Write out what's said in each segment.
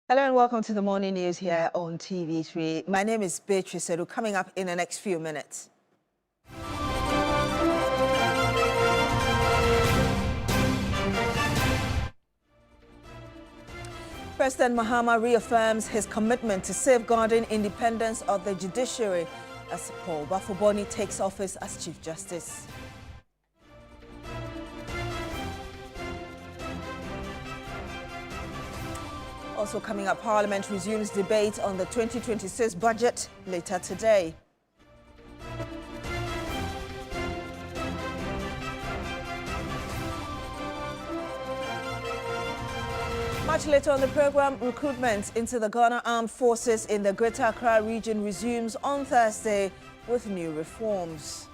Hello and welcome to the morning news here on TV3. My name is Beatrice Edu. Coming up in the next few minutes. President Mahama reaffirms his commitment to safeguarding independence of the judiciary as Paul Bafuboni takes office as Chief Justice. Also coming up, Parliament resumes debate on the 2026 budget later today. Much later on the program, recruitment into the Ghana Armed Forces in the Greater Accra region resumes on Thursday with new reforms.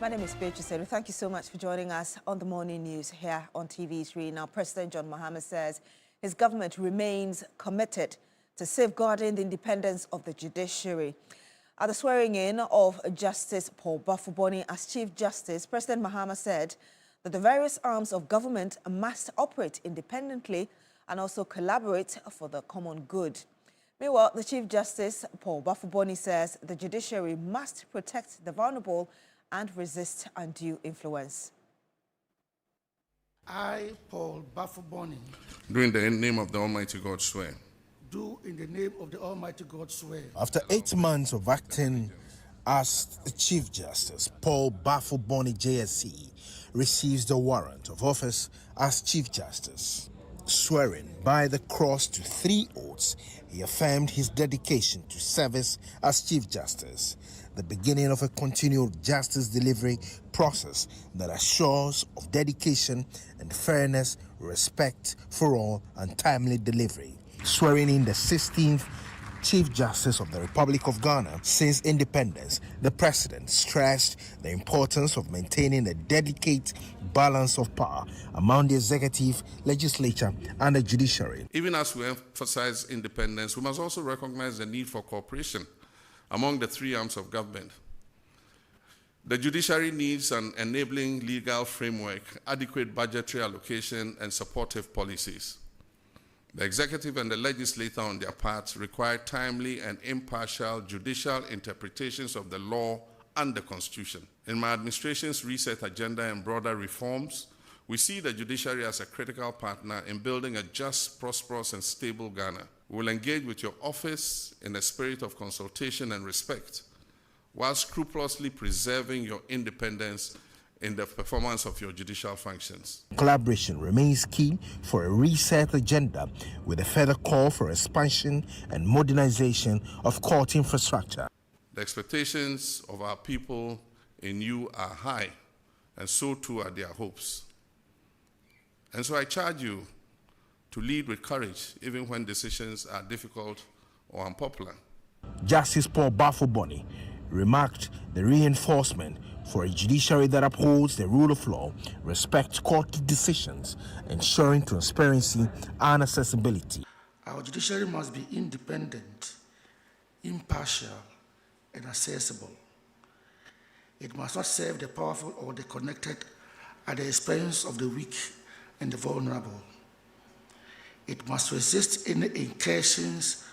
My name is Beatrice Edu. Thank you so much for joining us on the morning news here on TV3. Now, President John Mahama says his government remains committed to safeguarding the independence of the judiciary. At the swearing-in of Justice Paul Bafuboni as Chief Justice, President Mahama said that the various arms of government must operate independently and also collaborate for the common good. Meanwhile, the Chief Justice, Paul Bafuboni, says the judiciary must protect the vulnerable and resist undue influence. I, Paul Bafuboni, do in the name of the Almighty God swear. Do in the name of the Almighty God swear. After 8 months of acting as Chief Justice, Paul Bafuboni JSC receives the warrant of office as Chief Justice. Swearing by the cross to 3 oaths, he affirmed his dedication to service as Chief Justice, the beginning of a continued justice delivery process that assures of dedication and fairness, respect for all, and timely delivery. Swearing in the 16th Chief Justice of the Republic of Ghana since independence, the President stressed the importance of maintaining a delicate balance of power among the executive, legislature, and the judiciary. Even as we emphasize independence, we must also recognize the need for cooperation among the 3 arms of government. The judiciary needs an enabling legal framework, adequate budgetary allocation, and supportive policies. The executive and the legislature, on their part, require timely and impartial judicial interpretations of the law and the Constitution. In my administration's reset agenda and broader reforms, we see the judiciary as a critical partner in building a just, prosperous, and stable Ghana. We will engage with your office in a spirit of consultation and respect, while scrupulously preserving your independence in the performance of your judicial functions. Collaboration remains key for a reset agenda, with a further call for expansion and modernization of court infrastructure. The expectations of our people in you are high, and so too are their hopes. And so I charge you to lead with courage, even when decisions are difficult or unpopular. Justice Paul Bafuboni remarked the reinforcement for a judiciary that upholds the rule of law, respects court decisions, ensuring transparency and accessibility. Our judiciary must be independent, impartial, and accessible. It must not serve the powerful or the connected at the expense of the weak and the vulnerable. It must resist any incursions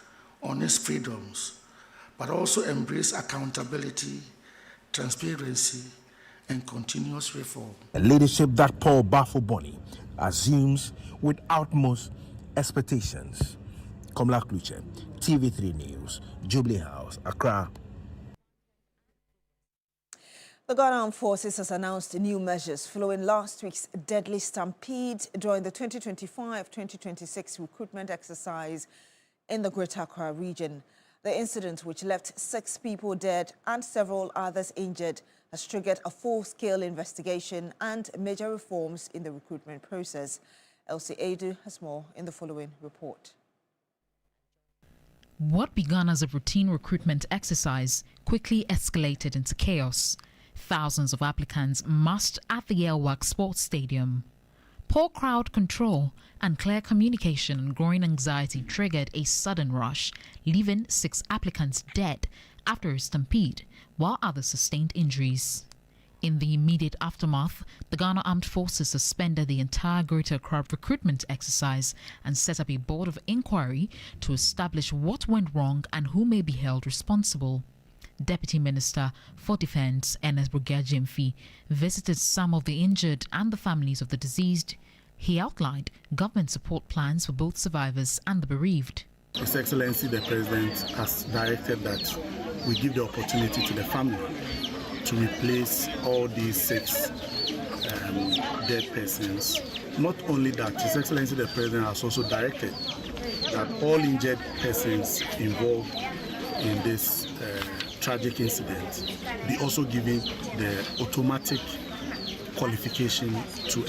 on its freedoms, but also embrace accountability, transparency, and continuous reform. A leadership that Paul Bafuboni assumes with utmost expectations. Komla Kluche, TV3 News, Jubilee House, Accra. The Ghana Armed Forces has announced new measures following last week's deadly stampede during the 2025-2026 recruitment exercise in the Greater Accra region. The incident, which left 6 people dead and several others injured, has triggered a full-scale investigation and major reforms in the recruitment process. Elsie Edu has more in the following report. What began as a routine recruitment exercise quickly escalated into chaos. Thousands of applicants massed at the Elwak Sports Stadium. Poor crowd control and clear communication and growing anxiety triggered a sudden rush, leaving 6 applicants dead after a stampede, while others sustained injuries. In the immediate aftermath, the Ghana Armed Forces suspended the entire Greater Accra recruitment exercise and set up a board of inquiry to establish what went wrong and who may be held responsible. Deputy Minister for Defence, Ernest Brigadier Jemfi, visited some of the injured and the families of the deceased. He outlined government support plans for both survivors and the bereaved. His Excellency the President has directed that we give the opportunity to the family to replace all these 6 dead persons. Not only that, His Excellency the President has also directed that all injured persons involved in this tragic incident be also given the automatic qualification to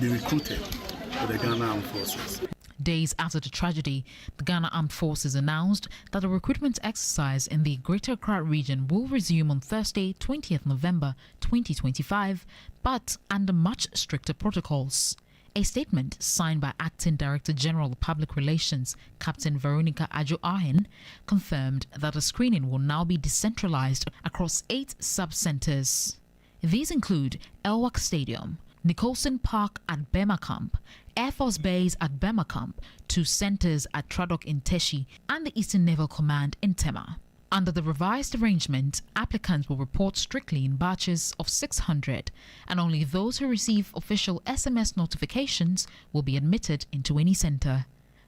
be recruited for the Ghana Armed Forces. Days after the tragedy, the Ghana Armed Forces announced that the recruitment exercise in the Greater Accra region will resume on Thursday, 20th November 2025, but under much stricter protocols. A statement signed by Acting Director General of Public Relations, Captain Veronica Adjo-Ahen, confirmed that the screening will now be decentralized across 8 sub-centers. These include Elwak Stadium, Nicholson Park at Bema Camp, Air Force Base at Bema Camp, 2 centers at Tradok in Teshi, and the Eastern Naval Command in Tema. Under the revised arrangement, applicants will report strictly in batches of 600, and only those who receive official SMS notifications will be admitted into any center.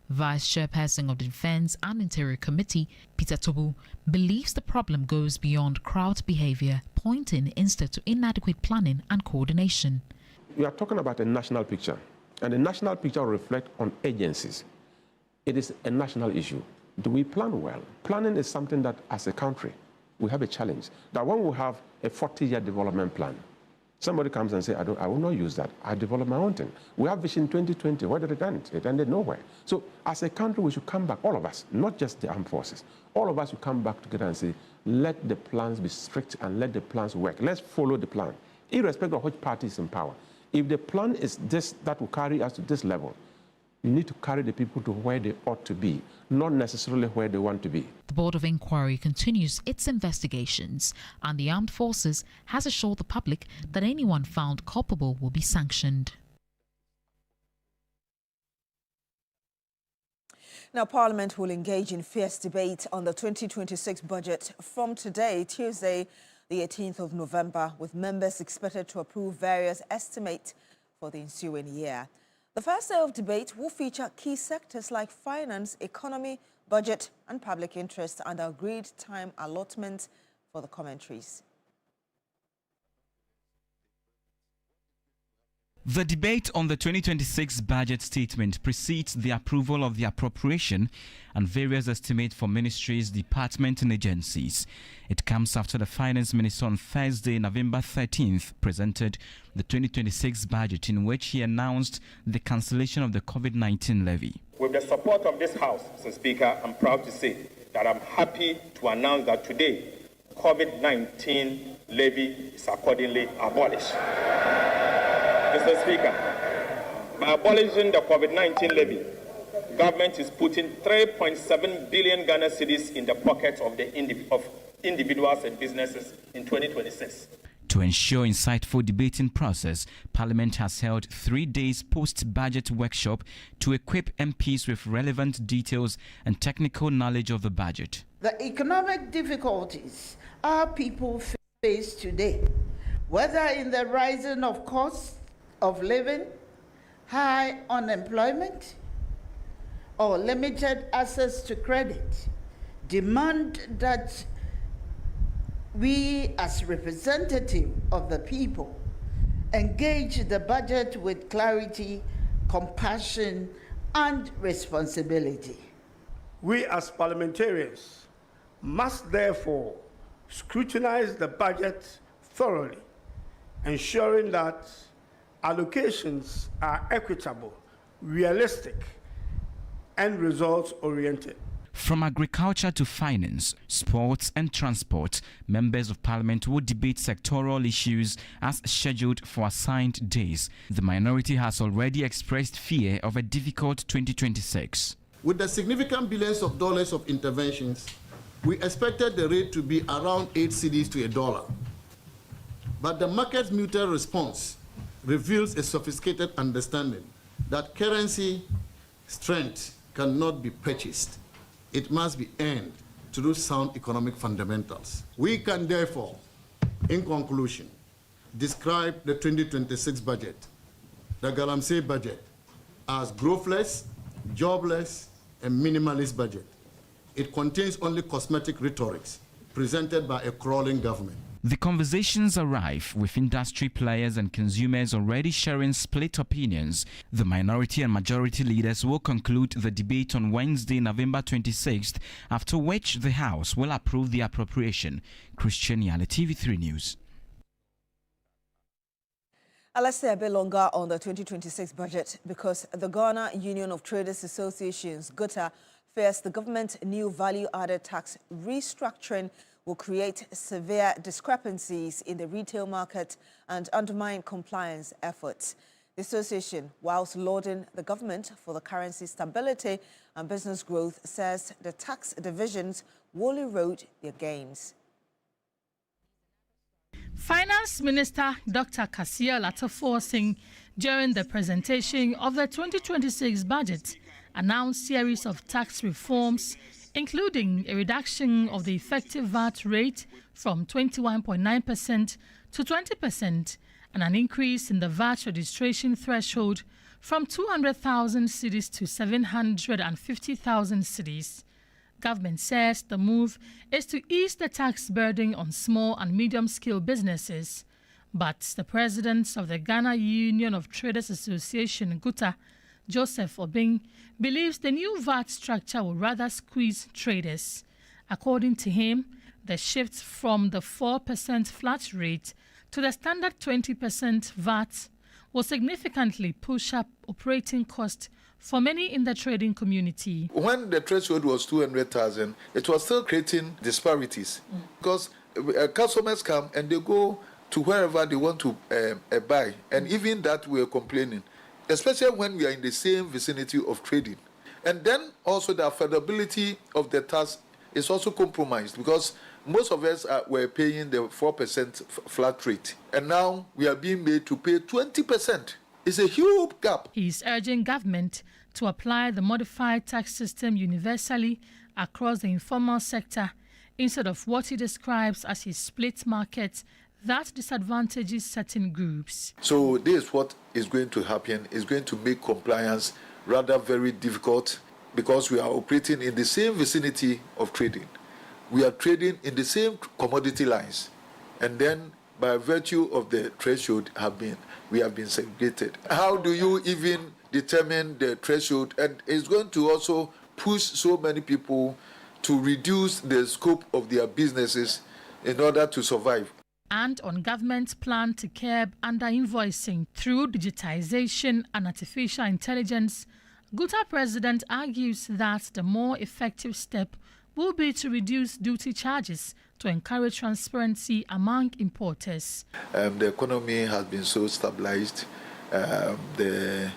Vice Chairperson of the Defense and Interior Committee, Peter Tobu, believes the problem goes beyond crowd behavior, pointing instead to inadequate planning and coordination. We are talking about a national picture, and the national picture will reflect on agencies. It is a national issue. Do we plan well? Planning is something that, as a country, we have a challenge. That when we have a 40-year development plan, somebody comes and says, I will not use that. I develop my own thing. We have Vision 2020. Where did it end? It ended nowhere. So as a country, we should come back, all of us, not just the armed forces. All of us should come back together and say, let the plans be strict and let the plans work. Let's follow the plan, irrespective of which party is in power. If the plan is this, that will carry us to this level, you need to carry the people to where they ought to be, not necessarily where they want to be. The Board of Inquiry continues its investigations, and the Armed Forces has assured the public that anyone found culpable will be sanctioned. Now, Parliament will engage in fierce debate on the 2026 budget from today, Tuesday, the 18th of November, with members expected to approve various estimates for the ensuing year. The first day of debate will feature key sectors like finance, economy, budget and public interest, and agreed time allotment for the commentaries. The debate on the 2026 budget statement precedes the approval of the appropriation and various estimates for ministries, departments and agencies. It comes after the Finance Minister on Thursday, November 13th, presented the 2026 budget, in which he announced the cancellation of the COVID-19 levy. With the support of this House, Mr. Speaker, I'm proud to say that I'm happy to announce that today, COVID-19 levy is accordingly abolished. Mr. Speaker, by abolishing the COVID-19 levy, government is putting 3.7 billion Ghana cedis in the pockets of individuals and businesses in 2026. To ensure insightful debating process, Parliament has held 3 days post-budget workshop to equip MPs with relevant details and technical knowledge of the budget. The economic difficulties our people face today, whether in the rising of costs of living, high unemployment, or limited access to credit, demand that we, as representatives of the people, engage the budget with clarity, compassion, and responsibility. We, as parliamentarians, must therefore scrutinize the budget thoroughly, ensuring that allocations are equitable, realistic, and results-oriented. From agriculture to finance, sports and transport, members of Parliament will debate sectoral issues as scheduled for assigned days. The minority has already expressed fear of a difficult 2026. With the significant billions of dollars of interventions, we expected the rate to be around 8 cedis to $1. But the market's mutual response reveals a sophisticated understanding that currency strength cannot be purchased. It must be earned through sound economic fundamentals. We can therefore, in conclusion, describe the 2026 budget, the Galamsey budget, as growthless, jobless, and minimalist budget. It contains only cosmetic rhetorics presented by a crawling government. The conversations are rife, with industry players and consumers already sharing split opinions. The minority and majority leaders will conclude the debate on Wednesday, November 26th, after which the House will approve the appropriation. Christian Yale, TV3 News. Let's stay a bit longer on the 2026 budget because the Ghana Union of Traders Associations, GUTA, fears the government's new value-added tax restructuring will create severe discrepancies in the retail market and undermine compliance efforts. The association, whilst lauding the government for the currency stability and business growth, says the tax divisions will erode their gains. Finance Minister Dr. Kasia Latofo-Singh, during the presentation of the 2026 budget, announced series of tax reforms, including a reduction of the effective VAT rate from 21.9% to 20% and an increase in the VAT registration threshold from 200,000 cedis to 750,000 cedis. Government says the move is to ease the tax burden on small and medium-scale businesses. But the president of the Ghana Union of Traders Association, GUTA, Joseph Obing, believes the new VAT structure will rather squeeze traders. According to him, the shift from the 4% flat rate to the standard 20% VAT will significantly push up operating costs for many in the trading community. When the threshold was 200,000, it was still creating disparities because customers come and they go to wherever they want to buy, and even that we are complaining, especially when we are in the same vicinity of trading. And then also the affordability of the tax is also compromised because most of us were paying the 4% flat rate, and now we are being made to pay 20%. It's a huge gap. He is urging government to apply the modified tax system universally across the informal sector instead of what he describes as a split market that disadvantages certain groups. So this is what is going to happen. It's going to make compliance rather very difficult because we are operating in the same vicinity of trading. We are trading in the same commodity lines, and then by virtue of the threshold we have been segregated. How do you even determine the threshold? And it's going to also push so many people to reduce the scope of their businesses in order to survive. And on government's plan to curb under-invoicing through digitization and artificial intelligence, GUTA president argues that the more effective step will be to reduce duty charges to encourage transparency among importers. The economy has been so stabilized. The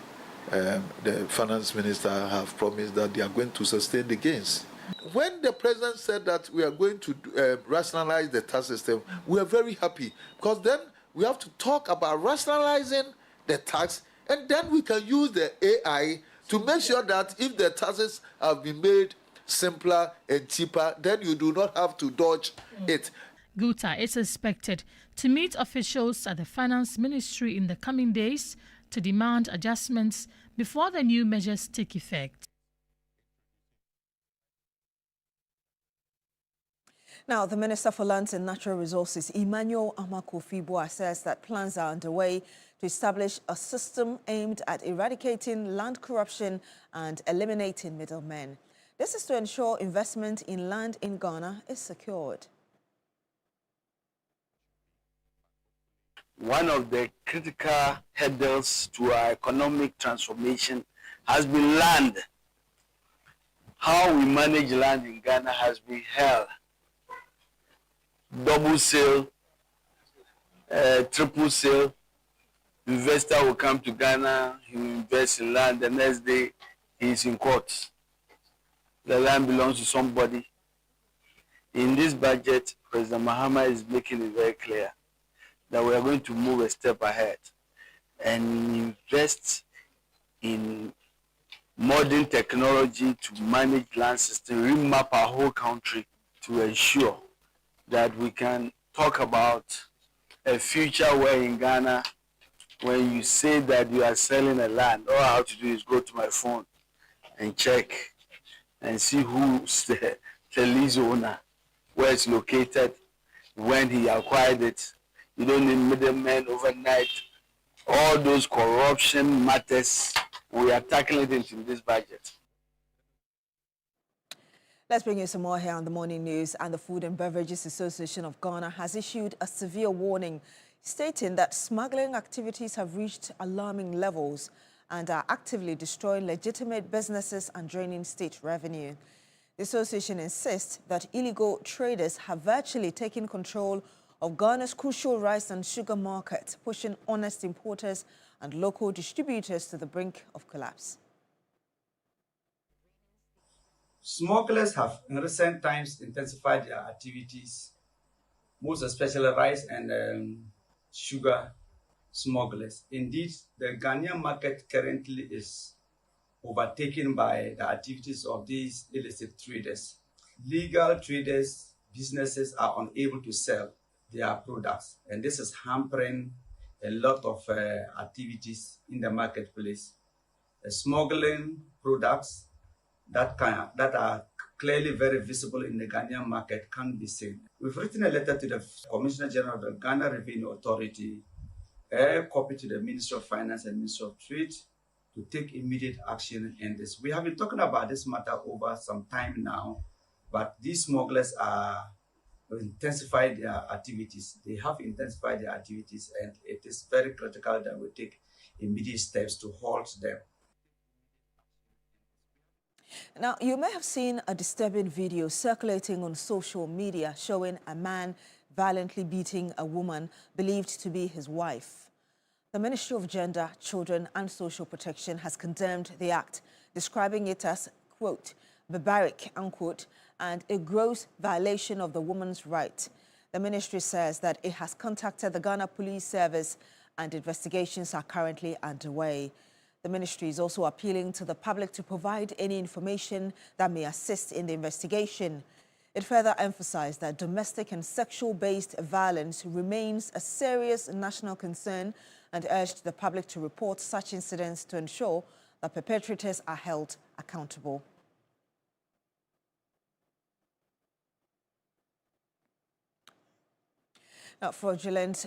finance minister have promised that they are going to sustain the gains. When the president said that we are going to rationalize the tax system, we are very happy because then we have to talk about rationalizing the tax, and then we can use the AI to make sure that if the taxes have been made simpler and cheaper, then you do not have to dodge it. GUTA is expected to meet officials at the Finance Ministry in the coming days to demand adjustments before the new measures take effect. Now, the Minister for Lands and Natural Resources, Emmanuel Amakofiboa, says that plans are underway to establish a system aimed at eradicating land corruption and eliminating middlemen. This is to ensure investment in land in Ghana is secured. One of the critical hurdles to our economic transformation has been land. How we manage land in Ghana has been hell. Double sale, triple sale. Investor will come to Ghana, he will invest in land, the next day he is in court. The land belongs to somebody. In this budget, President Mahama is making it very clear that we are going to move a step ahead and invest in modern technology to manage land system, remap our whole country to ensure that we can talk about a future where in Ghana, when you say that you are selling a land, all I have to do is go to my phone and check and see who's the lease owner, where it's located, when he acquired it. You don't need middlemen overnight. All those corruption matters, we are tackling it into this budget. Let's bring you some more here on the morning news. And the Food and Beverages Association of Ghana has issued a severe warning, stating that smuggling activities have reached alarming levels and are actively destroying legitimate businesses and draining state revenue. The association insists that illegal traders have virtually taken control of Ghana's crucial rice and sugar market, pushing honest importers and local distributors to the brink of collapse. Smugglers have in recent times intensified their activities, most especially rice and sugar smugglers. Indeed, the Ghanaian market currently is overtaken by the activities of these illicit traders. Legal traders, businesses are unable to sell their products, and this is hampering a lot of activities in the marketplace. Smuggling products that are clearly very visible in the Ghanaian market can be seen. We've written a letter to the Commissioner General of the Ghana Revenue Authority, a copy to the Ministry of Finance and Ministry of Trade to take immediate action in this. We have been talking about this matter over some time now, but these smugglers are intensified their activities. They have intensified their activities, and it is very critical that we take immediate steps to halt them. Now, you may have seen a disturbing video circulating on social media showing a man violently beating a woman believed to be his wife. The Ministry of Gender, Children and Social Protection has condemned the act, describing it as, quote, barbaric, unquote, and a gross violation of the woman's right. The ministry says that it has contacted the Ghana Police Service and investigations are currently underway. The ministry is also appealing to the public to provide any information that may assist in the investigation. It further emphasized that domestic and sexual-based violence remains a serious national concern and urged the public to report such incidents to ensure that perpetrators are held accountable. Now, fraudulent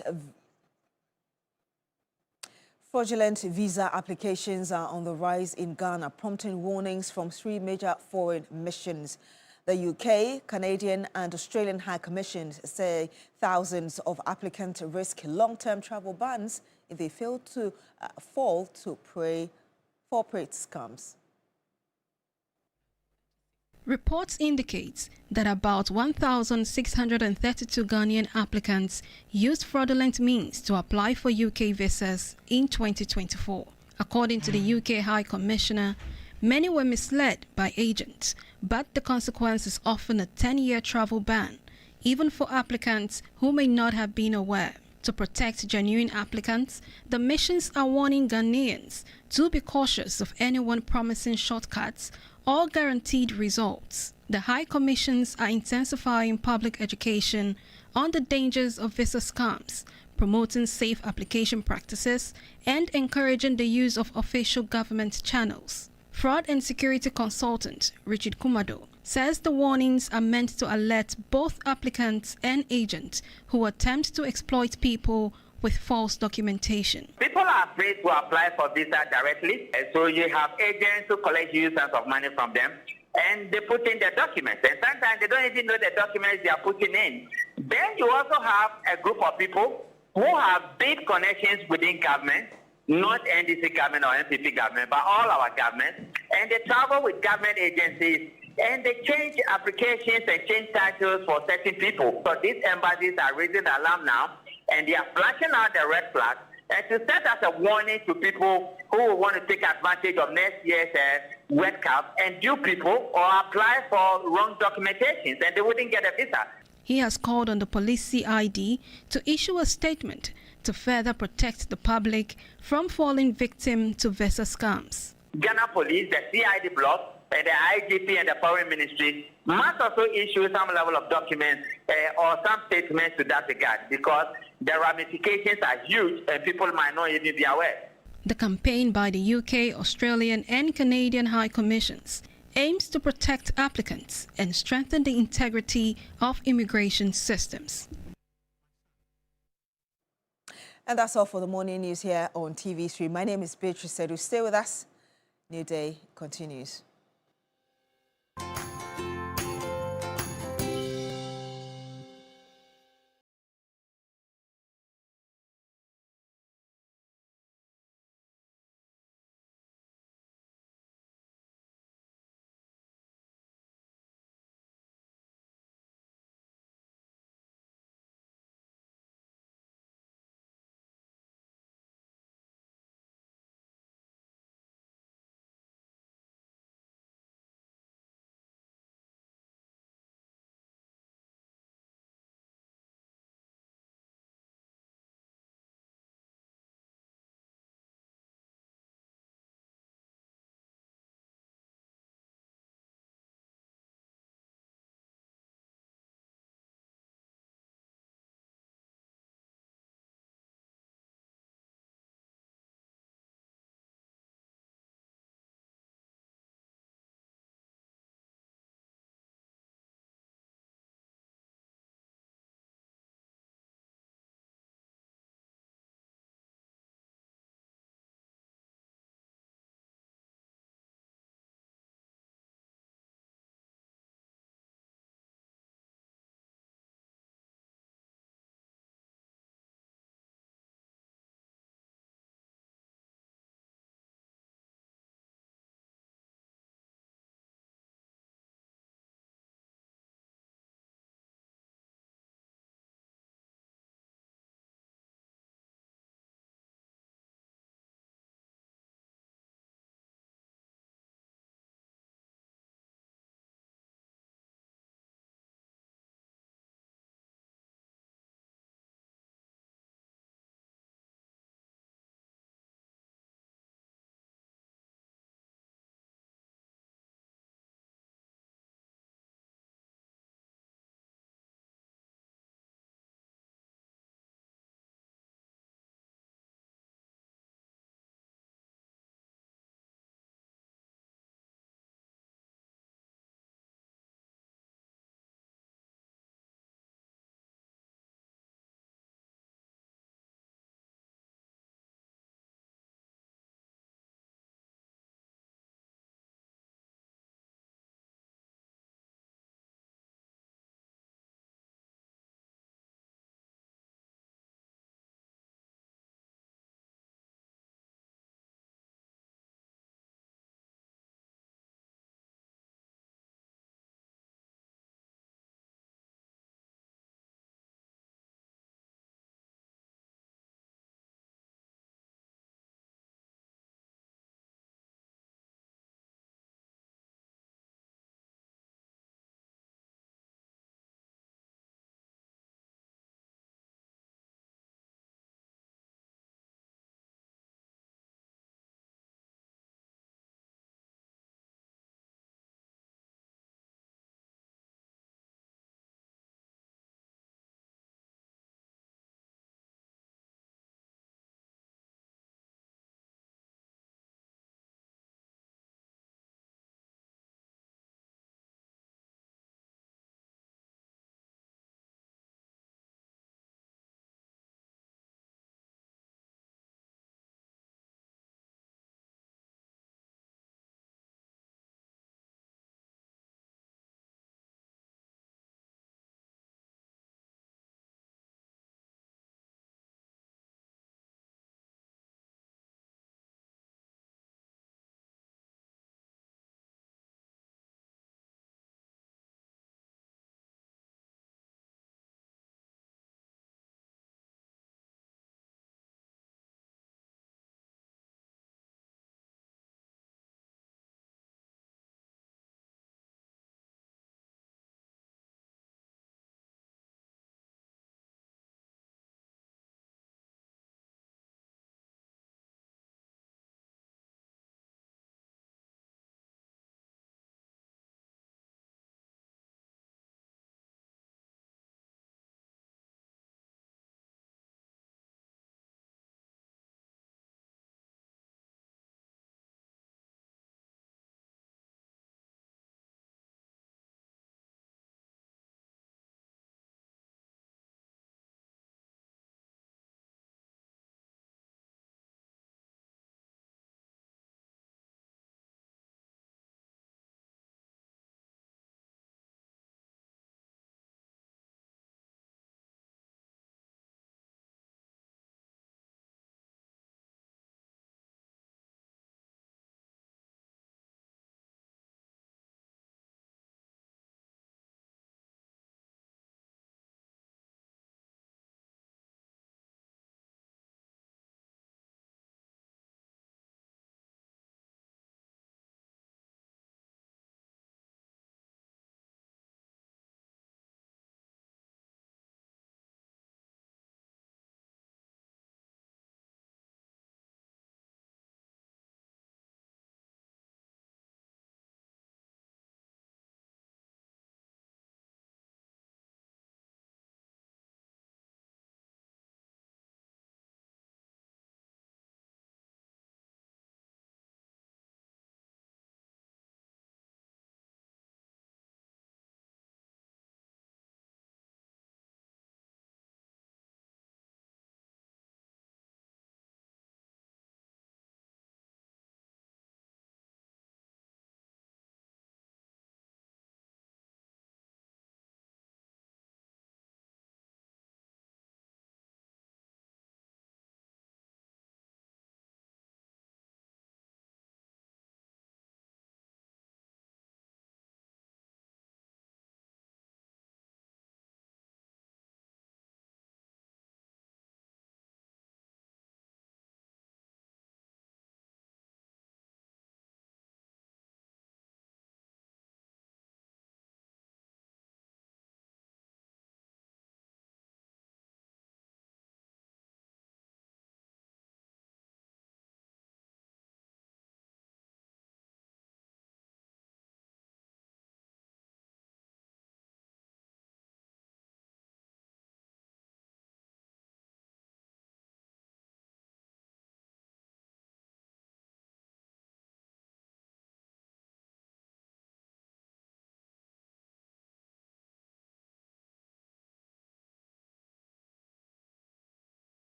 visa applications are on the rise in Ghana, prompting warnings from 3 major foreign missions. The UK, Canadian and Australian High Commissions say thousands of applicants risk long-term travel bans if they fail to fall to prey for scams. Reports indicate that about 1,632 Ghanaian applicants used fraudulent means to apply for UK visas in 2024. According to the UK High Commissioner, many were misled by agents, but the consequence is often a 10-year travel ban, even for applicants who may not have been aware. To protect genuine applicants, the missions are warning Ghanaians to be cautious of anyone promising shortcuts or guaranteed results. The High Commissions are intensifying public education on the dangers of visa scams, promoting safe application practices, and encouraging the use of official government channels. Fraud and security consultant Richard Kumado says the warnings are meant to alert both applicants and agents who attempt to exploit people with false documentation. People are afraid to apply for visa directly, and so you have agents who collect huge sums of money from them, and they put in their documents, and sometimes they don't even know the documents they are putting in. Then you also have a group of people who have big connections within government, not NDC government or NPP government, but all our governments, and they travel with government agencies, and they change applications and change titles for certain people. So these embassies are raising the alarm now, and they are flashing out the red flag, and to set as a warning to people who will want to take advantage of next year's World Cup and dupe people or apply for wrong documentations, and they wouldn't get a visa. He has called on the police CID to issue a statement to further protect the public from falling victim to visa scams. Ghana Police, the CID block, and the IGP and the Foreign Ministry must also issue some level of documents or some statements to that regard, because the ramifications are huge and people might not even be aware. The campaign by the UK, Australian and Canadian High Commissions aims to protect applicants and strengthen the integrity of immigration systems. And that's all for the morning news here on TV3. My name is Beatrice Sedu. Stay with us. New Day continues.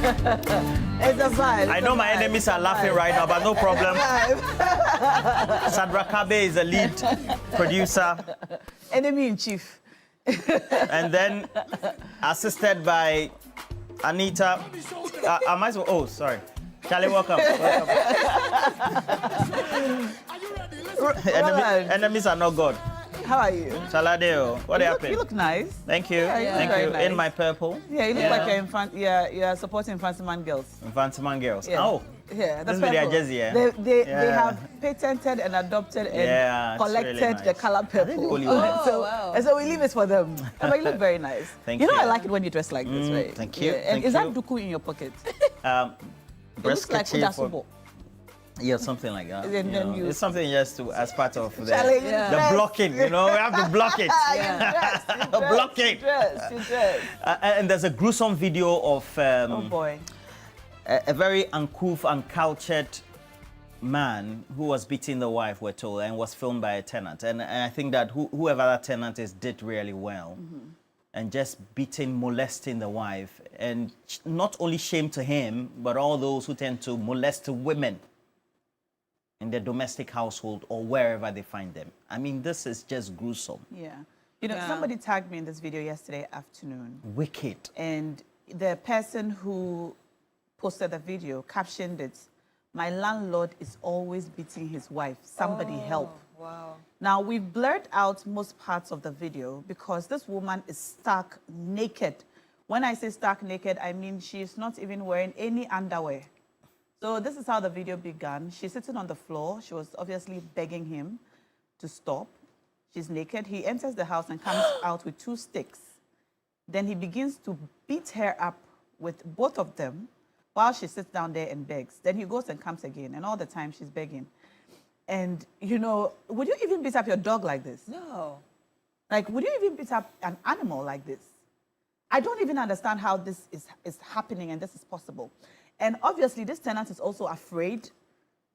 It's a vibe. I know my enemies are laughing right now, but no problem. Sandra Kabe is the lead producer. Enemy in chief. And then assisted by Anita. Oh, sorry. Charlie, welcome. Enemies are not God. How are you? Saladeo, what happened? You look nice. Thank you. Yeah, Thank you. nice. In my purple. Yeah, you look like you're supporting Infantiman girls. Infantiman girls. Yeah. Oh. Yeah, this video I just They have patented and adopted and collected really nice. the color purple. So we leave it for them. But you look very nice. Thank you. You know I like it when you dress like this, right? Thank you. Yeah. And is that duku in your pocket? It looks like Kujasubo. Yeah, something like that. And then you... It's something just as part of the the blocking, you know, we have to block it. Block it. You dress. And there's a gruesome video of oh boy. A very uncouth, uncultured man who was beating the wife, we're told, and was filmed by a tenant. And I think that whoever that tenant is did really well. And just beating, molesting the wife. And not only shame to him, but all those who tend to molest women in their domestic household or wherever they find them. I mean, this is just gruesome. Yeah. You know, somebody tagged me in this video yesterday afternoon. Wicked. And the person who posted the video captioned it, "My landlord is always beating his wife. Somebody help." Wow. Now, we've blurred out most parts of the video because this woman is stark naked. When I say stark naked, I mean she's not even wearing any underwear. So this is how the video began. She's sitting on the floor. She was obviously begging him to stop. She's naked. He enters the house and comes out with 2 sticks. Then he begins to beat her up with both of them while she sits down there and begs. Then he goes and comes again, and all the time she's begging. And, you know, would you even beat up your dog like this? No. Like, would you even beat up an animal like this? I don't even understand how this is happening and this is possible. And obviously, this tenant is also afraid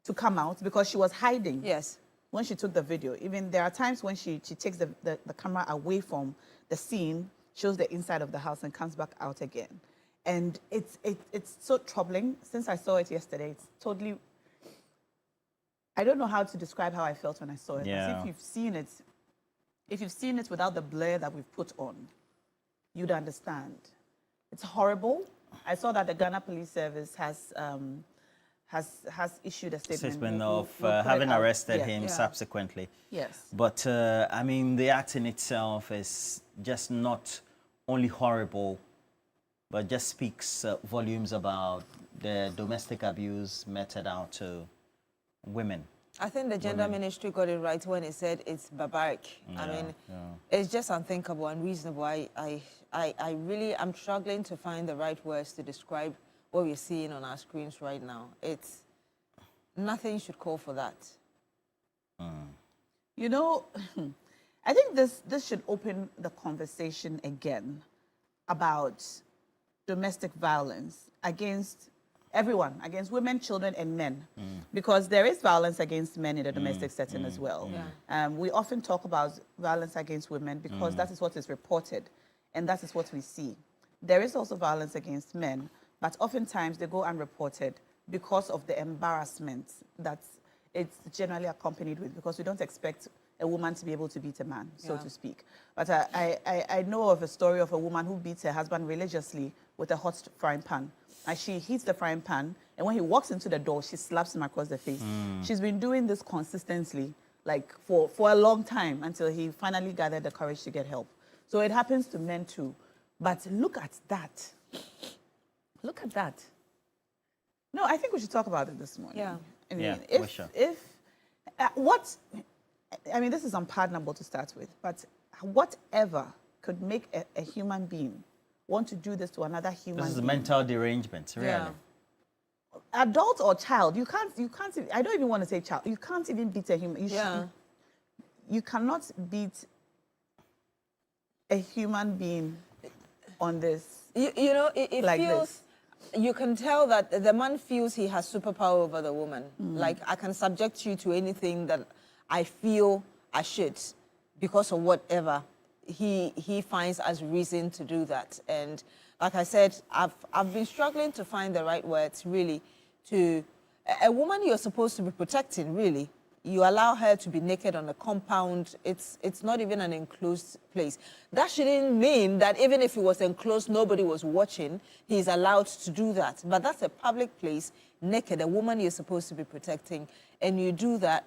to come out because she was hiding. Yes. When she took the video. Even there are times when she takes the camera away from the scene, shows the inside of the house and comes back out again. And it's so troubling. Since I saw it yesterday, it's totally... I don't know how to describe how I felt when I saw it. Yeah. If you've seen it without the blur that we've put on, you'd understand. It's horrible. I saw that the Ghana Police Service has issued a statement of having arrested him subsequently. Yes. But, I mean, the act in itself is just not only horrible, but just speaks volumes about the domestic abuse meted out to women. I think the gender ministry got it right when it said it's barbaric. I mean, it's just unthinkable, unreasonable. I really am struggling to find the right words to describe what we're seeing on our screens right now. It's nothing should call for that. You know, I think this should open the conversation again about domestic violence against everyone, against women, children, and men, because there is violence against men in the domestic setting as well. We often talk about violence against women because that is what is reported, and that is what we see. There is also violence against men, but oftentimes they go unreported because of the embarrassment that it's generally accompanied with, because we don't expect a woman to be able to beat a man, so to speak. But I know of a story of a woman who beats her husband religiously with a hot frying pan. And she heats the frying pan, and when he walks into the door, she slaps him across the face. She's been doing this consistently, like for a long time, until he finally gathered the courage to get help. So it happens to men too. But look at that. Look at that. No, I think we should talk about it this morning. Yeah. I mean, I mean, this is unpardonable to start with, but whatever could make a human being want to do this to another human being. This is mental derangement, really. Yeah. Adult or child, you can't, I don't even want to say child, you can't even beat a human. You cannot beat a human being on this. You know, it like feels, this. You can tell that the man feels he has superpower over the woman. Like, I can subject you to anything that I feel I should because of whatever he finds as reason to do that. And like I said, I've been struggling to find the right words, really, to a woman you're supposed to be protecting, really. You allow her to be naked on a compound. It's not even an enclosed place. That shouldn't mean that even if it was enclosed, nobody was watching. He's allowed to do that. But that's a public place, naked, a woman you're supposed to be protecting, and you do that.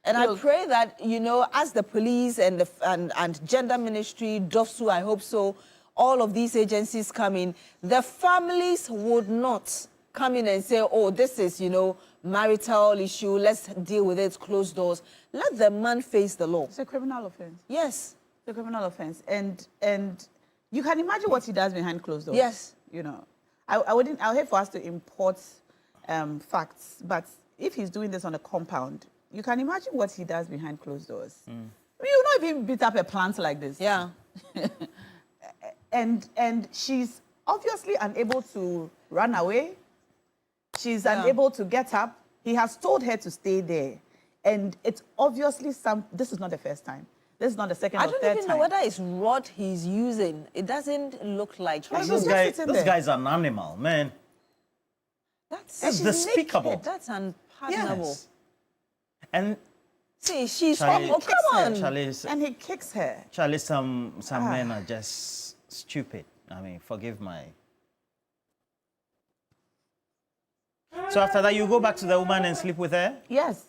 And I pray that, you know, as the police and the gender ministry, DOFSU, I hope so, all of these agencies come in, the families would not come in and say, oh, this is, you know, marital issue, let's deal with it, closed doors. Let the man face the law. It's a criminal offense. Yes. It's a criminal offense. And you can imagine what he does behind closed doors. Yes. You know, I would hate for us to import facts, but if he's doing this on a compound, you can imagine what he does behind closed doors. I mean, you not even beat up a plant like this. Yeah. and she's obviously unable to run away. She's unable to get up. He has told her to stay there. And it's obviously this is not the first time. This is not the second or third time. I don't even know whether it's rod he's using. It doesn't look like him. This guy's an animal, man. That's despicable. Naked. That's unpardonable. Yes. And see, she's come on. Charlie's, and he kicks her. Charlie, some men are just stupid. I mean, forgive my. So after that, you go back to the woman and sleep with her? Yes.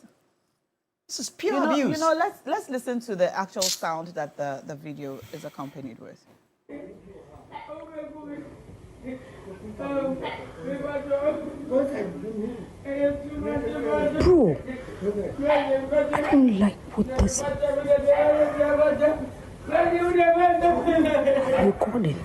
This is pure abuse. You know, let's listen to the actual sound that the video is accompanied with. Bro, I don't like what this. I'm recording.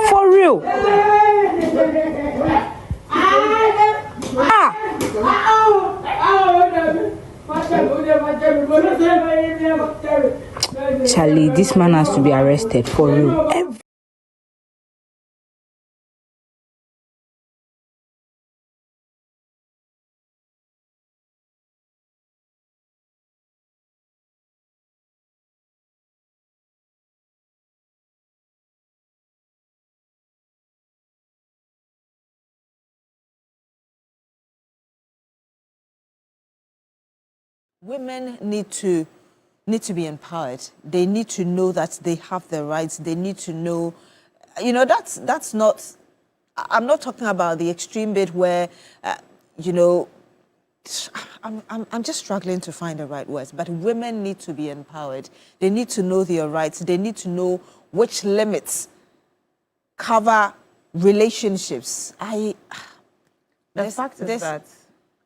For real. Charlie, this man has to be arrested for real. Women need to be empowered. They need to know that they have the rights. They need to know, you know, that's not, I'm not talking about the extreme bit where, you know, I'm just struggling to find the right words, but women need to be empowered. They need to know their rights. They need to know which limits cover relationships. The fact is that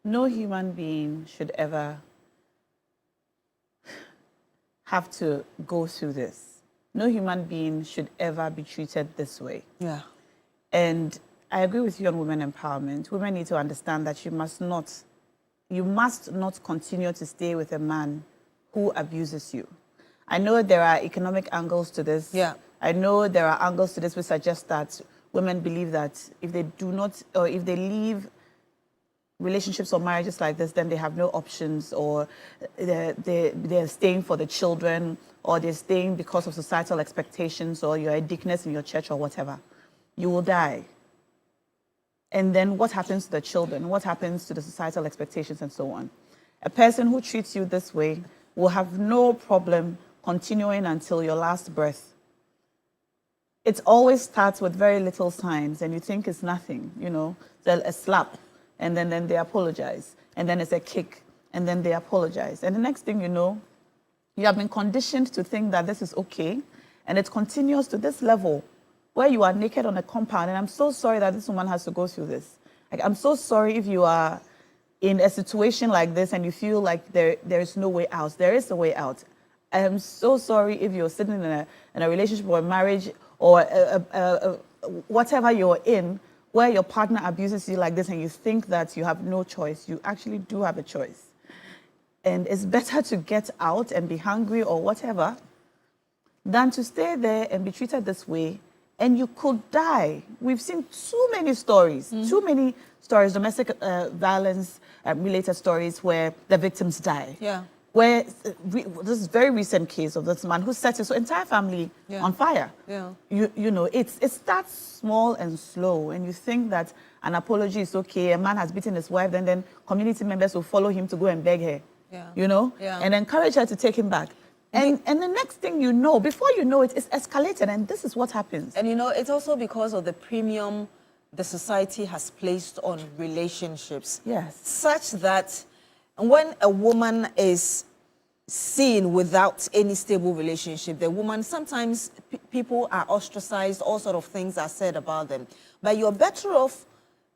no human being should ever have to go through this. No human being should ever be treated this way. Yeah. And I agree with you on women empowerment. Women need to understand that you must not continue to stay with a man who abuses you. I know there are economic angles to this. Yeah. I know there are angles to this which suggest that women believe that if they do not, or if they leave relationships or marriages like this, then they have no options, or they're staying for the children, or they're staying because of societal expectations, or you're a deaconess in your church or whatever. You will die. And then what happens to the children? What happens to the societal expectations and so on? A person who treats you this way will have no problem continuing until your last breath. It always starts with very little signs, and you think it's nothing, you know, a slap. And then they apologize. And then it's a kick. And then they apologize. And the next thing you know, you have been conditioned to think that this is okay. And it continues to this level where you are naked on a compound. And I'm so sorry that this woman has to go through this. Like, I'm so sorry if you are in a situation like this and you feel like there is no way out. There is a way out. I am so sorry if you're sitting in a relationship or a marriage or whatever you're in, where your partner abuses you like this and you think that you have no choice, you actually do have a choice. And it's better to get out and be hungry or whatever than to stay there and be treated this way, and you could die. We've seen too many stories, domestic violence related stories where the victims die. Yeah. Where this very recent case of this man who set his entire family on fire. Yeah. You know, it starts small and slow, and you think that an apology is okay. A man has beaten his wife, then community members will follow him to go and beg her. Yeah. You know, and encourage her to take him back. And the next thing you know, before you know it, it's escalated, and this is what happens. And you know, it's also because of the premium the society has placed on relationships. Yes. Such that when a woman is seen without any stable relationship, the woman, sometimes people are ostracized, all sort of things are said about them. But you're better off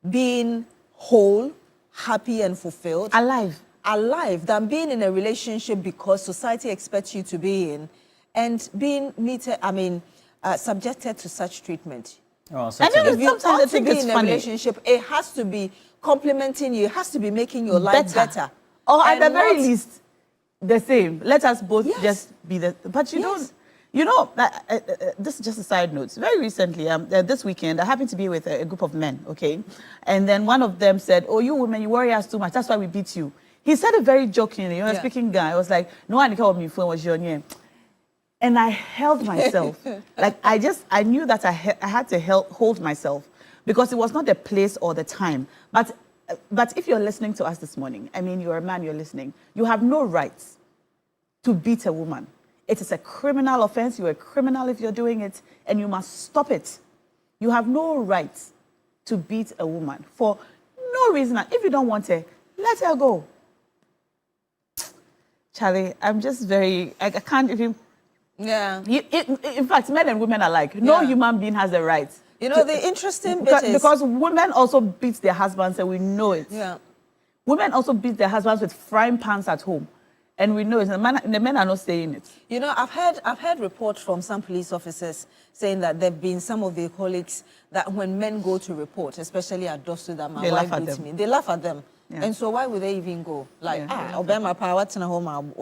being whole, happy and fulfilled. Alive than being in a relationship because society expects you to be in and being subjected to such treatment. Oh, and then if you sometimes want to be in a relationship, it has to be complementing you, it has to be making your life better. Or at the very least, the same. Let us both just be the... But you don't... You know, this is just a side note. Very recently, this weekend, I happened to be with a group of men, okay? And then one of them said, oh, you women, you worry us too much. That's why we beat you. He said it very jokingly. You know, speaking guy. I was like, no one called me phone was your name. And I held myself. Like, I knew that I had to hold myself because it was not the place or the time. But if you're listening to us this morning, I mean, you're a man, you're listening, you have no rights to beat a woman. It is a criminal offense. You're a criminal if you're doing it, and you must stop it. You have no right to beat a woman for no reason. If you don't want her, let her go. Charlie, I'm just I can't even... Yeah. In fact, men and women are like, no human being has a right. You know, the interesting bit is... Because women also beat their husbands, and we know it. Yeah. Women also beat their husbands with frying pans at home. And we know it. The men are not saying it. You know, I've heard reports from some police officers saying that there have been some of their colleagues that when men go to report, especially at Dostu, that my wife beats me, they laugh at them. Yeah. And so why would they even go? Like, Obama power to home,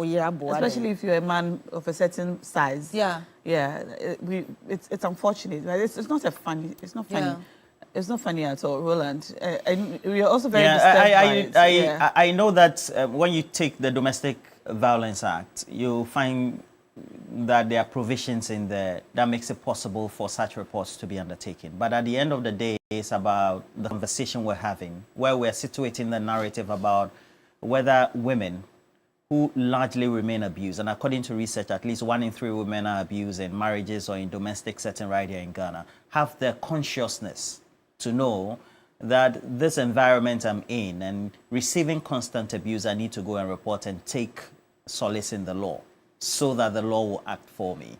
especially if you're a man of a certain size. Yeah. Yeah. It's unfortunate. It's not funny. It's not funny. Yeah. It's not funny at all, Roland. We are also very disturbed by it. I know that when you take the Domestic Violence Act, you find that there are provisions in there that makes it possible for such reports to be undertaken. But at the end of the day, it's about the conversation we're having, where we're situating the narrative about whether women who largely remain abused, and according to research, at least 1 in 3 women are abused in marriages or in domestic setting right here in Ghana, have the consciousness to know that this environment I'm in and receiving constant abuse, I need to go and report and take solace in the law so that the law will act for me.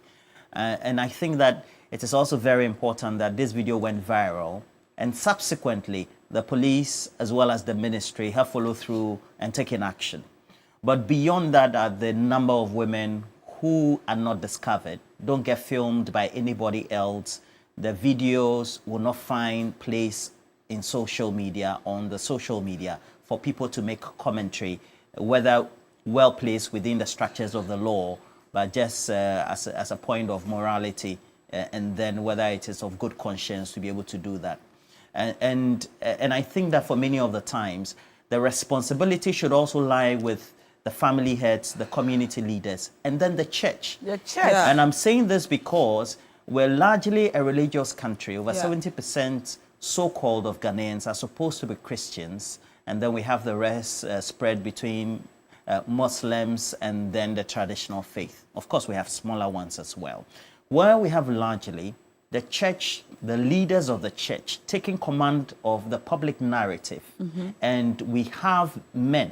And I think that it is also very important that this video went viral and subsequently the police as well as the ministry have followed through and taken action. But beyond that are the number of women who are not discovered, don't get filmed by anybody else. The videos will not find place in social media, on the social media, for people to make commentary, whether well placed within the structures of the law, but just as a point of morality, and then whether it is of good conscience to be able to do that. And I think that for many of the times, the responsibility should also lie with the family heads, the community leaders, and then the church. The church. Yeah. And I'm saying this because we're largely a religious country. Over 70% so-called of Ghanaians are supposed to be Christians, and then we have the rest spread between Muslims and then the traditional faith. Of course, we have smaller ones as well. Where we have largely the church, the leaders of the church taking command of the public narrative, and we have men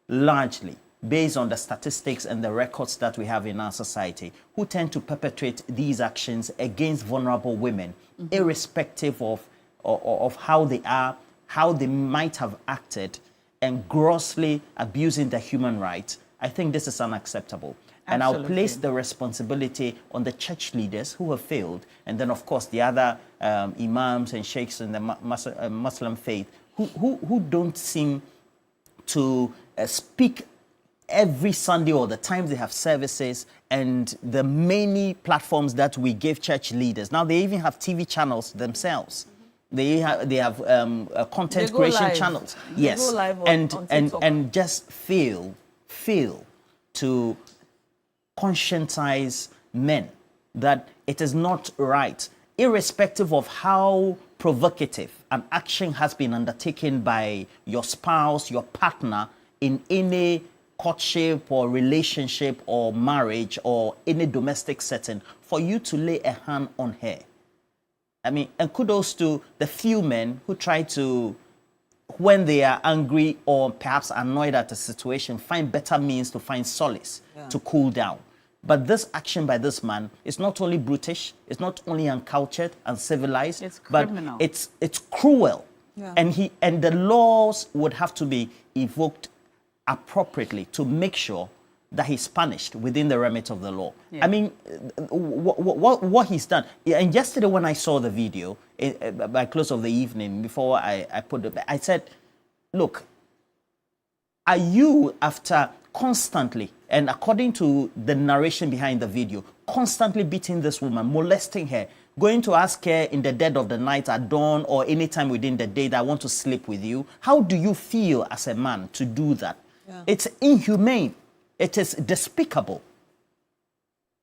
largely, based on the statistics and the records that we have in our society, who tend to perpetrate these actions against vulnerable women, irrespective of how they are, how they might have acted, and grossly abusing their human rights. I think this is unacceptable. And I'll place the responsibility on the church leaders who have failed, and then, of course, the other imams and sheikhs in the Muslim faith who don't seem to speak every Sunday or the times they have services, and the many platforms that we give church leaders. Now, they even have TV channels themselves. They have content creation channels. Yes, and just fail to conscientize men that it is not right, irrespective of how provocative an action has been undertaken by your spouse, your partner, in any courtship or relationship or marriage or any domestic setting, for you to lay a hand on her. I mean, and kudos to the few men who try to, when they are angry or perhaps annoyed at a situation, find better means to find solace, to cool down. But this action by this man is not only brutish, it's not only uncultured, uncivilized, but it's cruel. Yeah. And the laws would have to be evoked appropriately to make sure that he's punished within the remit of the law. Yeah. I mean, what he's done. And yesterday when I saw the video, by close of the evening, before I put it, I said, look, are you, after constantly, and according to the narration behind the video, constantly beating this woman, molesting her, going to ask her in the dead of the night, at dawn, or any time within the day that I want to sleep with you? How do you feel as a man to do that? Yeah. It's inhumane. It is despicable.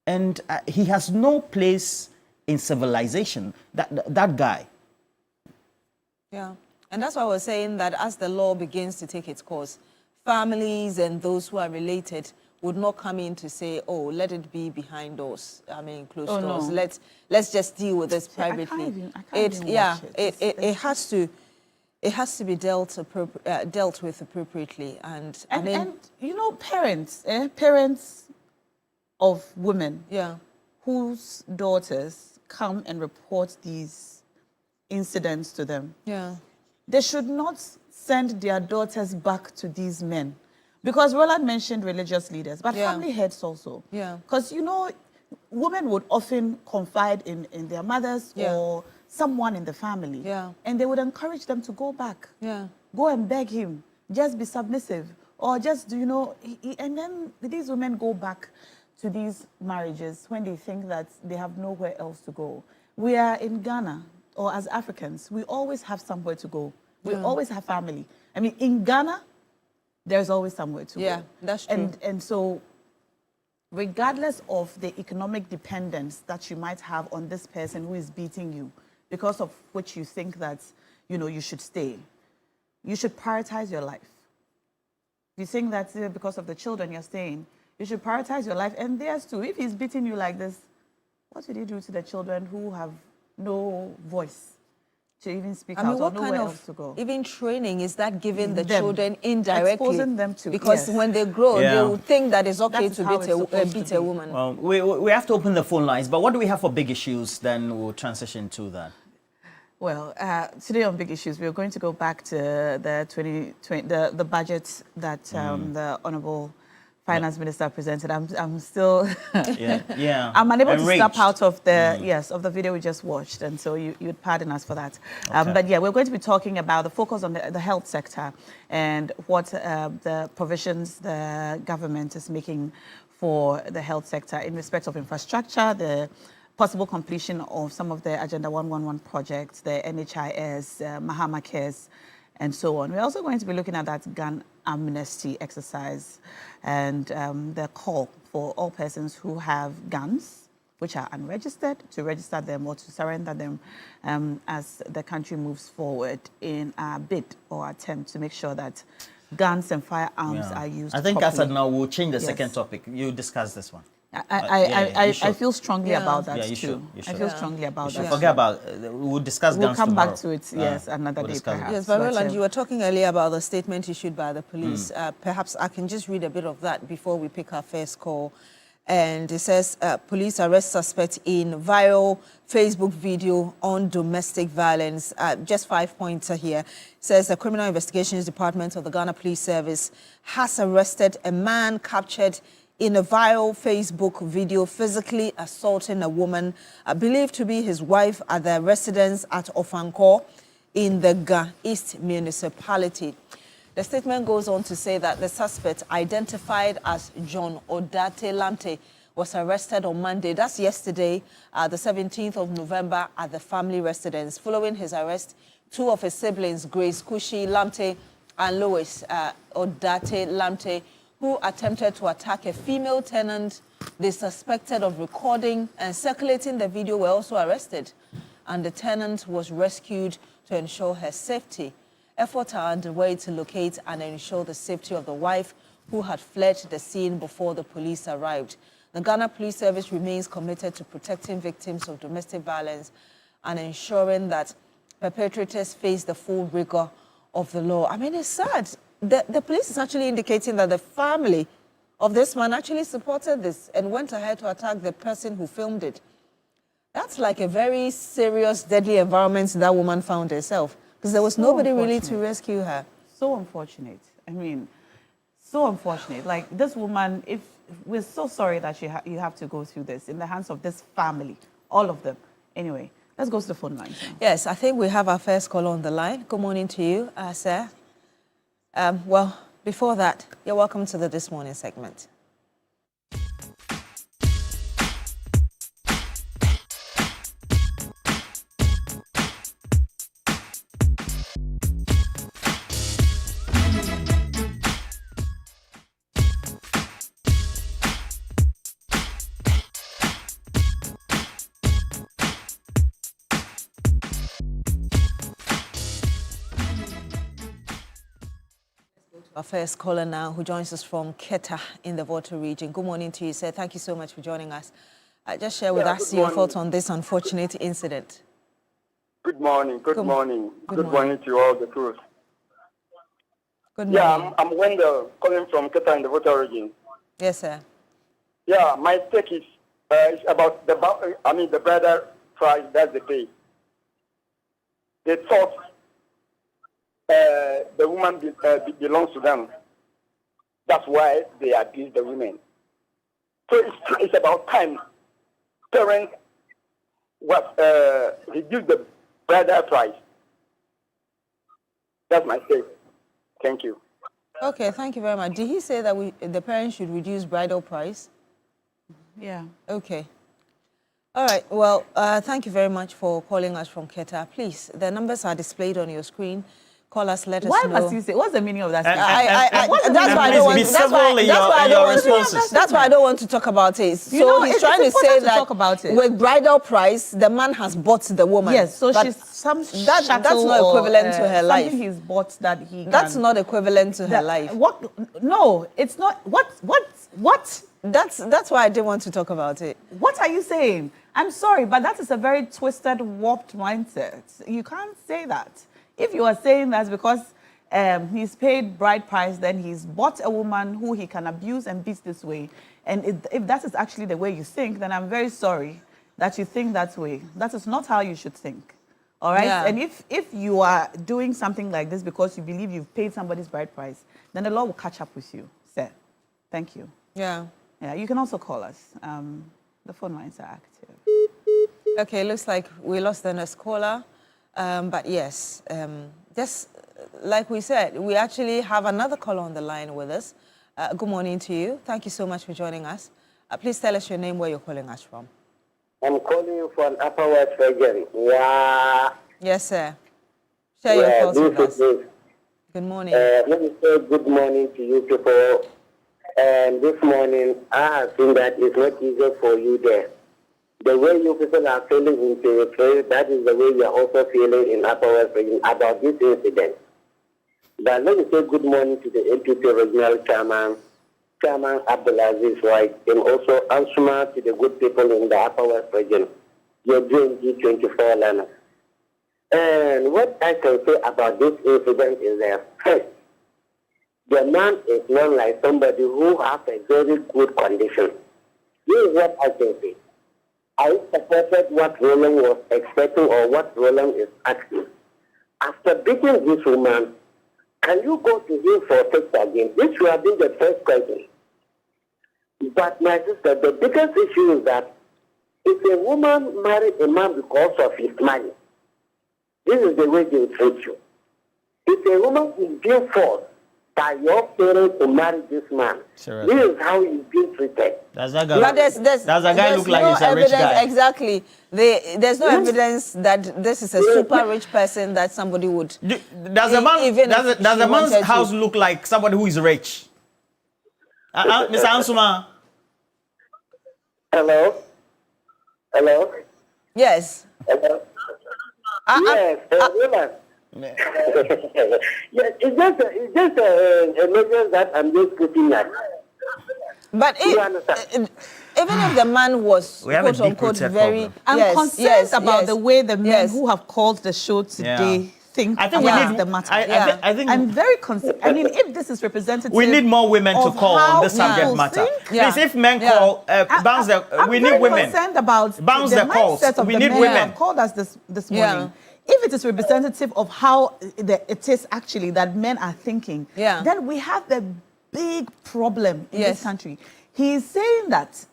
And he has no place in civilization, that guy. Yeah. And that's why I was saying that as the law begins to take its course, families and those who are related would not come in to say, oh, let it be behind doors. I mean, closed doors. No. Let's just deal with this privately. I can't even watch it. It has to be dealt with appropriately. And you know, parents of women whose daughters come and report these incidents to them. Yeah. They should not send their daughters back to these men. Because Roland mentioned religious leaders, but family heads also. Yeah. Because, you know, women would often confide in their mothers or someone in the family. Yeah. And they would encourage them to go back. Yeah. Go and beg him. Just be submissive. Or just, you know, and then these women go back to these marriages when they think that they have nowhere else to go. We are in Ghana, or as Africans, we always have somewhere to go. We always have family. I mean, in Ghana, there's always somewhere to go. Yeah, that's true. And so, regardless of the economic dependence that you might have on this person who is beating you, because of which you think that, you know, you should stay, you should prioritize your life. If you think that because of the children you're staying, you should prioritize your life. And theirs too. If he's beating you like this, what would he do to the children who have no voice to even speak out, or nowhere else to go? Even training is that giving the children indirectly? Exposing them to, because when they grow, they will think that it's okay to beat a woman. Well, we have to open the phone lines, but what do we have for big issues? Then we'll transition to that. Well, today on Big Issues, we're going to go back to the budget that the Honourable Finance Minister presented. I'm still I'm unable to step out of the of the video we just watched, and so you'd pardon us for that. Okay. But yeah, we're going to be talking about the focus on the health sector and what the provisions the government is making for the health sector in respect of infrastructure, the possible completion of some of the Agenda 111 projects, the NHIS, Mahama Cares, and so on. We're also going to be looking at that gun amnesty exercise and the call for all persons who have guns, which are unregistered, to register them or to surrender them as the country moves forward in a bid or attempt to make sure that guns and firearms are used I think properly. As of now, we'll change the second topic. You discuss this one. I feel strongly about that you too. Should. I feel strongly about that. Forget about we'll discuss guns We'll come tomorrow. back to it, another day perhaps. Yes, but Roland, you were talking earlier about the statement issued by the police. Perhaps I can just read a bit of that before we pick our first call. And it says, police arrest suspect in viral Facebook video on domestic violence. Just 5 points here. It says the Criminal Investigations Department of the Ghana Police Service has arrested a man captured in a viral Facebook video physically assaulting a woman believed to be his wife at their residence at Ofanko in the Ga East municipality. The statement goes on to say that the suspect, identified as John Odate Lamte, was arrested on Monday, that's yesterday, the 17th of November, at the family residence. Following his arrest, two of his siblings, Grace Kushi Lamte and Lois Odate Lamte, who attempted to attack a female tenant they suspected of recording and circulating the video, were also arrested, and the tenant was rescued to ensure her safety. Efforts are underway to locate and ensure the safety of the wife, who had fled the scene before the police arrived. The Ghana Police Service remains committed to protecting victims of domestic violence and ensuring that perpetrators face the full rigor of the law. I mean, it's sad. The police is actually indicating that the family of this man actually supported this and went ahead to attack the person who filmed it. That's like a very serious, deadly environment that woman found herself, because there was nobody really to rescue her. So unfortunate. I mean, so unfortunate. Like, this woman, if we're so sorry that you have to go through this in the hands of this family, all of them. Anyway, let's go to the phone line. Yes, I think we have our first caller on the line. Good morning to you, sir. Well, before that, you're welcome to the This Morning segment. Our first caller now, who joins us from Keta in the Volta region. Good morning to you, sir. Thank you so much for joining us. Just share with us your thoughts on this unfortunate incident. Good morning. Good morning to all the crews. Good morning. Yeah, I'm Wendell, calling from Keta in the Volta region. Yes, sir. Yeah, my take is about the bridal price that they pay. They thought the woman belongs to them. That's why they abuse the women. So it's about time parents reduce the bridal price. That's my take. Thank you. Okay, thank you very much. Did he say that the parents should reduce bridal price? Yeah. Okay. All right. Well, thank you very much for calling us from Keta. Please, the numbers are displayed on your screen. Call us, let us know. Why must you say? What's the meaning of that? That's why I don't want. That's why I don't want to talk about it. So he's trying to say that with bridal price, the man has bought the woman. Yes. So she's that's not equivalent to her life. Something he's bought that he. That's not equivalent to her life. What? No, it's not. What? That's why I didn't want to talk about it. What are you saying? I'm sorry, but that is a very twisted, warped mindset. You can't say that. If you are saying that's because he's paid bride price, then he's bought a woman who he can abuse and beat this way. And if that is actually the way you think, then I'm very sorry that you think that way. That is not how you should think. All right? Yeah. And if you are doing something like this because you believe you've paid somebody's bride price, then the law will catch up with you, sir. Thank you. Yeah. Yeah, you can also call us. The phone lines are active. Okay, looks like we lost the next caller. But yes, just like we said, we actually have another caller on the line with us. Good morning to you. Thank you so much for joining us. Please tell us your name, where you're calling us from. I'm calling you from Upper West Region. Yeah. Yes, sir. Share your thoughts with us. Good morning. Let me say good morning to you people. And this morning, I have seen that it's not easy for you there. The way you people are feeling in TV3, that is the way we are also feeling in Upper West Region about this incident. But let me say good morning to the NPP Regional Chairman Abdulaziz White, and also Ansuma to the good people in the Upper West Region. You're doing G24 learners. And what I can say about this incident is that, first, the man is not like somebody who has a very good condition. This is what I can say. I supported what Roland was expecting or what Roland is asking. After beating this woman, can you go to him for sex again? This should have been the first question. But my sister, the biggest issue is that if a woman marries a man because of his money, this is the way they treat you. If a woman is being forced by your parents to marry this man, Seriously. this is how he's being treated. Does that guy, But does that guy look like he's a rich guy? Exactly. There's no evidence that this is a super rich person that somebody would. Does a man's house look like somebody who is rich? Mr. Ansuma. Hello? Hello? Yes. Hello? Yes, woman. Yeah, it's just a measure that I'm just putting at. But even if the man was quote unquote very, I'm concerned about the way the men who have called the show today think I think about we need the matter. I think I'm very concerned. I mean, if this is representative, we need more women to call on this subject matter. Please, if men call, bounce the. We need women. I'm concerned about bounce the the calls. mindset of We the need men women. who have called us this morning. If it is representative of how it is actually that men are thinking, then we have a big problem in this country. He is saying that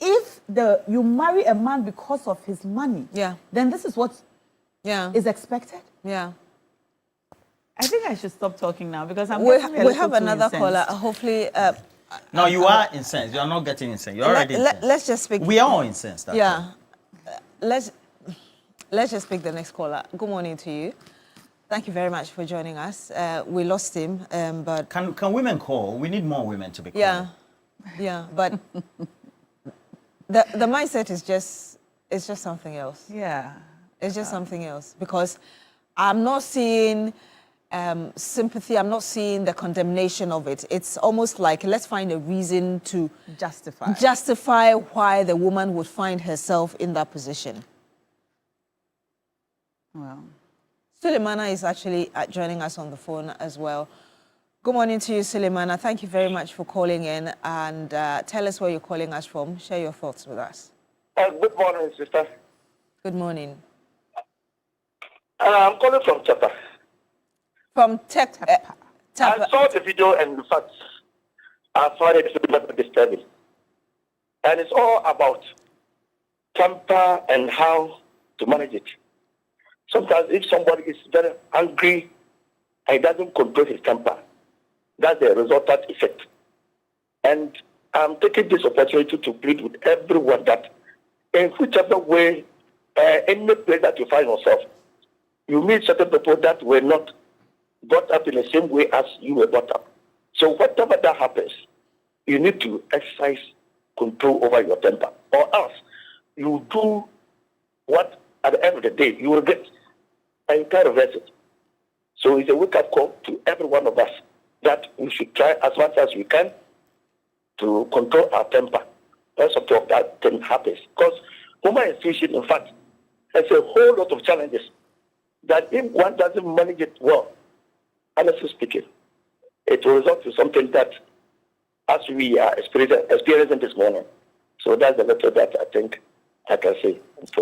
if you marry a man because of his money, then this is what is expected. Yeah. I think I should stop talking now because I'm we getting a little have too another incensed. caller. Hopefully. No, you are incensed. You are not getting incensed. You're already incensed. Let's just speak. We are all incensed. Let's just pick the next caller. Good morning to you. Thank you very much for joining us. We lost him, but can women call? We need more women to be calling. Yeah, but the mindset is just something else. Yeah, it's just something else because I'm not seeing sympathy. I'm not seeing the condemnation of it. It's almost like let's find a reason to justify why the woman would find herself in that position. Well, Suleimana is actually joining us on the phone as well. Good morning to you, Suleimana. Thank you very much for calling in and tell us where you're calling us from. Share your thoughts with us. Good morning, sister. Good morning. I'm calling from Chapa. From I saw the video and in fact, I found it very disturbing. And it's all about temper and how to manage it. Sometimes if somebody is very angry and doesn't control his temper, that's the resultant effect. And I'm taking this opportunity to plead with everyone that in whichever way, any place that you find yourself, you meet certain people that were not brought up in the same way as you were brought up. So whatever that happens, you need to exercise control over your temper, or else you do what at the end of the day you will get, and you can't reverse it. So it's a wake-up call to every one of us that we should try as much as we can to control our temper when something of that thing happens. Because human institution, in fact, has a whole lot of challenges that if one doesn't manage it well, honestly speaking, it will result in something that, as we are experiencing this morning. So that's the letter that I think I can say.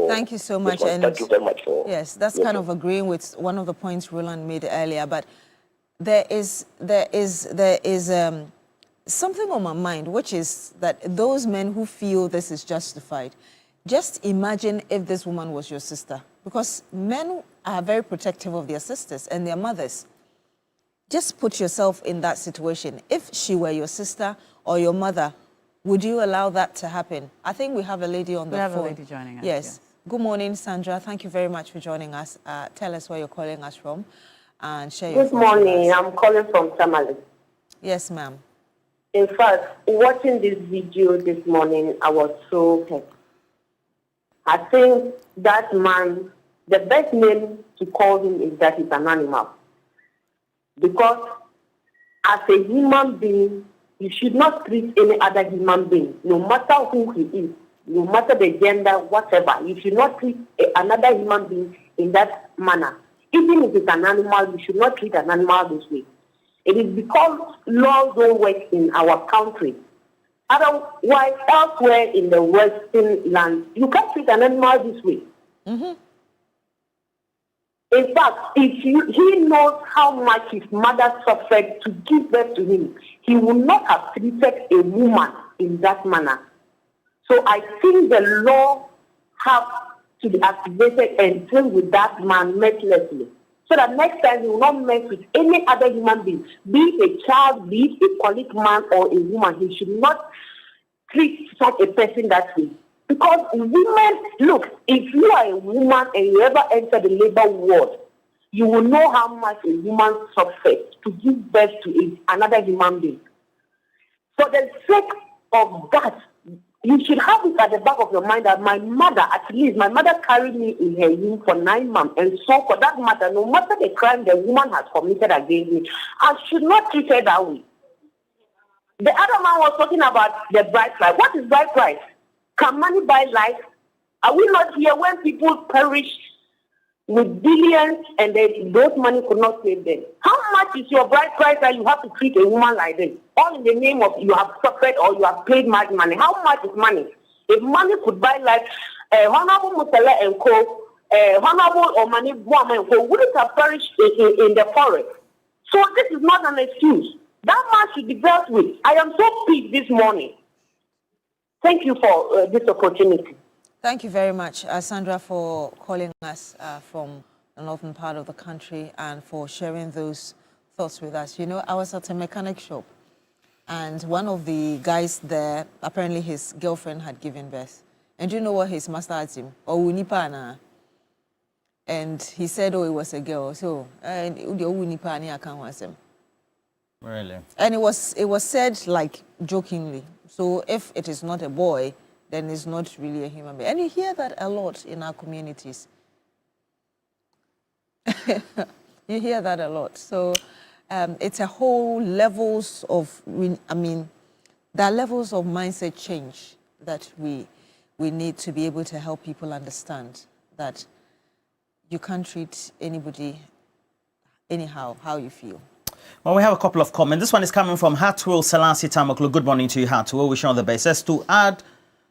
Thank you so much. And thank you very much for. Yes, that's kind of agreeing with one of the points Roland made earlier. But there is something on my mind, which is that those men who feel this is justified, just imagine if this woman was your sister, because men are very protective of their sisters and their mothers. Just put yourself in that situation. If she were your sister or your mother, would you allow that to happen? I think we have a lady on the phone. We have a lady joining us. Yes. Good morning, Sandra. Thank you very much for joining us. Tell us where you're calling us from and share your Good morning. I'm calling from Tamale. Yes, ma'am. In fact, watching this video this morning, I was so happy. I think that man, the best name to call him is that he's an animal. Because as a human being, you should not treat any other human being, no matter who he is, no matter the gender, whatever. You should not treat another human being in that manner. Even if it's an animal, you should not treat an animal this way. It is because laws don't work in our country. Otherwise, elsewhere in the Western land, you can't treat an animal this way. Mm-hmm. In fact, if he knows how much his mother suffered to give birth to him, he would not have treated a woman in that manner. So I think the law have to be activated and deal with that man mercilessly. So that next time he will not mess with any other human being, be it a child, be it a colleague man or a woman. He should not treat such a person that way. Because women, look, if you are a woman and you ever enter the labor ward, you will know how much a woman suffers to give birth to another human being. For the sake of that, you should have it at the back of your mind that my mother carried me in her womb for 9 months. And so for that matter, no matter the crime the woman has committed against me, I should not treat her that way. The other man was talking about the bride price. What is bride price? Can money buy life? Are we not here when people perish with billions and those money could not save them? How much is your bride price that you have to treat a woman like this? All in the name of you have suffered or you have paid much money. How much is money? If money could buy life, Honorable Musala and Co., Honorable Omani Buama and Co. wouldn't have perished in the forest. So this is not an excuse. That man should be dealt with. I am so pleased this morning. Thank you for this opportunity. Thank you very much, Sandra, for calling us from the northern part of the country and for sharing those thoughts with us. You know, I was at a mechanic shop, and one of the guys there, apparently his girlfriend had given birth. And do you know what his master asked him? Oh, Unipana. And he said, oh, it was a girl. So, Unipani, I can't want him. Really? And it was said like jokingly. So if it is not a boy, then it's not really a human being. And you hear that a lot in our communities. You hear that a lot. So it's a whole levels of, there are levels of mindset change that we need to be able to help people understand that you can't treat anybody anyhow, how you feel. Well, we have a couple of comments. This one is coming from Hatwil Selassie Tamaklu. Good morning to you, Hatwil. Wishing all the best. Says to add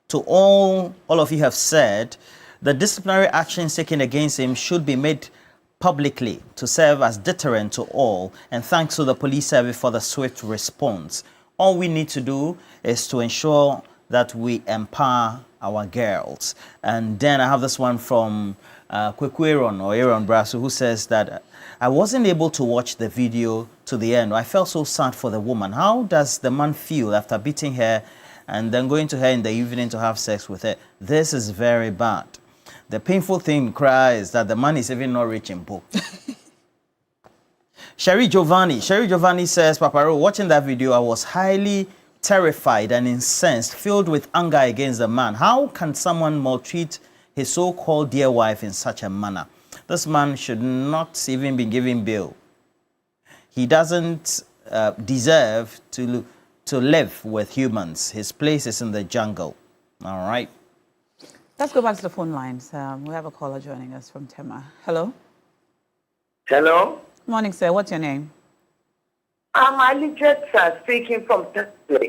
to all of you have said, the disciplinary actions taken against him should be made publicly to serve as deterrent to all. And thanks to the police service for the swift response. All we need to do is to ensure that we empower our girls. And then I have this one from Kwekweron or Aaron Brasso, who says that I wasn't able to watch the video to the end. I felt so sad for the woman. How does the man feel after beating her and then going to her in the evening to have sex with her? This is very bad. The painful thing is that the man is even not rich in book. Sherry Giovanni says, Paparo, watching that video, I was highly terrified and incensed, filled with anger against the man. How can someone maltreat his so-called dear wife in such a manner? This man should not even be given bail. He doesn't deserve to live with humans. His place is in the jungle. All right. Let's go back to the phone lines. We have a caller joining us from Tema. Hello. Hello. Morning, sir. What's your name? I'm Ali Jetsa speaking from Tesla.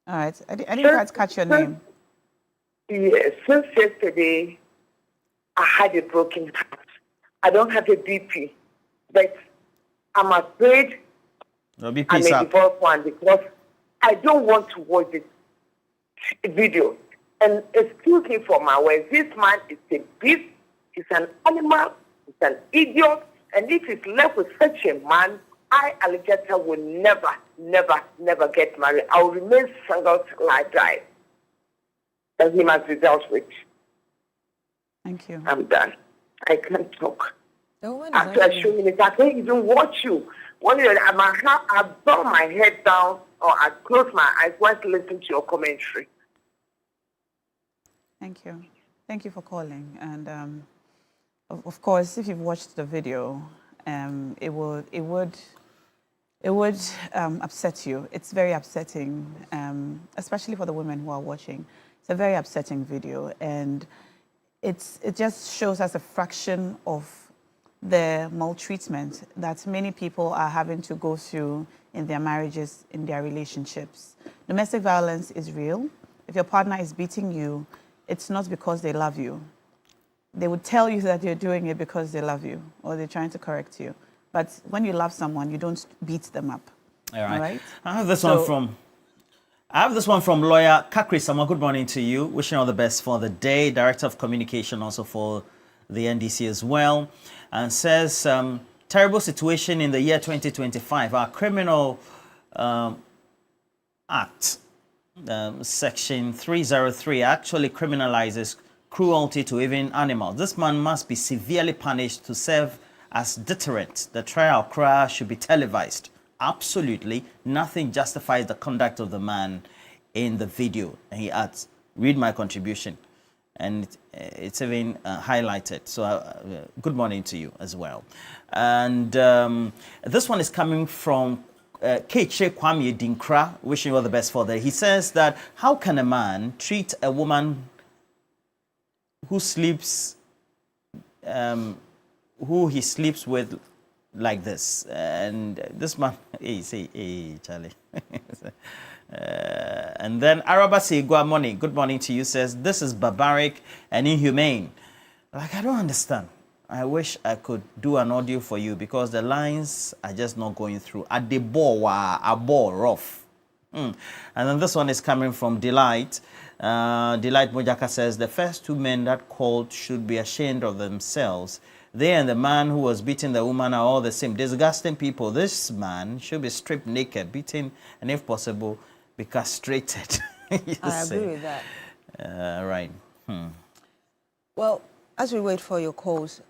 All right. I didn't quite catch your name. Yes. Since yesterday, I had a broken heart. I don't have a BP, but I'm afraid I'm a divorced one because I don't want to watch this video. And excuse me for my words, this man is a beast, he's an animal, he's an idiot, and if he's left with such a man, I, Aligeta, will never, never, never get married. I will remain single till I die. And he must be dealt with. Thank you. I'm done. I can't talk. After a few minutes, I can't even watch you. I brought my head down or I close my eyes while listening to your commentary. Thank you. Thank you for calling. And of course, if you've watched the video, it would upset you. It's very upsetting, especially for the women who are watching. It's a very upsetting video, and it just shows us a fraction of the maltreatment that many people are having to go through in their marriages, in their relationships. Domestic violence is real. If your partner is beating you, it's not because they love you. They would tell you that they're doing it because they love you or they're trying to correct you. But when you love someone, you don't beat them up. All right. All right? I have this one from I have this one from lawyer Kakri Sama. Good morning to you. Wishing all the best for the day. Director of Communication also for the NDC as well. And says, terrible situation in the year 2025. Our criminal act, section 303, actually criminalizes cruelty to even animals. This man must be severely punished to serve as deterrent. The trial crash should be televised. Absolutely nothing justifies the conduct of the man in the video. And he adds, read my contribution. And it's even highlighted. So good morning to you as well. And this one is coming from Keche Kwame Dinkra, wishing you all the best for that. He says that, how can a man treat a woman who sleeps, who he sleeps with like this? And this man, hey, Charlie. And then Arabasi Guamoni, good morning to you, says, this is barbaric and inhumane. Like, I don't understand. I wish I could do an audio for you because the lines are just not going through. At the ball, rough. And then this one is coming from Delight. Delight Mojaka says, the first two men that called should be ashamed of themselves. They and the man who was beating the woman are all the same. Disgusting people. This man should be stripped naked, beaten, and if possible, be castrated. I agree with that. Right. Well, as we wait for your calls,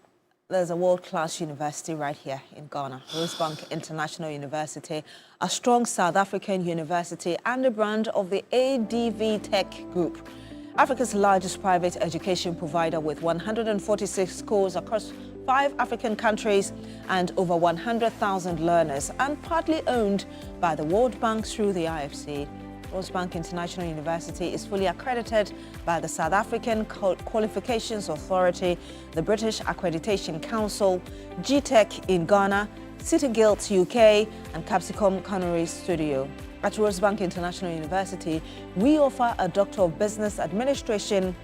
there's a world-class university right here in Ghana, Rosebank International University, a strong South African university and a brand of the ADV Tech Group, Africa's largest private education provider with 146 schools across 5 African countries and over 100,000 learners, and partly owned by the World Bank through the IFC. Rosebank International University is fully accredited by the South African Qualifications Authority, the British Accreditation Council, GTEC in Ghana, City Guild UK, and Capsicum Culinary Studio. At Rosebank International University, we offer a Doctor of Business Administration,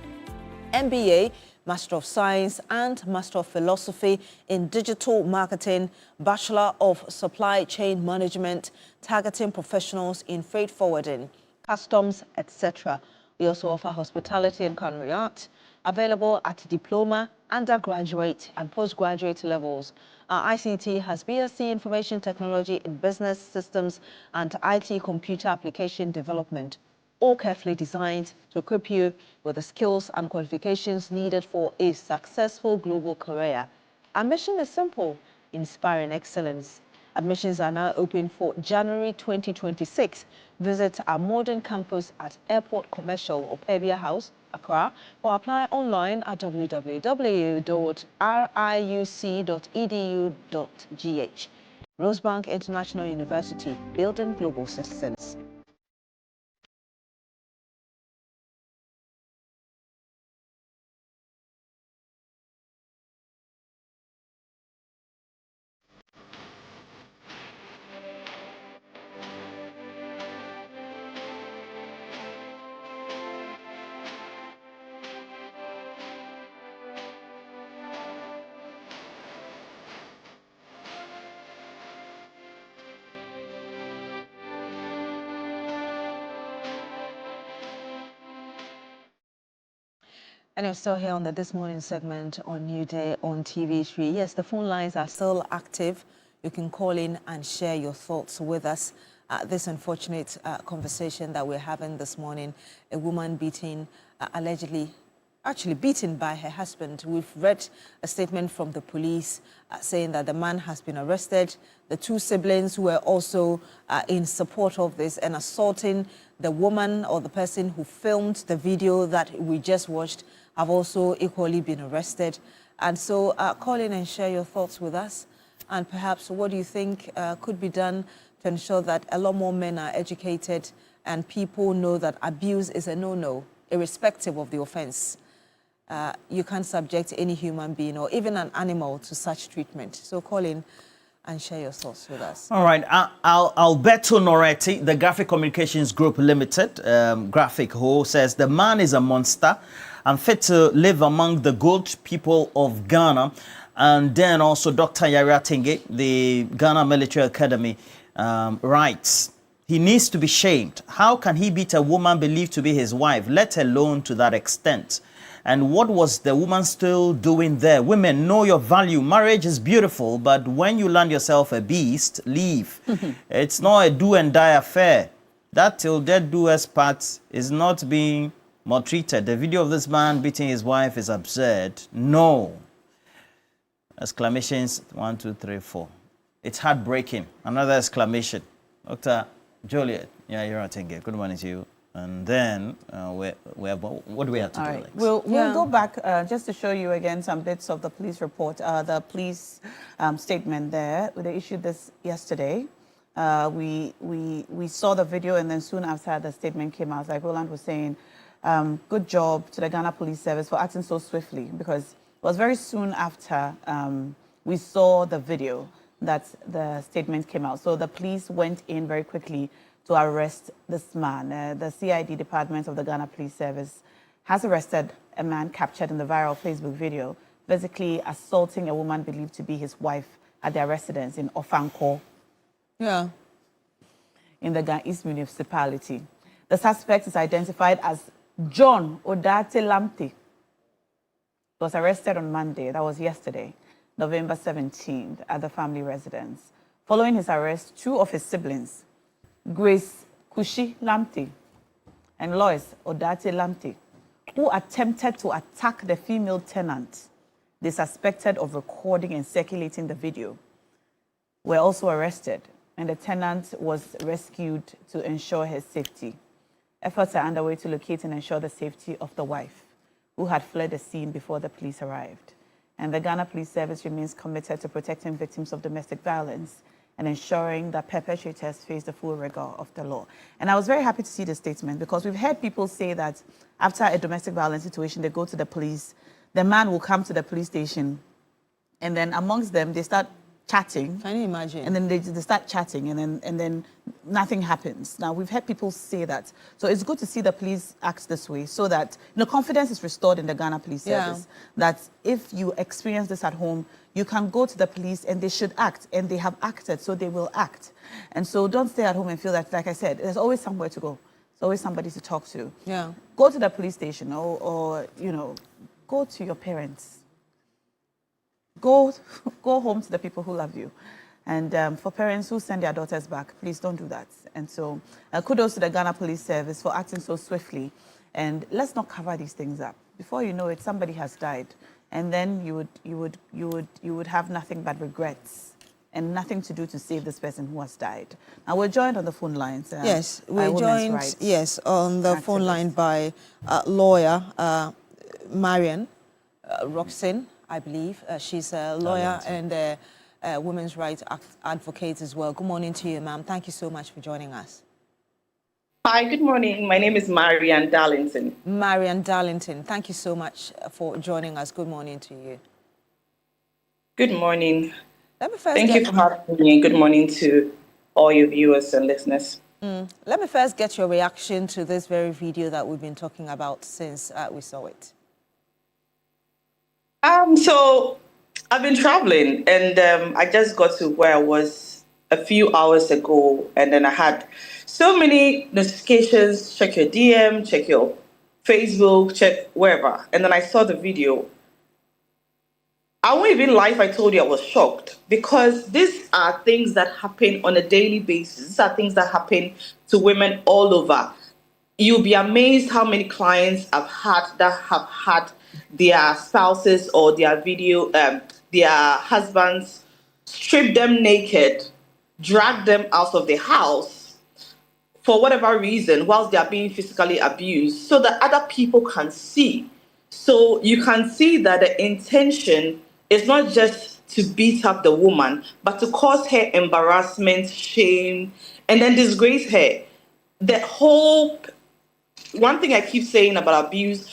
MBA, Master of Science and Master of Philosophy in Digital Marketing, Bachelor of Supply Chain Management, targeting professionals in freight forwarding, customs, etc. We also offer hospitality and culinary art, available at diploma, undergraduate and postgraduate levels. Our ICT has BSc Information Technology in Business Systems and IT Computer Application Development, all carefully designed to equip you with the skills and qualifications needed for a successful global career. Our mission is simple: inspiring excellence. Admissions are now open for January 2026. Visit our modern campus at Airport Commercial, Opebia House, Accra, or apply online at www.riuc.edu.gh. Rosebank International University, building global citizens. And you're still here on the This Morning segment on New Day on TV3. Yes, the phone lines are still active. You can call in and share your thoughts with us. This unfortunate conversation that we're having this morning, a woman allegedly beaten by her husband. We've read a statement from the police saying that the man has been arrested. The 2 siblings were also in support of this and assaulting the woman or the person who filmed the video that we just watched have also equally been arrested. And so call in and share your thoughts with us. And perhaps what do you think could be done to ensure that a lot more men are educated and people know that abuse is a no-no, irrespective of the offense. You can't subject any human being or even an animal to such treatment. So call in and share your thoughts with us. All right. Alberto Noretti, the Graphic Communications Group Limited, Graphic, who says the man is a monster and fit to live among the good people of Ghana. And then also Dr. Yara Tinge, the Ghana Military Academy, writes, He needs to be shamed. How can he beat a woman believed to be his wife, let alone to that extent? And what was the woman still doing there? Women, know your value. Marriage is beautiful, but when you land yourself a beast, leave. It's not a do and die affair. That till death do us part is not being maltreated. The video of this man beating his wife is absurd. No. Exclamations 1, 2, 3, 4. It's heartbreaking. Another exclamation. Dr. Joliet, yeah, you're on Tengue. Good morning to you. And then, what do we have to do next? We'll go back just to show you again some bits of the police report, the police statement there. They issued this yesterday. We saw the video, and then soon after the statement came out, like Roland was saying, good job to the Ghana Police Service for acting so swiftly, because it was very soon after we saw the video that the statement came out. So the police went in very quickly to arrest this man. The CID department of the Ghana Police Service has arrested a man captured in the viral Facebook video, physically assaulting a woman believed to be his wife at their residence in Ofanko, in the Ghana East Municipality. The suspect is identified as John Odate Lamte. He was arrested on Monday, that was yesterday, November 17th, at the family residence. Following his arrest, 2 of his siblings, Grace Kushi Lamte and Lois Odate Lamte, who attempted to attack the female tenant they suspected of recording and circulating the video, were also arrested, and the tenant was rescued to ensure his safety. Efforts are underway to locate and ensure the safety of the wife, who had fled the scene before the police arrived. And the Ghana Police Service remains committed to protecting victims of domestic violence and ensuring that perpetrators face the full rigor of the law. And I was very happy to see this statement, because we've heard people say that after a domestic violence situation, they go to the police, the man will come to the police station, and then amongst them, they start chatting. Can you imagine? And then they start chatting, and then nothing happens. Now, we've heard people say that. So it's good to see the police act this way, so that confidence is restored in the Ghana Police Service. That if you experience this at home, you can go to the police and they should act, and they have acted, so they will act. And so don't stay at home and feel that, like I said, there's always somewhere to go. There's always somebody to talk to. Go to the police station, or go to your parents. Go home to the people who love you. And for parents who send their daughters back, please don't do that. And so kudos to the Ghana Police Service for acting so swiftly. And let's not cover these things up. Before you know it, somebody has died. And then you would have nothing but regrets and nothing to do to save this person who has died. Now, we're joined on the phone lines. Yes, we're joined on the phone line by lawyer Marian Roxin, I believe. She's a lawyer and a women's rights advocate as well. Good morning to you, ma'am. Thank you so much for joining us. Hi, good morning. My name is Marian Darlington. Marian Darlington, thank you so much for joining us. Good morning to you. Good morning. Thank you for having me. Good morning to all your viewers and listeners. Let me first get your reaction to this very video that we've been talking about since we saw it. So I've been traveling, and I just got to where I was a few hours ago, and then I had so many notifications. Check your DM, check your Facebook, check wherever. And then I saw the video. I won't even lie if I told you I was shocked, because these are things that happen on a daily basis. These are things that happen to women all over. You'll be amazed how many clients I've had that have had their spouses or their husbands strip them naked, drag them out of the house for whatever reason whilst they are being physically abused, so that other people can see. So you can see that the intention is not just to beat up the woman, but to cause her embarrassment, shame, and then disgrace her. The whole one thing I keep saying about abuse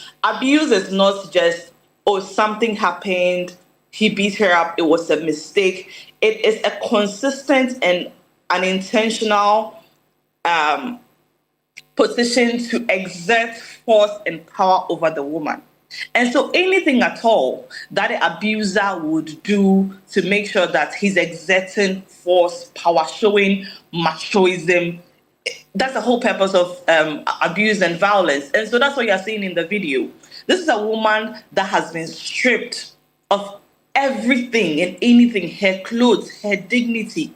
is not just, oh, something happened, he beat her up, it was a mistake. It is a consistent and an intentional position to exert force and power over the woman. And so anything at all that the abuser would do to make sure that he's exerting force, power, showing machoism, that's the whole purpose of abuse and violence. And so that's what you're seeing in the video. This is a woman that has been stripped of everything and anything, her clothes, her dignity.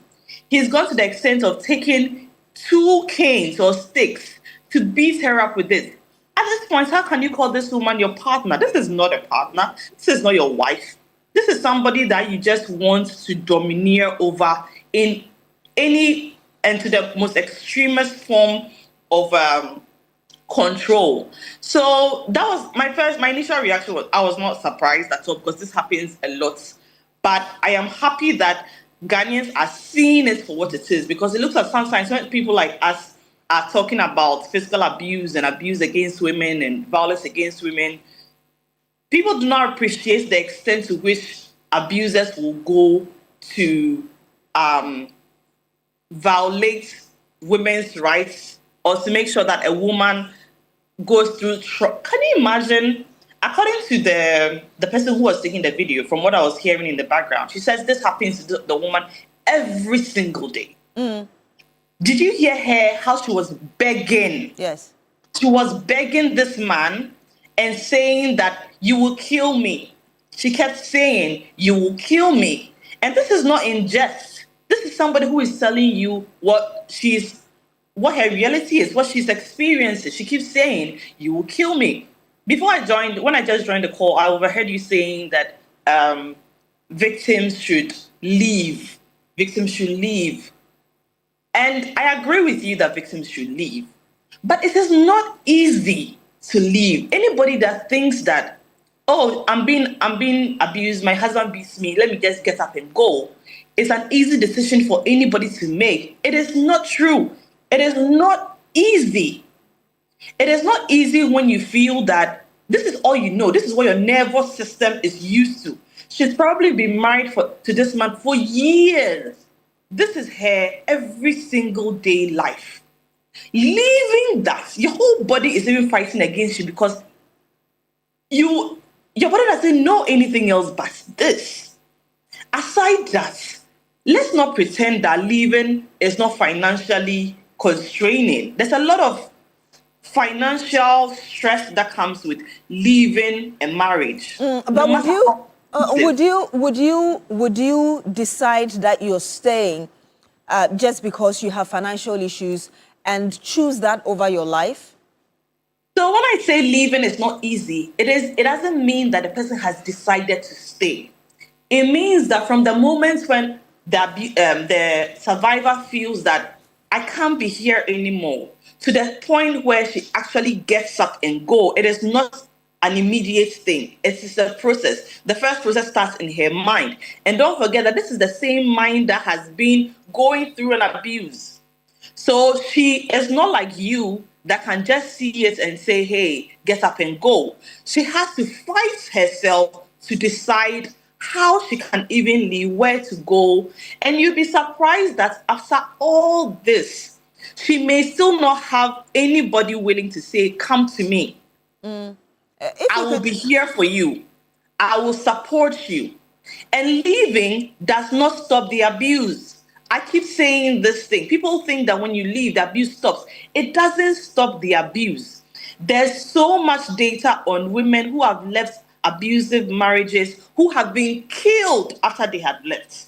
He's gone to the extent of taking 2 canes or sticks to beat her up with this. At this point, how can you call this woman your partner? This is not a partner. This is not your wife. This is somebody that you just want to domineer over in any and to the most extremist form of control. So that was my initial reaction was I was not surprised at all because this happens a lot. But I am happy that Ghanaians are seeing it for what it is, because it looks like sometimes when people like us are talking about physical abuse and abuse against women and violence against women, people do not appreciate the extent to which abusers will go to violate women's rights or to make sure that a woman goes through. Can you imagine? According to the person who was taking the video, from what I was hearing in the background, she says this happens to the woman every single day. Did you hear her, how she was begging? Yes. She was begging this man and saying that you will kill me. She kept saying, you will kill me. And this is not in jest. This is somebody who is telling you what her reality is, what she's experiencing. She keeps saying, you will kill me. When I just joined the call, I overheard you saying that victims should leave. Victims should leave. And I agree with you that victims should leave. But it is not easy to leave. Anybody that thinks that, oh, I'm being abused, my husband beats me, let me just get up and go, it's an easy decision for anybody to make. It is not true. It is not easy. It is not easy when you feel that this is all you know. This is what your nervous system is used to. She's probably been married to this man for years. This is her every single day life. Leaving that, your whole body is even fighting against you because your body doesn't know anything else but this. Aside that, let's not pretend that leaving is not financially constraining. There's a lot of financial stress that comes with leaving a marriage. But would you decide that you're staying just because you have financial issues and choose that over your life? So when I say leaving is not easy, it doesn't mean that the person has decided to stay. It means that from the moment when the survivor feels that I can't be here anymore, to the point where she actually gets up and go, it is not an immediate thing. It is a process. The first process starts in her mind. And don't forget that this is the same mind that has been going through an abuse. So she is not like you that can just see it and say, hey, get up and go. She has to fight herself to decide how she can even leave, where to go. And you'll be surprised that after all this, she may still not have anybody willing to say, come to me. I will be here for you. I will support you. And leaving does not stop the abuse. I keep saying this thing. People think that when you leave, the abuse stops. It doesn't stop the abuse. There's so much data on women who have left abusive marriages who have been killed after they had left.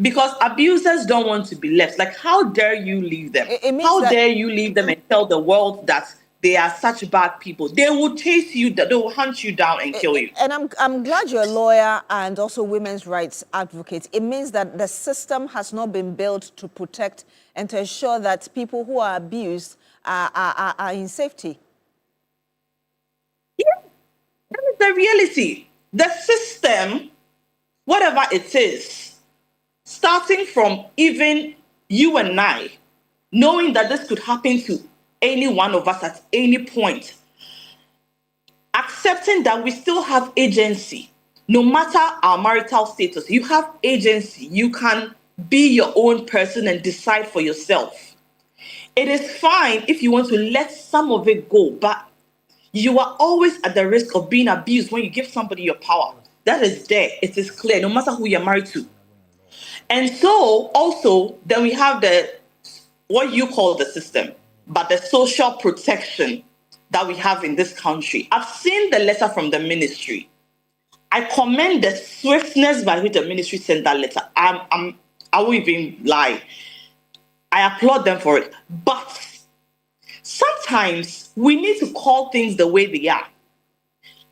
Because abusers don't want to be left. Like, how dare you leave them? How dare you leave them and tell the world that they are such bad people? They will chase you, they will hunt you down and kill you. And I'm glad you're a lawyer and also women's rights advocate. It means that the system has not been built to protect and to ensure that people who are abused are in safety. Yeah, that is the reality. The system, whatever it is, starting from even you and I, knowing that this could happen to any one of us at any point, accepting that we still have agency, no matter our marital status, you have agency. You can be your own person and decide for yourself. It is fine if you want to let some of it go, but you are always at the risk of being abused when you give somebody your power. That is there. It is clear, no matter who you're married to. And so also, then we have what you call the system. but the social protection that we have in this country. I've seen the letter from the ministry. I commend the swiftness by which the ministry sent that letter. I won't even lie. I applaud them for it. But sometimes we need to call things the way they are.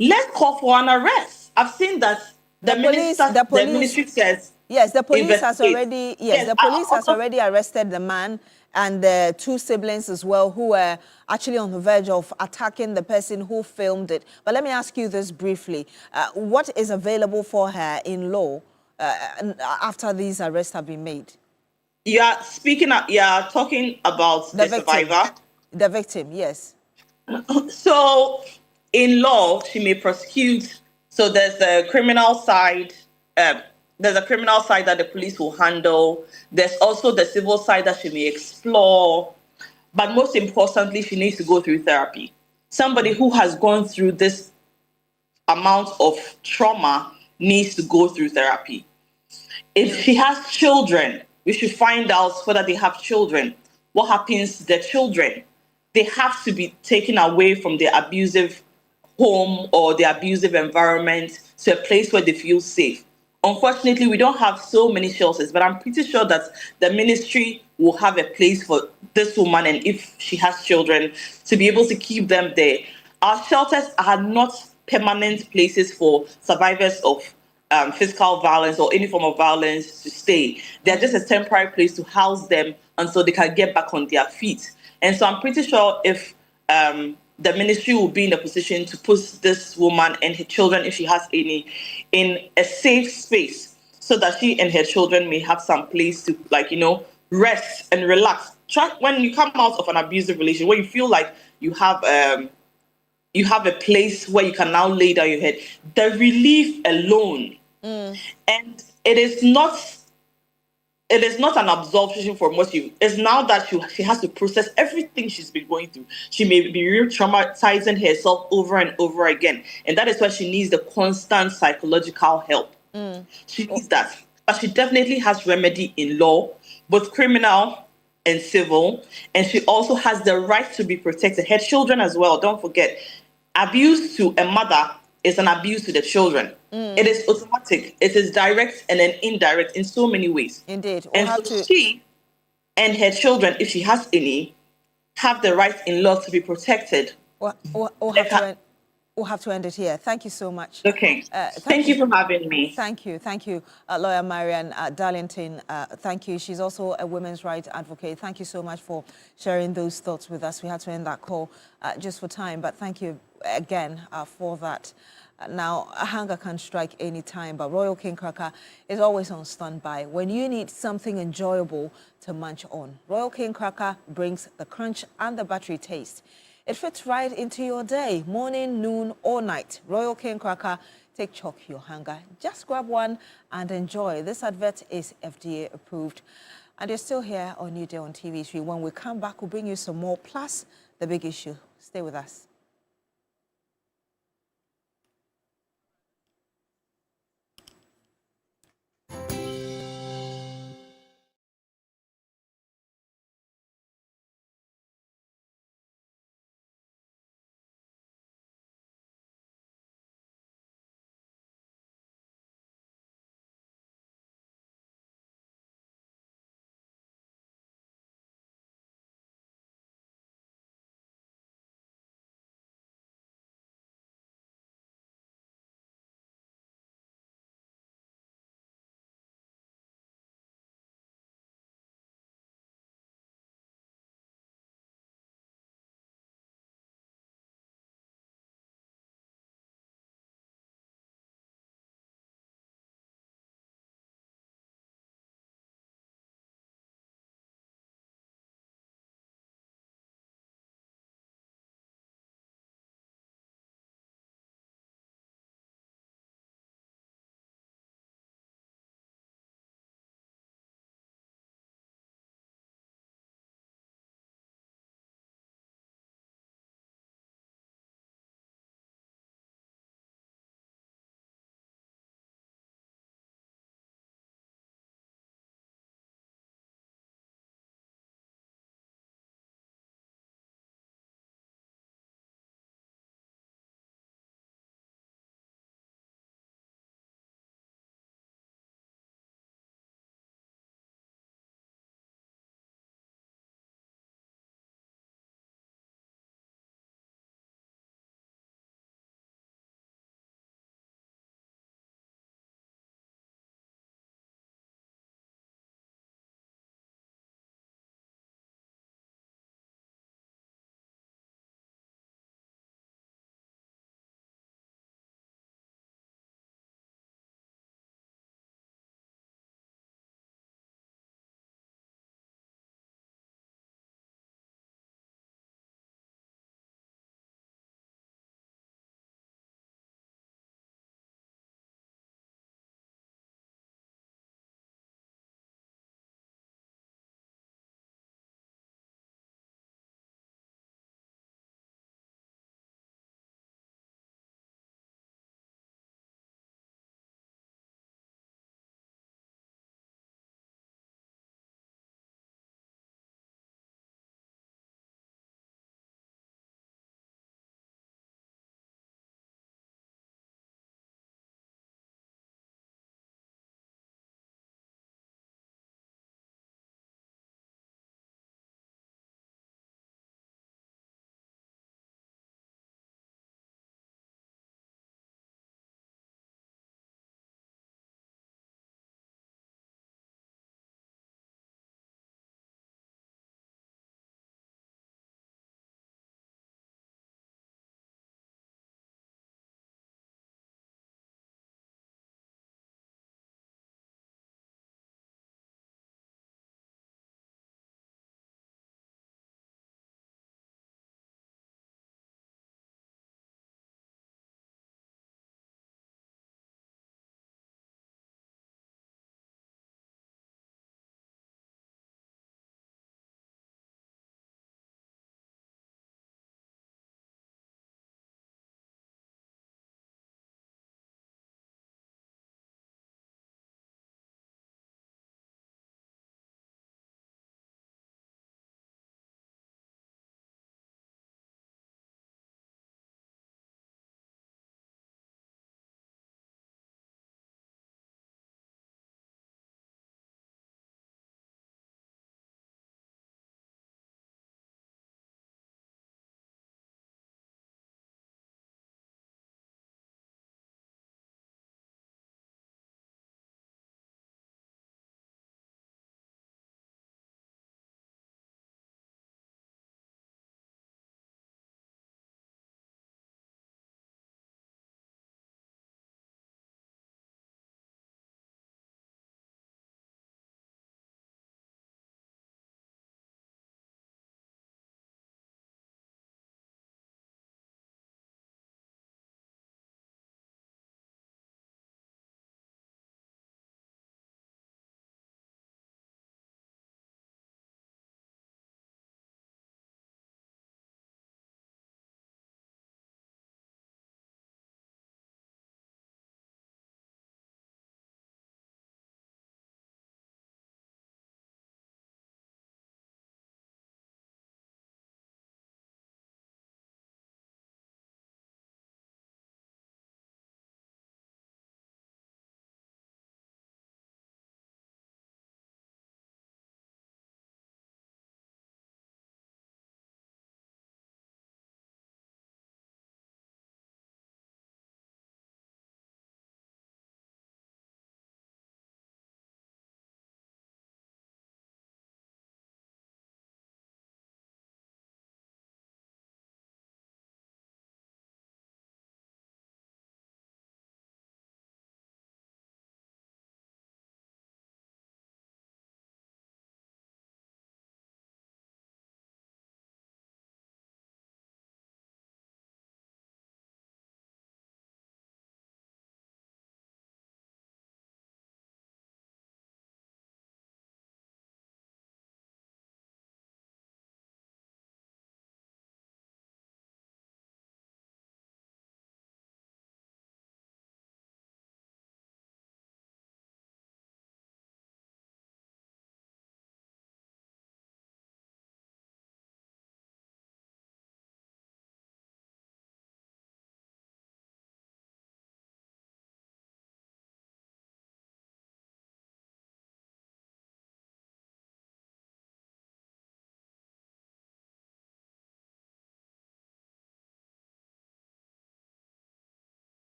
Let's call for an arrest. I've seen that the ministry says yes, the police has investigate. already the police has already arrested the man and the two siblings as well, who were actually on the verge of attacking the person who filmed it. But let me ask you this briefly: what is available for her in law after these arrests have been made? You are talking about the survivor. The victim, yes. So, in law, she may prosecute. So there's a criminal side. There's a criminal side that the police will handle. There's also the civil side that she may explore. But most importantly, she needs to go through therapy. Somebody who has gone through this amount of trauma needs to go through therapy. If she has children, we should find out whether they have children. What happens to their children? They have to be taken away from their abusive home or their abusive environment to a place where they feel safe. Unfortunately, we don't have so many shelters, but I'm pretty sure that the ministry will have a place for this woman, and if she has children, to be able to keep them there. Our shelters are not permanent places for survivors of physical violence or any form of violence to stay. They're just a temporary place to house them until they can get back on their feet. And so I'm pretty sure if the ministry will be in a position to put this woman and her children, if she has any, in a safe space so that she and her children may have some place to, rest and relax. When you come out of an abusive relationship, where you feel like you have a place where you can now lay down your head, the relief alone, and it is not an absolution from what it's now that she has to process everything she's been going through. She may be re-traumatizing herself over and over again. And that is why she needs the constant psychological help. She needs that. But she definitely has remedy in law, both criminal and civil. And she also has the right to be protected. Her children as well, don't forget. Abuse to a mother is an abuse to the children. It is automatic. It is direct and then indirect in so many ways. Indeed. She and her children, if she has any, have the right in law to be protected. We'll have to end it here. Thank you so much. Okay. Thank you for having me. Thank you. Thank you, Lawyer Marian Darlington. Thank you. She's also a women's rights advocate. Thank you so much for sharing those thoughts with us. We had to end that call just for time, but thank you again for that. Now, hunger can strike any time, but Royal King Cracker is always on standby when you need something enjoyable to munch on. Royal King Cracker brings the crunch and the buttery taste. It fits right into your day, morning, noon, or night. Royal King Cracker, take chalk your hunger. Just grab one and enjoy. This advert is FDA approved. And you're still here on Newday on TV3. When we come back, we'll bring you some more, plus the big issue. Stay with us.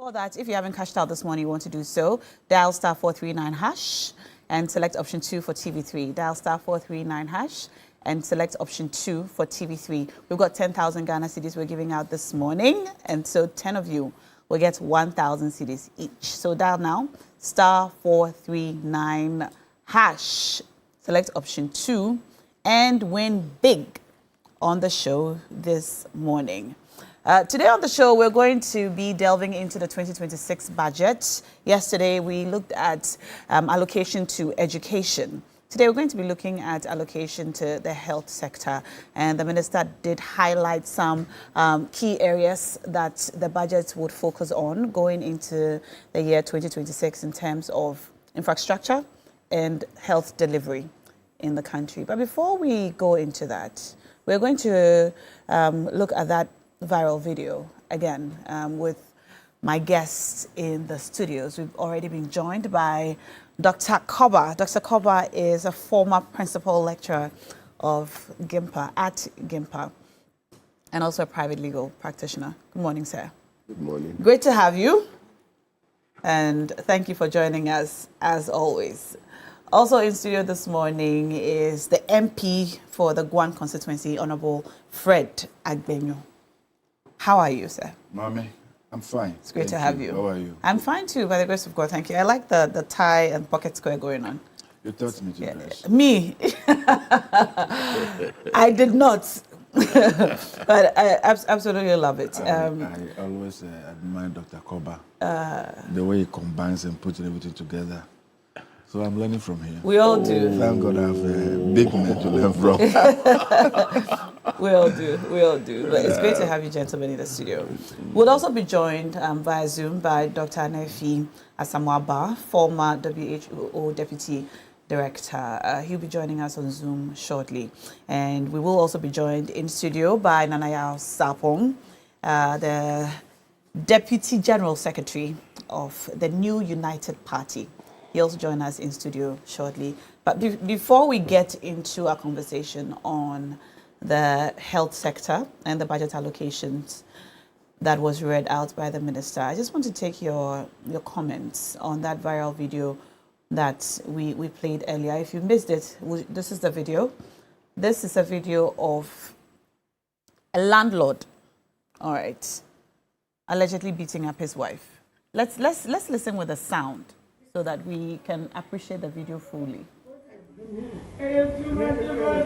For that, if you haven't cashed out this morning, you want to do so, dial star 439 hash and select option 2 for TV3. Dial star 439 hash and select option 2 for TV3. We've got 10,000 Ghana cedis we're giving out this morning, and so 10 of you will get 1,000 cedis each. So dial now, star 439 hash, select option 2, and win big on the show this morning. Today on the show, we're going to be delving into the 2026 budget. Yesterday, we looked at allocation to education. Today, we're going to be looking at allocation to the health sector. And the minister did highlight some key areas that the budget would focus on going into the year 2026 in terms of infrastructure and health delivery in the country. But before we go into that, we're going to look at that viral video again with my guests in the studios. We've already been joined by Dr. Koba. Dr. Koba is a former principal lecturer of GIMPA, at GIMPA, and also a private legal practitioner. Good morning, sir. Good morning. Great to have you, and thank you for joining us as always. Also in studio this morning is the MP for the Guan constituency, Honorable Fred Agbenyo. How are you, sir? Mommy, I'm fine. It's great to have you. How are you? I'm fine too, by the grace of God, thank you. I like the tie and pocket square going on. You taught me to dress. Me? I did not. But I absolutely love it. I always admire Dr. Koba. The way he combines and puts everything together. So I'm learning from here. We all do. Thank God I have a big man to learn from. We all do. But it's great to have you gentlemen in the studio. We'll also be joined via Zoom by Dr. Nefi Asamoah, former WHO Deputy Director. He'll be joining us on Zoom shortly. And we will also be joined in studio by Nanaya Sapong, the Deputy General Secretary of the New United Party. He'll also join us in studio shortly. But before we get into our conversation on the health sector and the budget allocations that was read out by the minister, I just want to take your comments on that viral video that we played earlier. If you missed it, this is the video. This is a video of a landlord, all right, allegedly beating up his wife. Let's listen with the sound so that we can appreciate the video fully.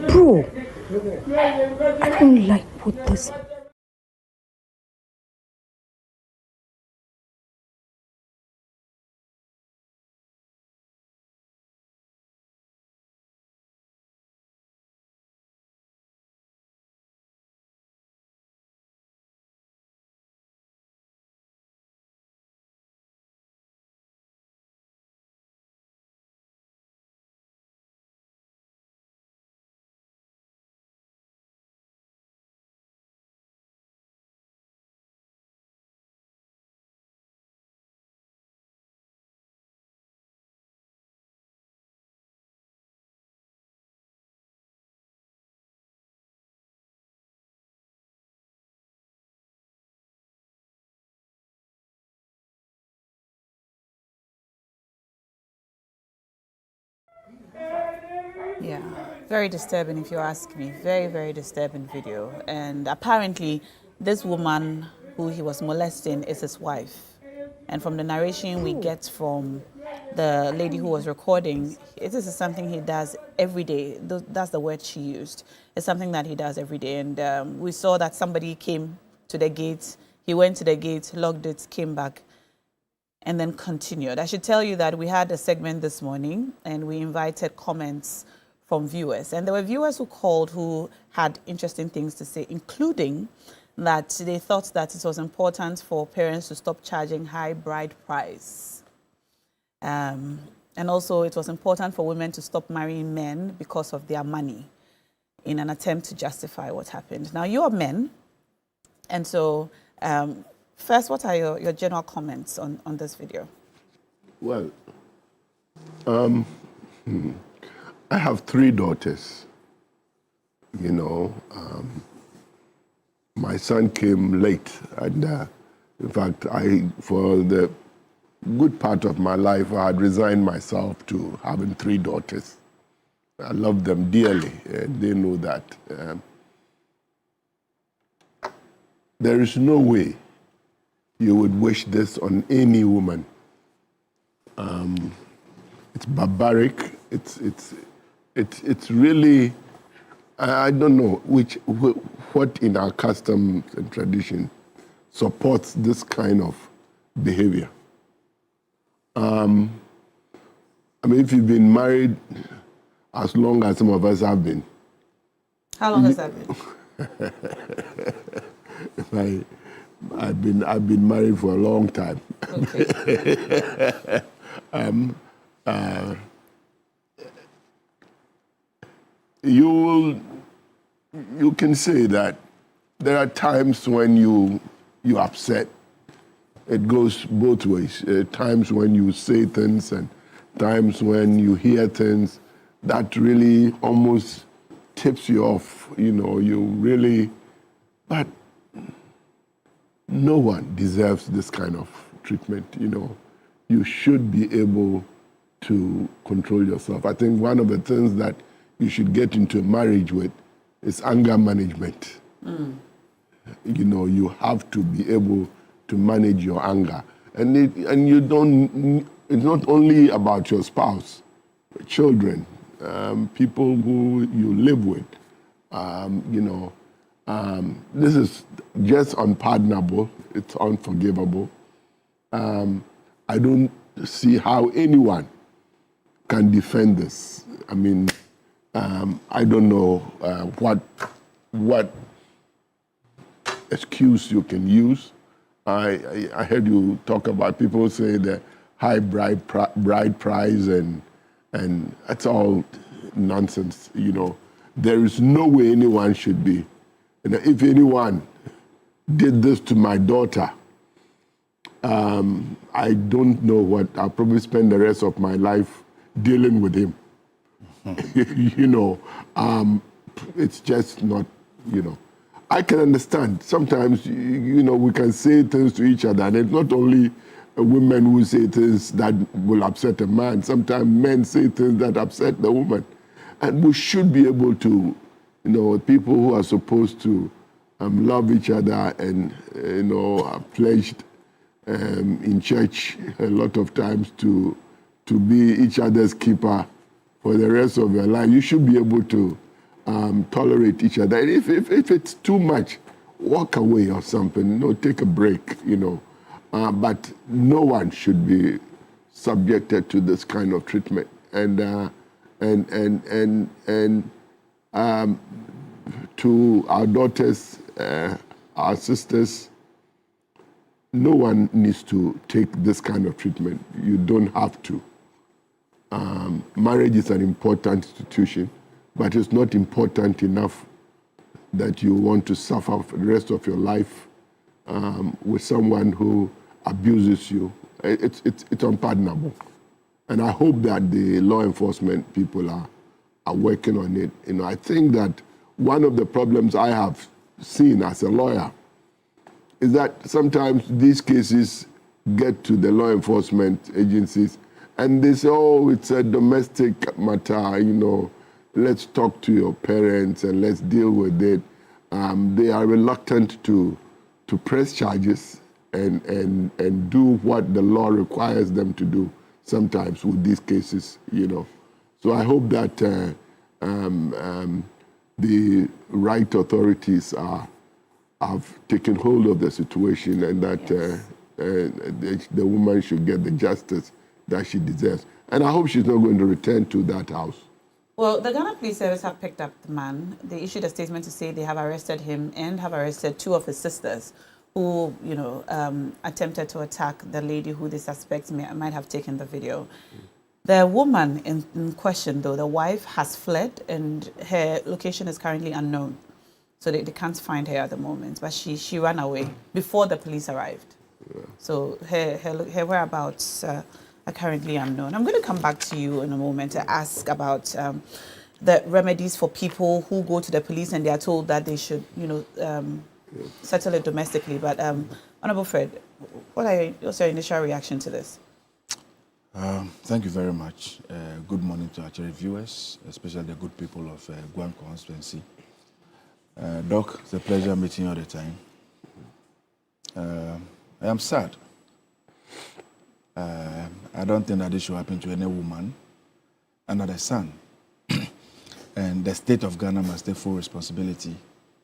Bro, I don't like what this. Yeah, very disturbing if you ask me. Very, very disturbing video. And apparently, this woman who he was molesting is his wife. And from the narration we get from the lady who was recording, this is something he does every day. That's the word she used. It's something that he does every day. And we saw that somebody came to the gate. He went to the gate, locked it, came back, and then continued. I should tell you that we had a segment this morning and we invited comments from viewers. And there were viewers who called who had interesting things to say, including that they thought that it was important for parents to stop charging high bride price. And also it was important for women to stop marrying men because of their money in an attempt to justify what happened. Now, you are men, and so first, what are your general comments on this video? Well, I have 3 daughters. You know, my son came late, and In fact, for the good part of my life, I had resigned myself to having 3 daughters. I love them dearly, and they know that. There is no way you would wish this on any woman. It's barbaric. It's really, I don't know what in our customs and tradition supports this kind of behavior. I mean, if you've been married as long as some of us have been. How long has that been? I've been married for a long time. Okay. You can say that there are times when you upset. It goes both ways. Times when you say things and times when you hear things that really almost tips you off. But no one deserves this kind of treatment. You should be able to control yourself. I think one of the things that you should get into a marriage with is anger management. You have to be able to manage your anger. And it's not only about your spouse, children, people who you live with. This is just unpardonable. It's unforgivable. I don't see how anyone can defend this. I mean, I don't know what excuse you can use. I heard you talk about people say the high bride price and that's all nonsense. There is no way anyone should be. If anyone did this to my daughter, I don't know what. I'll probably spend the rest of my life dealing with him. It's just not, I can understand. Sometimes, we can say things to each other, and it's not only women who say things that will upset a man. Sometimes men say things that upset the woman. And we should be able to, people who are supposed to love each other and, are pledged in church a lot of times to be each other's keeper for the rest of your life. You should be able to tolerate each other. And if it's too much, walk away or something. Take a break. But no one should be subjected to this kind of treatment. And to our daughters, our sisters, no one needs to take this kind of treatment. You don't have to. Marriage is an important institution, but it's not important enough that you want to suffer for the rest of your life with someone who abuses you. It's unpardonable. And I hope that the law enforcement people are working on it. I think that one of the problems I have seen as a lawyer is that sometimes these cases get to the law enforcement agencies and they say, oh, it's a domestic matter, let's talk to your parents and let's deal with it. They are reluctant to press charges and do what the law requires them to do sometimes with these cases, So I hope that the right authorities have taken hold of the situation and that the woman should get the justice that she deserves. And I hope she's not going to return to that house. Well, the Ghana Police Service have picked up the man. They issued a statement to say they have arrested him and have arrested 2 of his sisters who, attempted to attack the lady who they suspect might have taken the video. The woman in question, though, the wife, has fled and her location is currently unknown. So they can't find her at the moment, but she ran away before the police arrived. Yeah. So her whereabouts are currently unknown. I'm going to come back to you in a moment to ask about the remedies for people who go to the police and they are told that they should, settle it domestically. But Honorable Fred, What's your initial reaction to this? Thank you very much. Good morning to our viewers, especially the good people of Guam constituency. Doc, it's a pleasure meeting you all the time. I am sad. I don't think that this should happen to any woman under the sun. And the state of Ghana must take full responsibility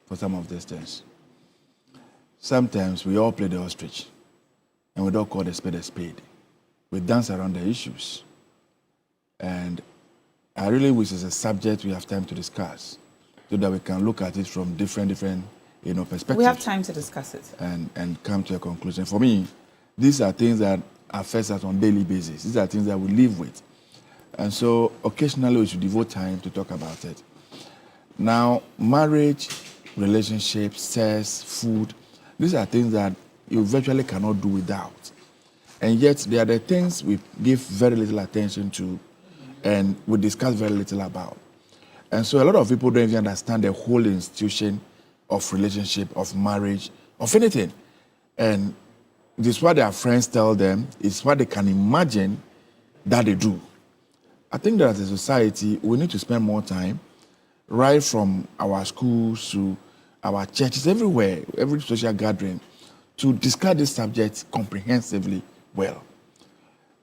for some of these things. Sometimes we all play the ostrich, and we don't call the spade a spade. We dance around the issues. And I really wish it's a subject we have time to discuss, so that we can look at it from different perspectives. We have time to discuss it. And come to a conclusion. For me, these are things that affect us on a daily basis. These are things that we live with. And so occasionally we should devote time to talk about it. Now, marriage, relationships, sex, food, these are things that you virtually cannot do without. And yet, they are the things we give very little attention to and we discuss very little about. And so a lot of people don't even understand the whole institution of relationship, of marriage, of anything. And this is what their friends tell them, it's what they can imagine that they do. I think that as a society, we need to spend more time, right from our schools to our churches, everywhere, every social gathering, to discuss this subject comprehensively well.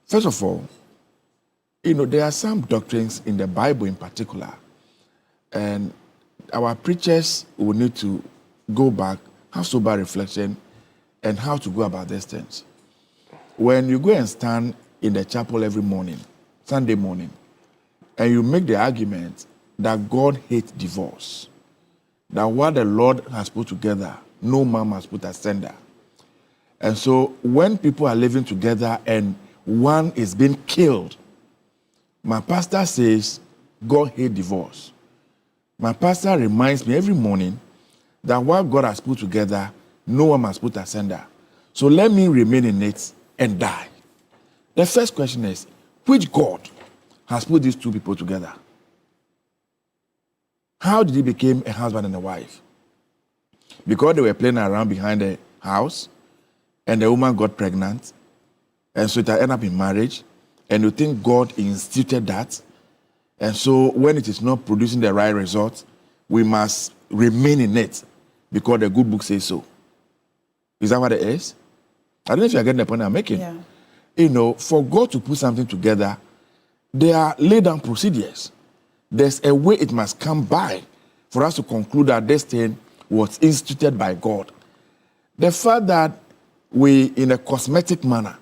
First of all, there are some doctrines in the Bible in particular, and our preachers will need to go back, have sober reflection, and how to go about these things. When you go and stand in the chapel every morning, Sunday morning, and you make the argument that God hates divorce, that what the Lord has put together, no man must put asunder. And so when people are living together and one is being killed, my pastor says God hates divorce. My pastor reminds me every morning that what God has put together, no one must put asunder. So let me remain in it and die. The first question is, which God has put these two people together? How did he become a husband and a wife? Because they were playing around behind the house, and the woman got pregnant, and so it ended up in marriage, and you think God instituted that, and so when it is not producing the right result, we must remain in it because the good book says so. Is that what it is? I don't know if you're getting the point I'm making. Yeah. For God to put something together, there are laid down procedures. There's a way it must come by for us to conclude that this thing was instituted by God. The fact that we, in a cosmetic manner,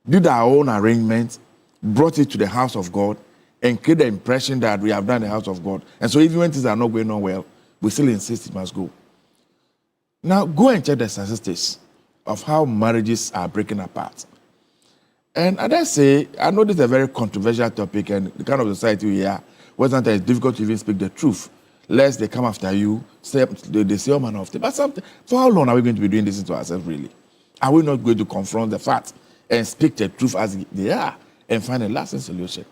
did our own arrangement, brought it to the house of God, and created the impression that we have done the house of God. And so even when things are not going on well, we still insist it must go. Now, go and check the statistics of how marriages are breaking apart. And as I say, I know this is a very controversial topic, and the kind of society we are, where sometimes it's difficult to even speak the truth, lest they come after you, they say all manner of things. But for how long are we going to be doing this to ourselves, really? Are we not going to confront the facts and speak the truth as they are and find a lasting solution?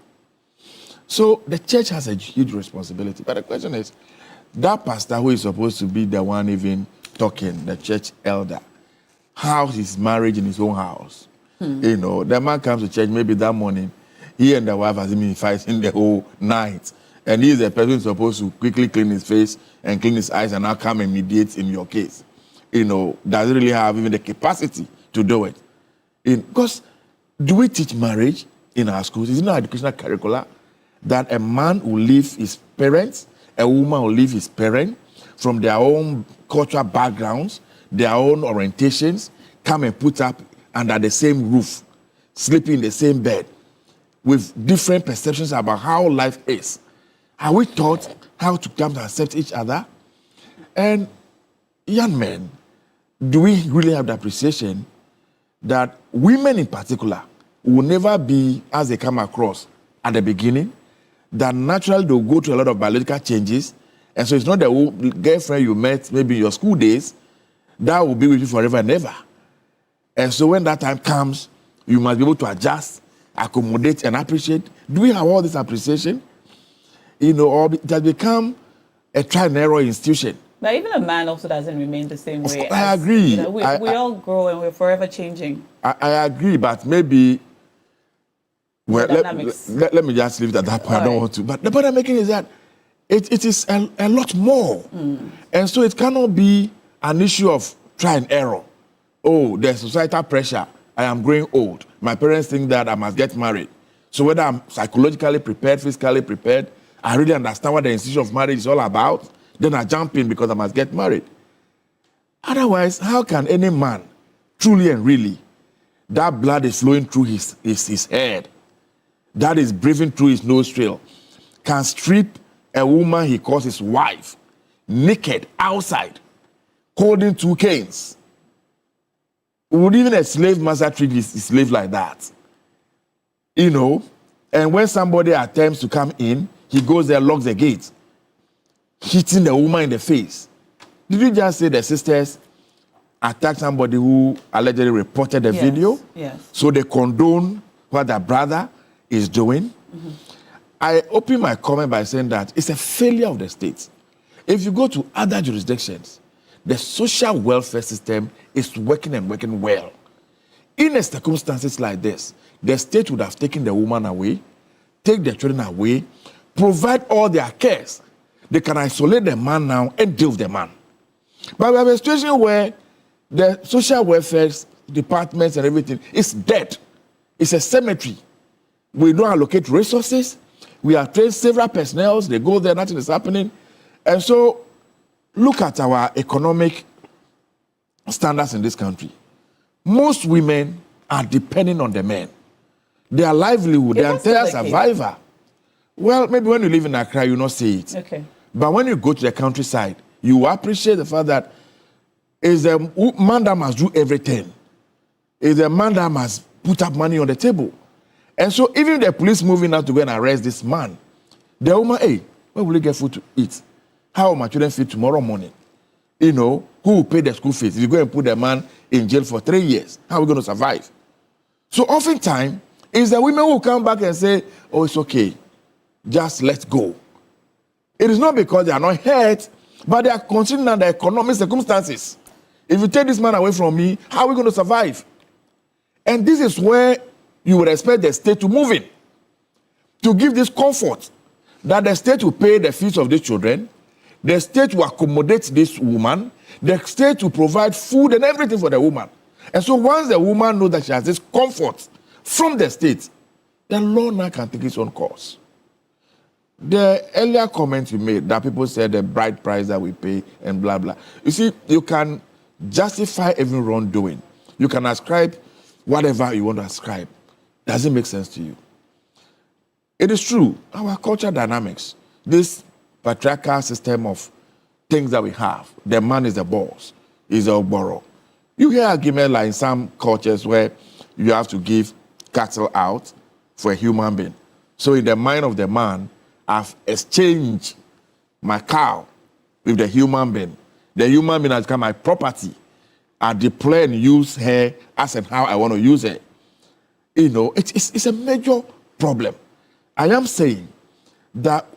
So the church has a huge responsibility. But the question is, that pastor who is supposed to be the one even talking, the church elder, how's his marriage in his own house? The man comes to church maybe that morning, he and the wife has been fighting the whole night. And he is the person who's supposed to quickly clean his face and clean his eyes and now come and mediate in your case. Doesn't really have even the capacity to do it. Because do we teach marriage in our schools? Is it not educational curricula that a man will leave his parents, a woman will leave his parent from their own cultural backgrounds, their own orientations, come and put up under the same roof, sleeping in the same bed, with different perceptions about how life is? Are we taught how to come to accept each other? And young men, do we really have the appreciation that women in particular will never be as they come across at the beginning, that naturally they'll go through a lot of biological changes, and so it's not the girlfriend you met maybe in your school days that will be with you forever and ever. And so when that time comes, you must be able to adjust, accommodate, and appreciate. Do we have all this appreciation? Or it has become a trial and error institution But even a man also doesn't remain the same way. I agree. You know, we all grow and we're forever changing. I agree, but maybe. Well, let me just leave it at that point. I don't want to. But the point I'm making is that it is a lot more. And so it cannot be an issue of try and error. Oh, there's societal pressure. I am growing old. My parents think that I must get married. So whether I'm psychologically prepared, physically prepared, I really understand what the institution of marriage is all about, then I jump in because I must get married. Otherwise, how can any man, truly and really, that blood is flowing through his head, that is breathing through his nostril, can strip a woman he calls his wife, naked, outside, holding 2 canes? Would even a slave master treat his slave like that? You know, and when somebody attempts to come in, he goes there, locks the gate, hitting the woman in the face. Did you just say the sisters attacked somebody who allegedly reported the video? Yes. So they condone what their brother is doing? I open my comment by saying that it's a failure of the state. If you go to other jurisdictions, the social welfare system is working and working well. In a circumstances like this, the state would have taken the woman away, take the children away, provide all their cares. They can isolate the man now and deal with the man. But we have a situation where the social welfare departments and everything is dead. It's a cemetery. We don't allocate resources. We have trained several personnel. They go there, nothing is happening. And so, look at our economic standards in this country. Most women are depending on the men. Their livelihood, their entire survivor. Well, maybe when you live in Accra, you not see it. Okay. But when you go to the countryside, you appreciate the fact that it's the man that must do everything. It's the man that must put up money on the table. And so even the police moving out to go and arrest this man, the woman, hey, where will you get food to eat? How will my children feed tomorrow morning? You know, who will pay the school fees? If you go and put the man in jail for 3 years, how are we going to survive? So oftentimes, it's the women who come back and say, oh, it's okay, just let go. It is not because they are not hurt, but they are considering the economic circumstances. If you take this man away from me, how are we going to survive? And this is where you would expect the state to move in, to give this comfort, that the state will pay the fees of these children, the state will accommodate this woman, the state will provide food and everything for the woman. And so once the woman knows that she has this comfort from the state, the law now can take its own course. The earlier comment you made that people said the bride price that we pay and blah, blah. You see, you can justify every wrongdoing. You can ascribe whatever you want to ascribe. Does it make sense to you? It is true. Our culture dynamics, this patriarchal system of things that we have, the man is the boss, is a borrow. You hear arguments like in some cultures where you have to give cattle out for a human being. So in the mind of the man, I've exchanged my cow with the human being. The human being has become my property. I deploy and use her as and how I want to use her. You know, it's a major problem. I am saying that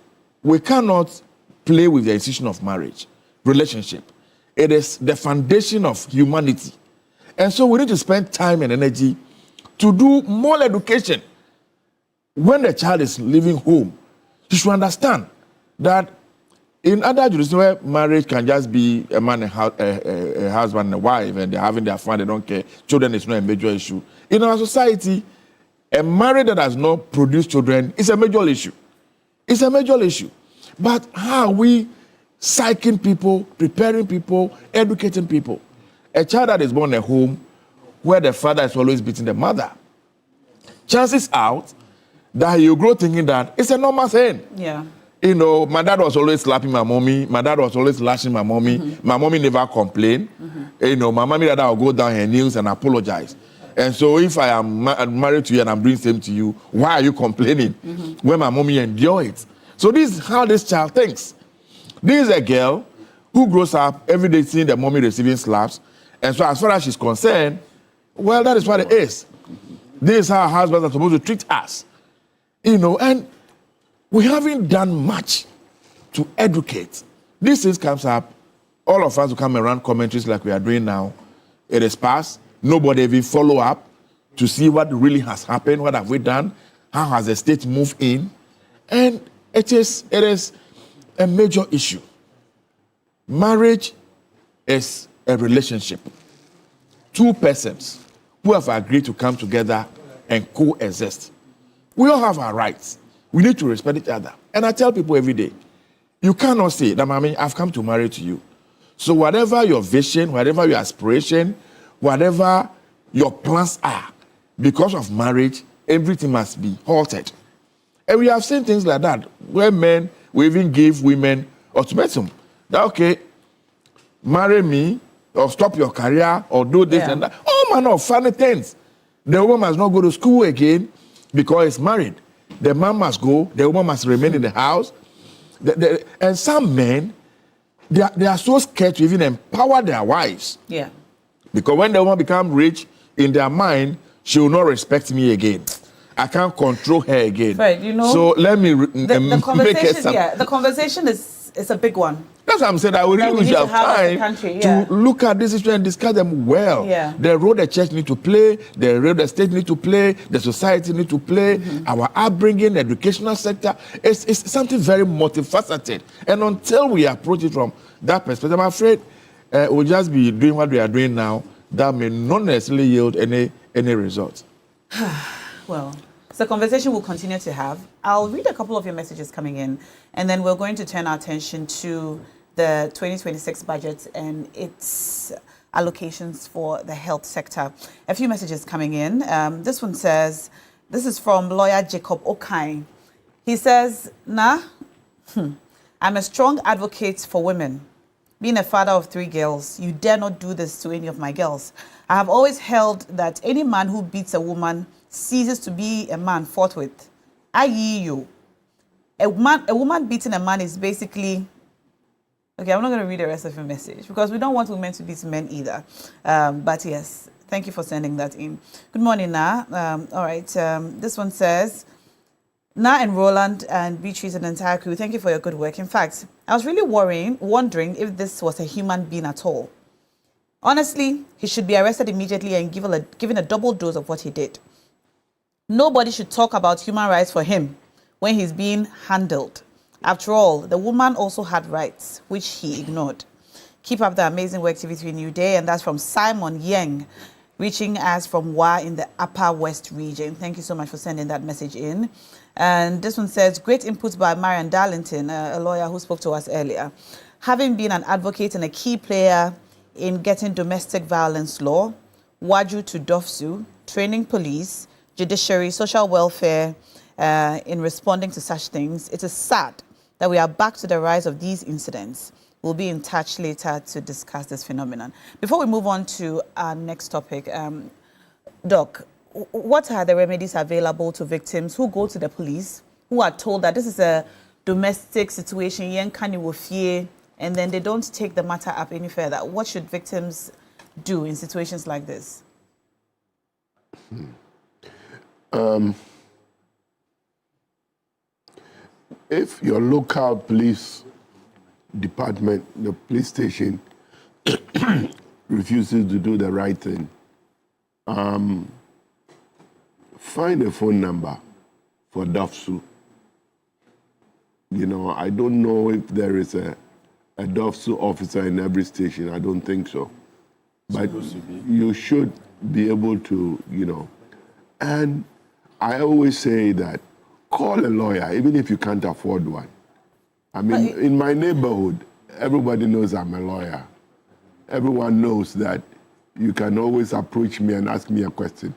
we cannot play with the institution of marriage, relationship. It is the foundation of humanity. And so we need to spend time and energy to do more education. When the child is leaving home, you should understand that in other jurisdictions where marriage can just be a man and a husband and a wife, and they're having their fun, they don't care, children is not a major issue. In our society, a marriage that has not produced children is a major issue. It's a major issue. But how are we psyching people, preparing people, educating people? A child that is born at home where the father is always beating the mother, chances out that you grow thinking that it's a normal thing. Yeah. You know, my dad was always slapping my mommy. My dad was always lashing my mommy. My mommy never complained. You know, my mommy that I will go down her knees and apologize. And so if I am married to you and I'm doing the same to you, why are you complaining when my mommy endure it? So this is how this child thinks. This is a girl who grows up every day seeing the mommy receiving slaps. And so as far as she's concerned, well, that is what it is. This is how our husbands are supposed to treat us. You know, and we haven't done much to educate. This thing comes up all of us will come around commentaries like we are doing now. It is past. Nobody even follow up to see what really has happened. What have we done? How has the state moved in? And it is a major issue. Marriage is a relationship. Two persons who have agreed to come together and coexist. We all have our rights. We need to respect each other. And I tell people every day, you cannot say that, Mommy, I've come to marry to you. So whatever your vision, whatever your aspiration, whatever your plans are, because of marriage, everything must be halted. And we have seen things like that, where men will even give women ultimatum. That, okay, marry me, or stop your career, or do this and that. All manner of funny things. The woman must not go to school again because he's married. The man must go, the woman must remain in the house. And some men, they are so scared to even empower their wives. Yeah. Because when the woman becomes rich, in their mind, she will not respect me again. I can't control her again. Right, you know. So let me the conversation, make it the conversation is a big one. That's what I'm saying. I will really have time to look at this issue and discuss them well. Yeah. The role the church need to play, the role the state need to play, the society need to play, our upbringing, the educational sector. It's something very multifaceted. And until we approach it from that perspective, I'm afraid we'll just be doing what we are doing now. That may not necessarily yield any results. Well, it's a conversation we'll continue to have. I'll read a couple of your messages coming in, and then we're going to turn our attention to the 2026 budget and its allocations for the health sector. A few messages coming in. This one says, this is from lawyer Jacob Okai. He says, I'm a strong advocate for women. Being a father of 3 girls, you dare not do this to any of my girls. I have always held that any man who beats a woman ceases to be a man forthwith. A woman beating a man is basically... Okay, I'm not going to read the rest of your message because we don't want women to beat men either. But yes, thank you for sending that in. Good morning, Na. All right, this one says, Na and Roland and Beatrice and the entire crew, thank you for your good work. In fact, I was really wondering if this was a human being at all. Honestly, he should be arrested immediately and given a double dose of what he did. Nobody should talk about human rights for him when he's being handled. After all, the woman also had rights, which he ignored. Keep up the amazing work, TV3 Newday, and that's from Simon Yang, reaching us from Wa in the Upper West region. Thank you so much for sending that message in. And this one says, great inputs by Marian Darlington, a lawyer who spoke to us earlier. Having been an advocate and a key player in getting domestic violence law, Waju to Dofsu, training police, judiciary, social welfare in responding to such things, it is sad that we are back to the rise of these incidents. We'll be in touch later to discuss this phenomenon. Before we move on to our next topic, Doc, what are the remedies available to victims who go to the police, who are told that this is a domestic situation, and then they don't take the matter up any further? What should victims do in situations like this? If your local police department, the police station, refuses to do the right thing, find a phone number for DOFSU. You know, I don't know if there is a DOFSU officer in every station. I don't think so. But you should be able to, you know. And I always say that call a lawyer, even if you can't afford one. I mean, in my neighborhood, everybody knows I'm a lawyer. Everyone knows that you can always approach me and ask me a question.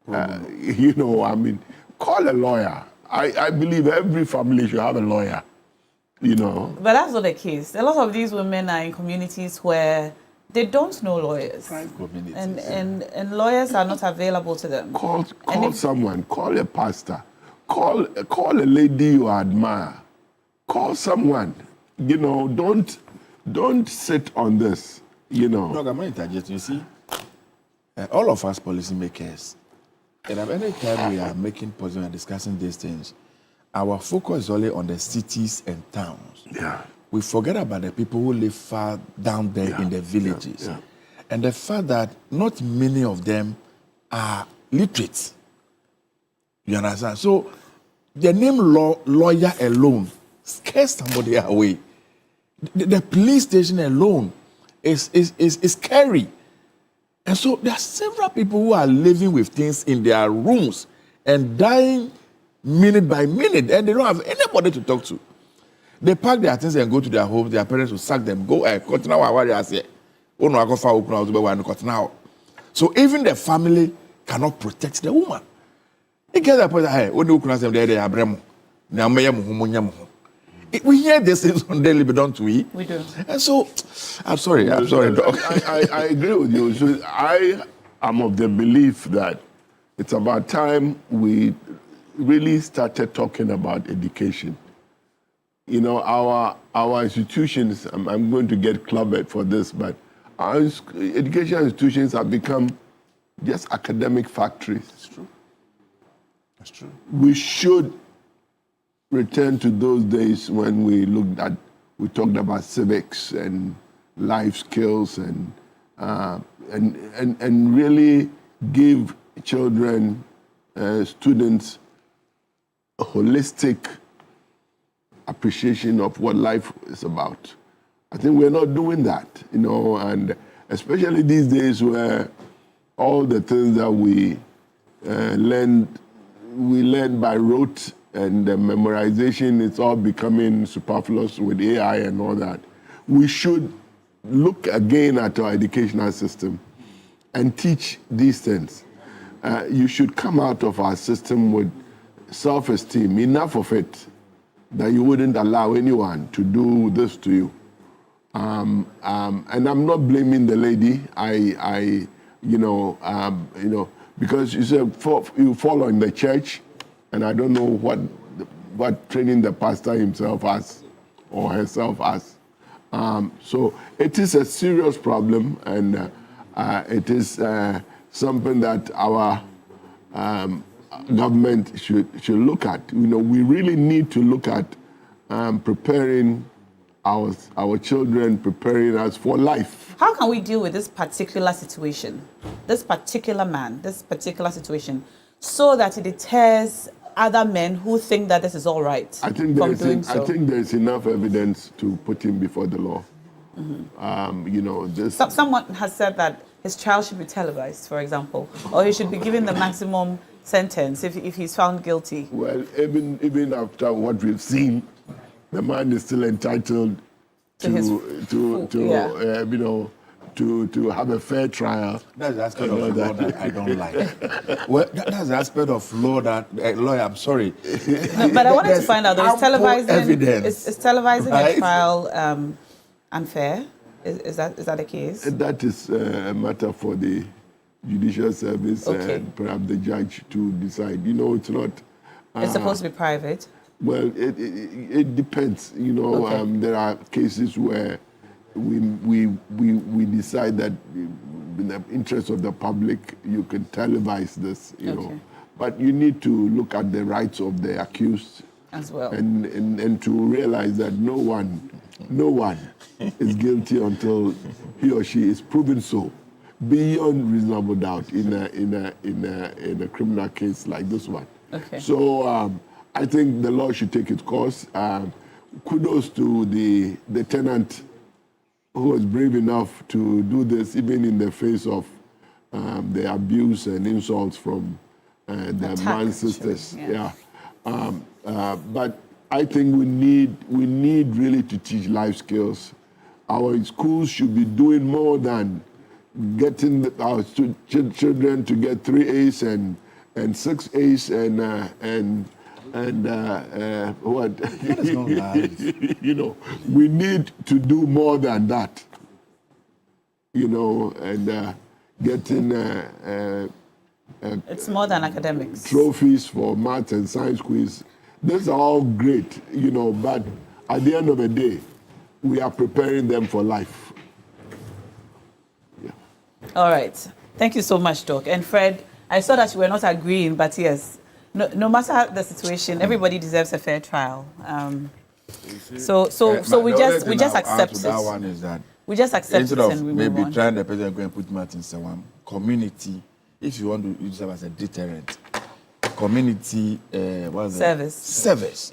You know, I mean, call a lawyer. I believe every family should have a lawyer, you know. But that's not the case. A lot of these women are in communities where they don't know lawyers. And lawyers are not available to them. Call someone, call a pastor, call a lady you admire. Call someone. You know, don't sit on this, you know. No, I'm not interjecting. You see, all of us policymakers, and at any time we are making policy and discussing these things, our focus is only on the cities and towns. Yeah. we forget about the people who live far down there in the villages. And the fact that not many of them are literate. You understand? So the name lawyer alone scares somebody away. The police station alone is scary. And so there are several people who are living with things in their rooms and dying minute by minute, and they don't have anybody to talk to. They pack their things and go to their homes. Their parents will sack them. Go so even the family cannot protect the woman. It gets a point that we hear this things on daily, but don't we? We do. And so, I'm sorry, Doc. I agree with you. So I am of the belief that it's about time we really started talking about education. You know, our institutions, I'm going to get clubbed for this, but our education institutions have become just academic factories. That's true. That's true. We should return to those days when we talked about civics and life skills and really give children, students, a holistic appreciation of what life is about. I think we're not doing that, you know, and especially these days where all the things that we learn by rote, and the memorization is all becoming superfluous with AI and all that. We should look again at our educational system and teach these things. You should come out of our system with self-esteem, enough of it, that you wouldn't allow anyone to do this to you. And I'm not blaming the lady. Because you said you follow in the church, and I don't know what training the pastor himself has or herself has. So it is a serious problem, and it is something that our government should look at. You know, we really need to look at preparing our children, preparing us for life. How can we deal with this particular situation, this particular man, this particular situation, so that it deters other men who think that this is all right from doing so? I think there's enough evidence to put him before the law. Mm-hmm. Someone has said that his trial should be televised, for example, or he should be given the maximum sentence if he's found guilty. Well, even after what we've seen, the man is still entitled to have a fair trial. That's the aspect of law that I don't like. Well, that's the aspect of law that, lawyer, I'm sorry. No, but I wanted to find out, is televising right? a trial unfair? Is that the case? That is a matter for the judicial service and perhaps the judge to decide. You know, it's not... it's supposed to be private? Well, it depends. You know, there are cases where we decide that in the interest of the public, you can televise this, you know. But you need to look at the rights of the accused as well, and to realize that no one is guilty until he or she is proven so, beyond reasonable doubt in a criminal case like this one. So I think the law should take its course. Kudos to the tenant who was brave enough to do this, even in the face of the abuse and insults from the man's sisters. But I think we need really to teach life skills. Our schools should be doing more than getting our children to get 3 A's and 6 A's and what? You know, we need to do more than that. You know, and getting it's more than academics. Trophies for math and science quiz. These are all great, you know, but at the end of the day, we are preparing them for life. All right. Thank you so much, Doc. And Fred, I saw that you were not agreeing, but yes, no matter the situation, everybody deserves a fair trial. So we just accept it. That one is that we just accept instead it of and we maybe move on. trying the person go and put Martin Sawam community. If you want to use it as a deterrent, community service.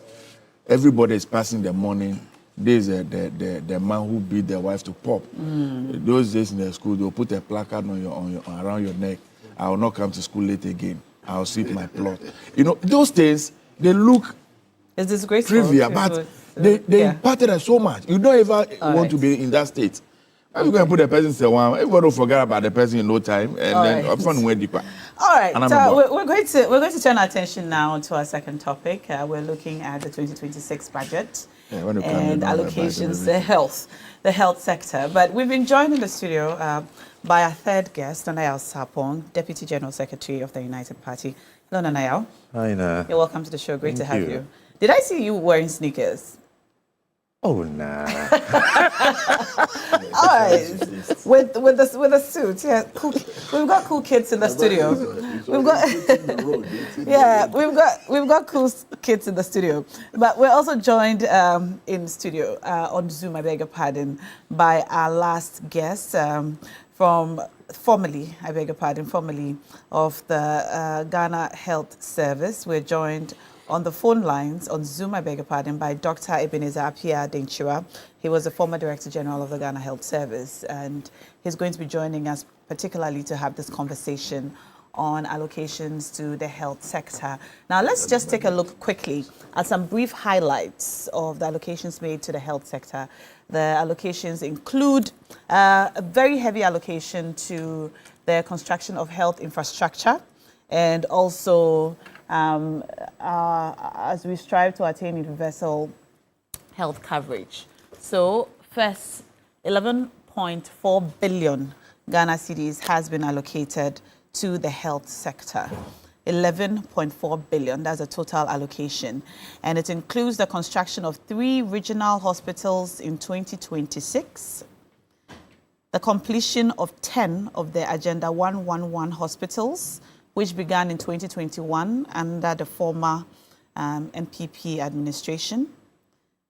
Everybody is passing the morning. There's the man who beat their wife to pop. Those days in the school, they'll put a placard around your neck. I will not come to school late again. I'll sweep my plot. You know, those things, they look trivial, but they impacted us so much. You don't ever want to be in that state. I'm going to put the person in one. Everybody will forget about the person in no time, and then everyone went deeper. All right, so we're going to turn our attention now to our second topic. We're looking at the 2026 budget and allocations, the health sector. But we've been joined in the studio by our third guest, Nanayao Sapong, Deputy General Secretary of the United Party. Hello, Nanayao. Hi, Na. You're welcome to the show. Great to have you. Did I see you wearing sneakers? Oh, nah. All right, with the suit, yeah. Cool. We've got cool kids in the studio. We've got cool kids in the studio. But we're also joined in studio on Zoom, I beg your pardon, by our last guest formerly of the Ghana Health Service. We're joined on the phone lines, on Zoom, I beg your pardon, by Dr. Ebenezer Appiah Denchira. He was the former Director General of the Ghana Health Service, and he's going to be joining us particularly to have this conversation on allocations to the health sector. Now, let's just take a look quickly at some brief highlights of the allocations made to the health sector. The allocations include a very heavy allocation to the construction of health infrastructure, and also as we strive to attain universal health coverage. So first, 11.4 billion Ghana cedis has been allocated to the health sector. 11.4 billion, that's a total allocation. And it includes the construction of 3 regional hospitals in 2026, the completion of 10 of the Agenda 111 hospitals, which began in 2021 under the former MPP administration,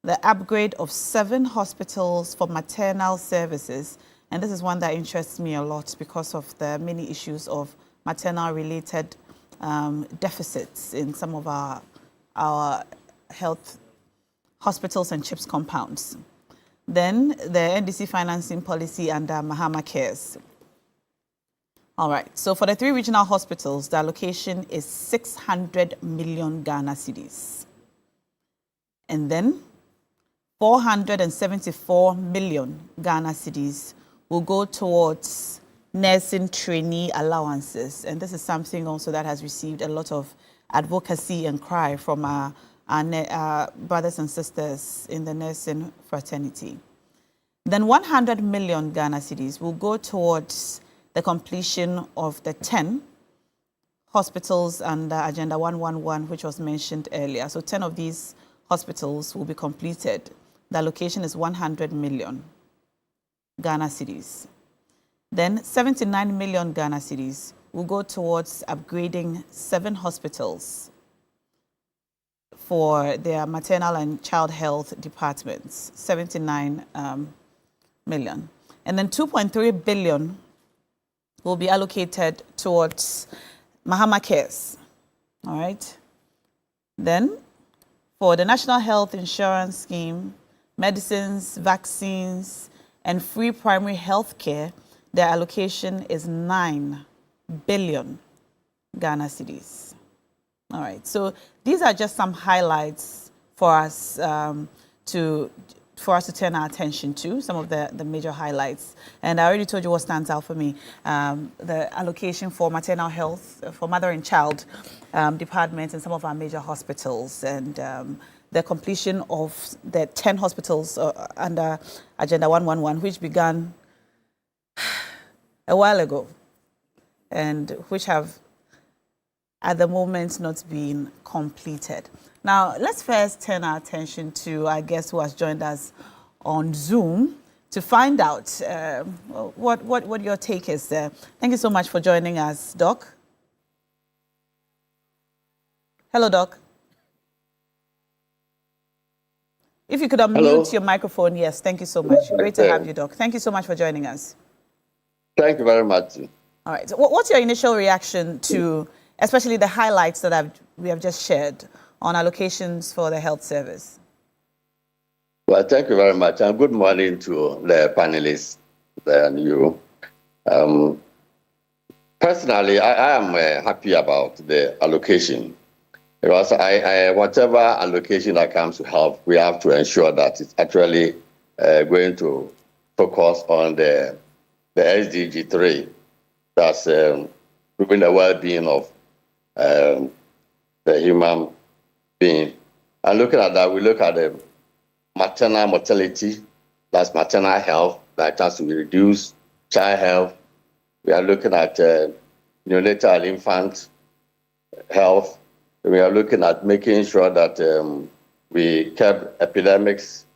the upgrade of 7 hospitals for maternal services, and this is one that interests me a lot because of the many issues of maternal-related deficits in some of our health hospitals and CHIPS compounds. Then the NDC financing policy under Mahama Cares. All right, so for the 3 regional hospitals, the allocation is 600 million Ghana cedis. And then 474 million Ghana cedis will go towards nursing trainee allowances. And this is something also that has received a lot of advocacy and cry from our brothers and sisters in the nursing fraternity. Then 100 million Ghana cedis will go towards the completion of the 10 hospitals under Agenda 111, which was mentioned earlier. So 10 of these hospitals will be completed. The allocation is 100 million Ghana cedis. Then 79 million Ghana cedis will go towards upgrading 7 hospitals for their maternal and child health departments, 79 million. And then 2.3 billion will be allocated towards Mahama Cares. All right. Then for the National Health Insurance Scheme, medicines, vaccines, and free primary health care, their allocation is 9 billion Ghana cedis. All right. So these are just some highlights for us to turn our attention to, some of the major highlights. And I already told you what stands out for me. The allocation for maternal health, for mother and child departments in some of our major hospitals, and the completion of the 10 hospitals under Agenda 111, which began a while ago, and which have at the moment not been completed. Now, let's first turn our attention to our guest who has joined us on Zoom to find out what your take is there. Thank you so much for joining us, Doc. Hello, Doc. If you could unmute Hello? your microphone, yes, thank you so much. Great to have you, Doc. Thank you so much for joining us. Thank you very much. All right. So what's your initial reaction to, especially the highlights that we have just shared on allocations for the health service? Well, thank you very much, and good morning to the panelists and you. Personally, I am happy about the allocation because whatever allocation that comes to health, we have to ensure that it's actually going to focus on the SDG 3, that's improving the well-being of the human being. And looking at that, we look at the maternal mortality, that's maternal health, that has to be reduced, child health. We are looking at neonatal infant health. We are looking at making sure that we curb epidemics.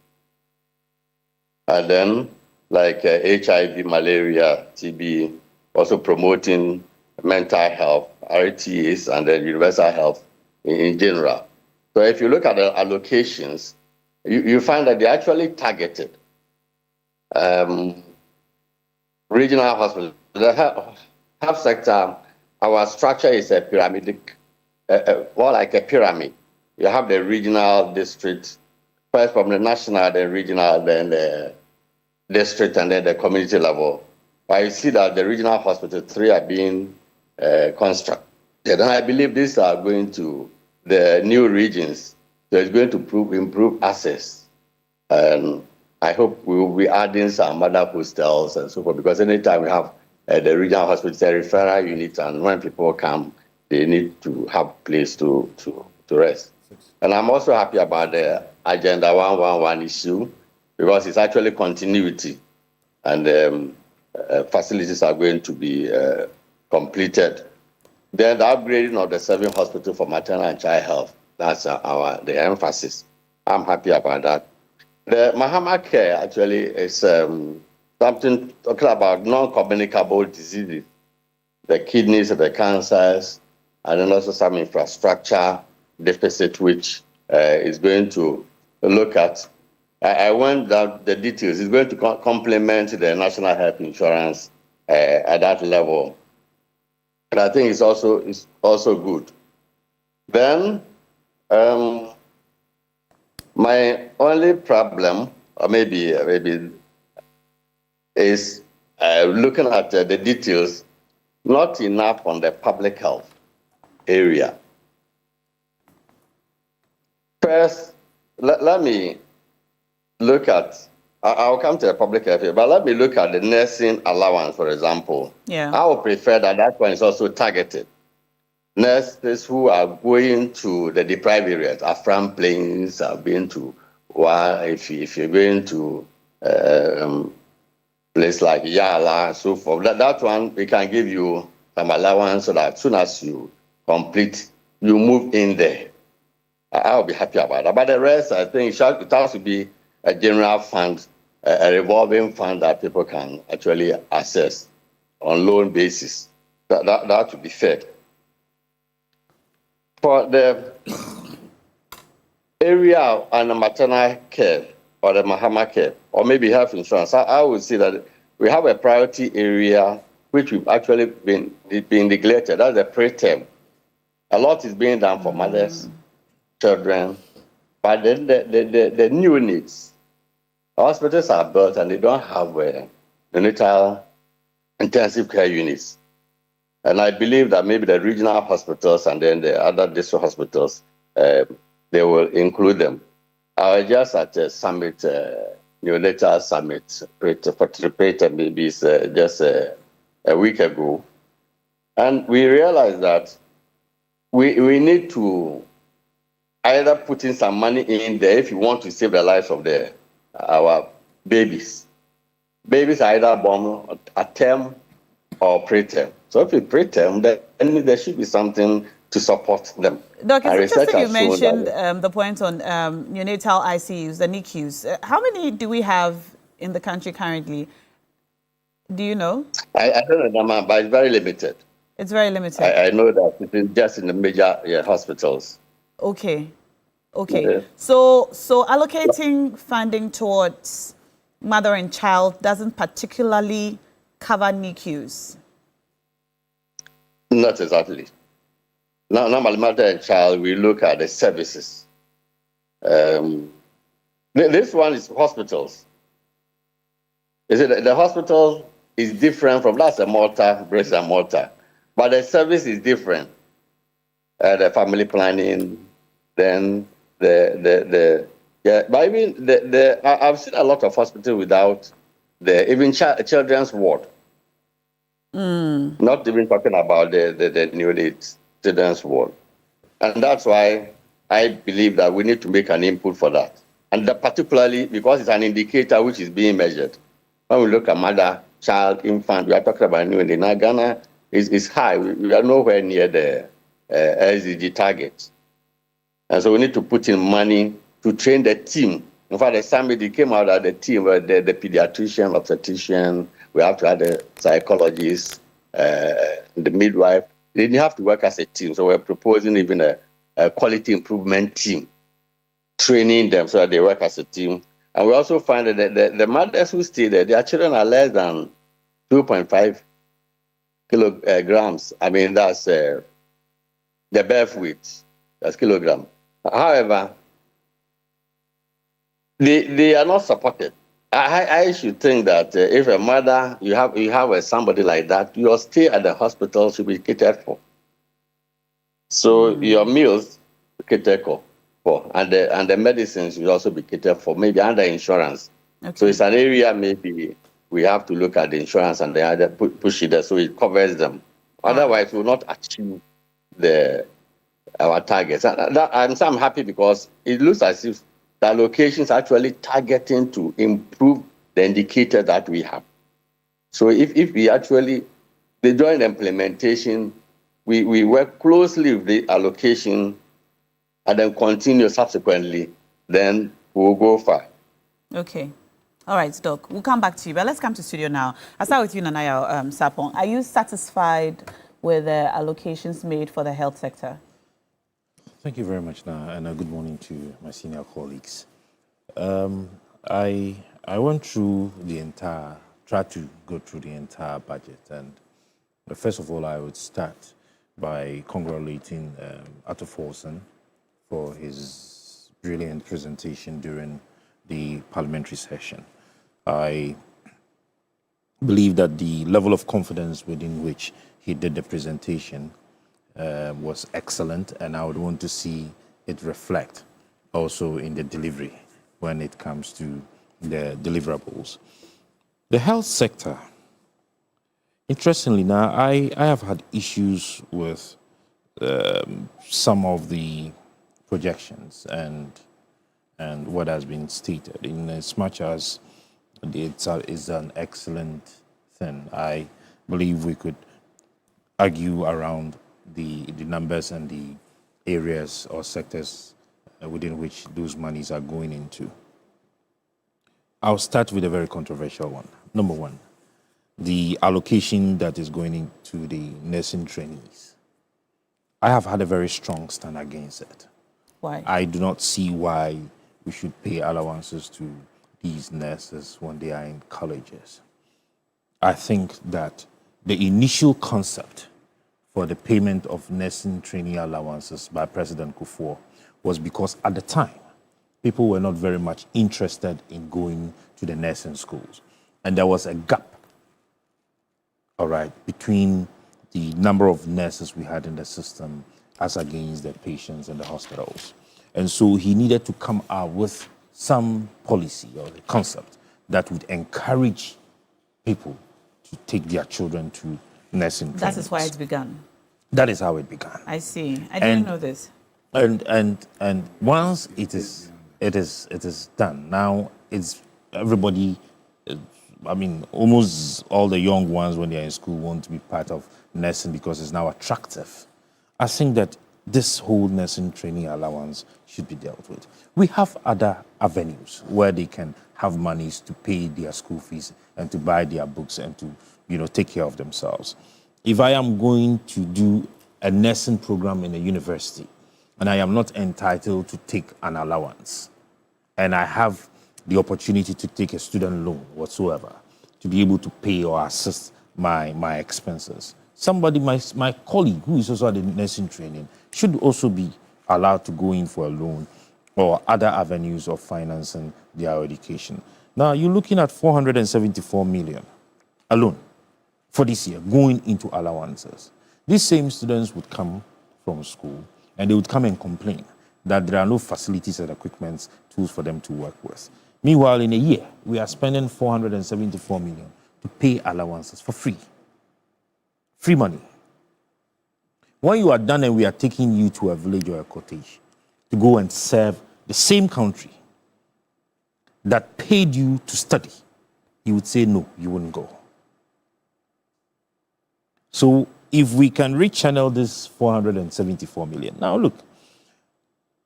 And then, like HIV, malaria, TB, also promoting mental health, RTAs, and then universal health in general. So if you look at the allocations, you find that they're actually targeted. Regional hospitals, the health sector, our structure is a pyramidic, more like a pyramid. You have the regional district, first from the national, then regional, then the district, and then the community level. But you see that the regional hospitals, 3 are being constructed. And I believe these are going to the new regions. So it's going to improve access. And I hope we will be adding some other hostels and so forth, because anytime we have the regional hospital, it's a referral unit, and when people come, they need to have a place to rest. And I'm also happy about the Agenda 111 issue, because it's actually continuity, and facilities are going to be completed. Then the upgrading of the 7 hospitals for maternal and child health, that's the emphasis. I'm happy about that. The Mahama Care actually is something talking about non-communicable diseases, the kidneys, the cancers, and then also some infrastructure deficit, which is going to look at. I went down the details. It's going to complement the national health insurance at that level. And I think it's also good. Then, my only problem, or maybe is looking at the details, not enough on the public health area. First, let me look at, I'll come to the public health area, but let me look at the nursing allowance, for example. Yeah. I would prefer that one is also targeted. Nurses who are going to the deprived areas, Afram Plains, have been to, if you're going to place like Yala and so forth, that one, we can give you some allowance so that as soon as you complete, you move in there. I'll be happy about that. But the rest, I think it has to be a general fund, a revolving fund that people can actually access on loan basis. That would be fair. For the area on the maternal care or the Mahama care, or maybe health insurance, I would say that we have a priority area which we've actually been neglected. That's the preterm. A lot is being done for mothers, children, but then the new needs. Hospitals are built and they don't have neonatal intensive care units. And I believe that maybe the regional hospitals and then the other district hospitals, they will include them. I was just at a summit, neonatal summit, participated maybe just a week ago. And we realized that we need to either put in some money in there if you want to save the lives of our babies. Babies are either born at term or preterm. So if it's preterm, then there should be something to support them. Doc, it's interesting you mentioned the point on neonatal ICUs, the NICUs. How many do we have in the country currently? Do you know? I don't know, but it's very limited. It's very limited. I know that it is just in the major hospitals. Okay. Okay. Yes. So allocating funding towards mother and child doesn't particularly cover NICUs. Not exactly. Now, normally, mother and child, we look at the services. This one is hospitals. Is it the hospital is different from that's a mortar, bricks and mortar, but the service is different. The family planning, then yeah. But I mean, I've seen a lot of hospitals without even children's ward. Not even talking about the new children's ward, and that's why I believe that we need to make an input for that, and particularly because it's an indicator which is being measured. When we look at mother, child, infant, we are talking about new in Ghana is high. We are nowhere near the SDG target, and so we need to put in money to train the team. In fact, somebody came out of the team, the pediatrician, obstetrician. We have to have the psychologist, the midwife. They didn't have to work as a team. So we're proposing even a quality improvement team, training them so that they work as a team. And we also find that the mothers who stay there, their children are less than 2.5 kilograms. I mean, that's the birth weight, that's kilogram. However, they are not supported. I should think that if a mother, you have somebody like that, your stay at the hospital should be catered for. So your meals catered for, and the medicines should also be catered for, maybe under insurance. Okay. So it's an area maybe we have to look at the insurance and push it there so it covers them. Otherwise, we will not achieve our targets. I'm happy because it looks as if the allocations are actually targeting to improve the indicator that we have. So if we actually, the joint implementation, we work closely with the allocation and then continue subsequently, then we'll go far. Okay. All right, Doc, we'll come back to you, but let's come to studio now. I'll start with you, Nanaya Sapong. Are you satisfied with the allocations made for the health sector? Thank you very much, Na, and good morning to my senior colleagues. I went through tried to go through the entire budget, and first of all, I would start by congratulating Ato Forson for his brilliant presentation during the parliamentary session. I believe that the level of confidence within which he did the presentation was excellent, and I would want to see it reflect also in the delivery when it comes to the deliverables. The health sector, interestingly now, I have had issues with some of the projections and what has been stated, in as much as it's an excellent thing. I believe we could argue around the numbers and the areas or sectors within which those monies are going into. I'll start with a very controversial one. Number one, the allocation that is going into the nursing trainees. I have had a very strong stand against it. Why? I do not see why we should pay allowances to these nurses when they are in colleges. I think that the initial concept for the payment of nursing trainee allowances by President Kufuor was because at the time, people were not very much interested in going to the nursing schools. And there was a gap, all right, between the number of nurses we had in the system as against the patients in the hospitals. And so he needed to come out with some policy or a concept that would encourage people to take their children to nursing trainings. That is why it began. That is how it began. I see. I didn't know this. And once it is done, now it's everybody. I mean, almost all the young ones when they're in school want to be part of nursing because it's now attractive. I think that this whole nursing training allowance should be dealt with. We have other avenues where they can have monies to pay their school fees and to buy their books and to, take care of themselves. If I am going to do a nursing program in a university, and I am not entitled to take an allowance, and I have the opportunity to take a student loan whatsoever to be able to pay or assist my expenses, somebody, my colleague who is also at the nursing training, should also be allowed to go in for a loan or other avenues of financing their education. Now, you're looking at 474 million alone for this year going into allowances. These same students would come from school and they would come and complain that there are no facilities and equipment, tools for them to work with. Meanwhile, in a year, we are spending 474 million to pay allowances for free. Free money. When you are done and we are taking you to a village or a cottage to go and serve the same country that paid you to study, you would say, no, you wouldn't go. So if we can rechannel this 474 million. Now, look,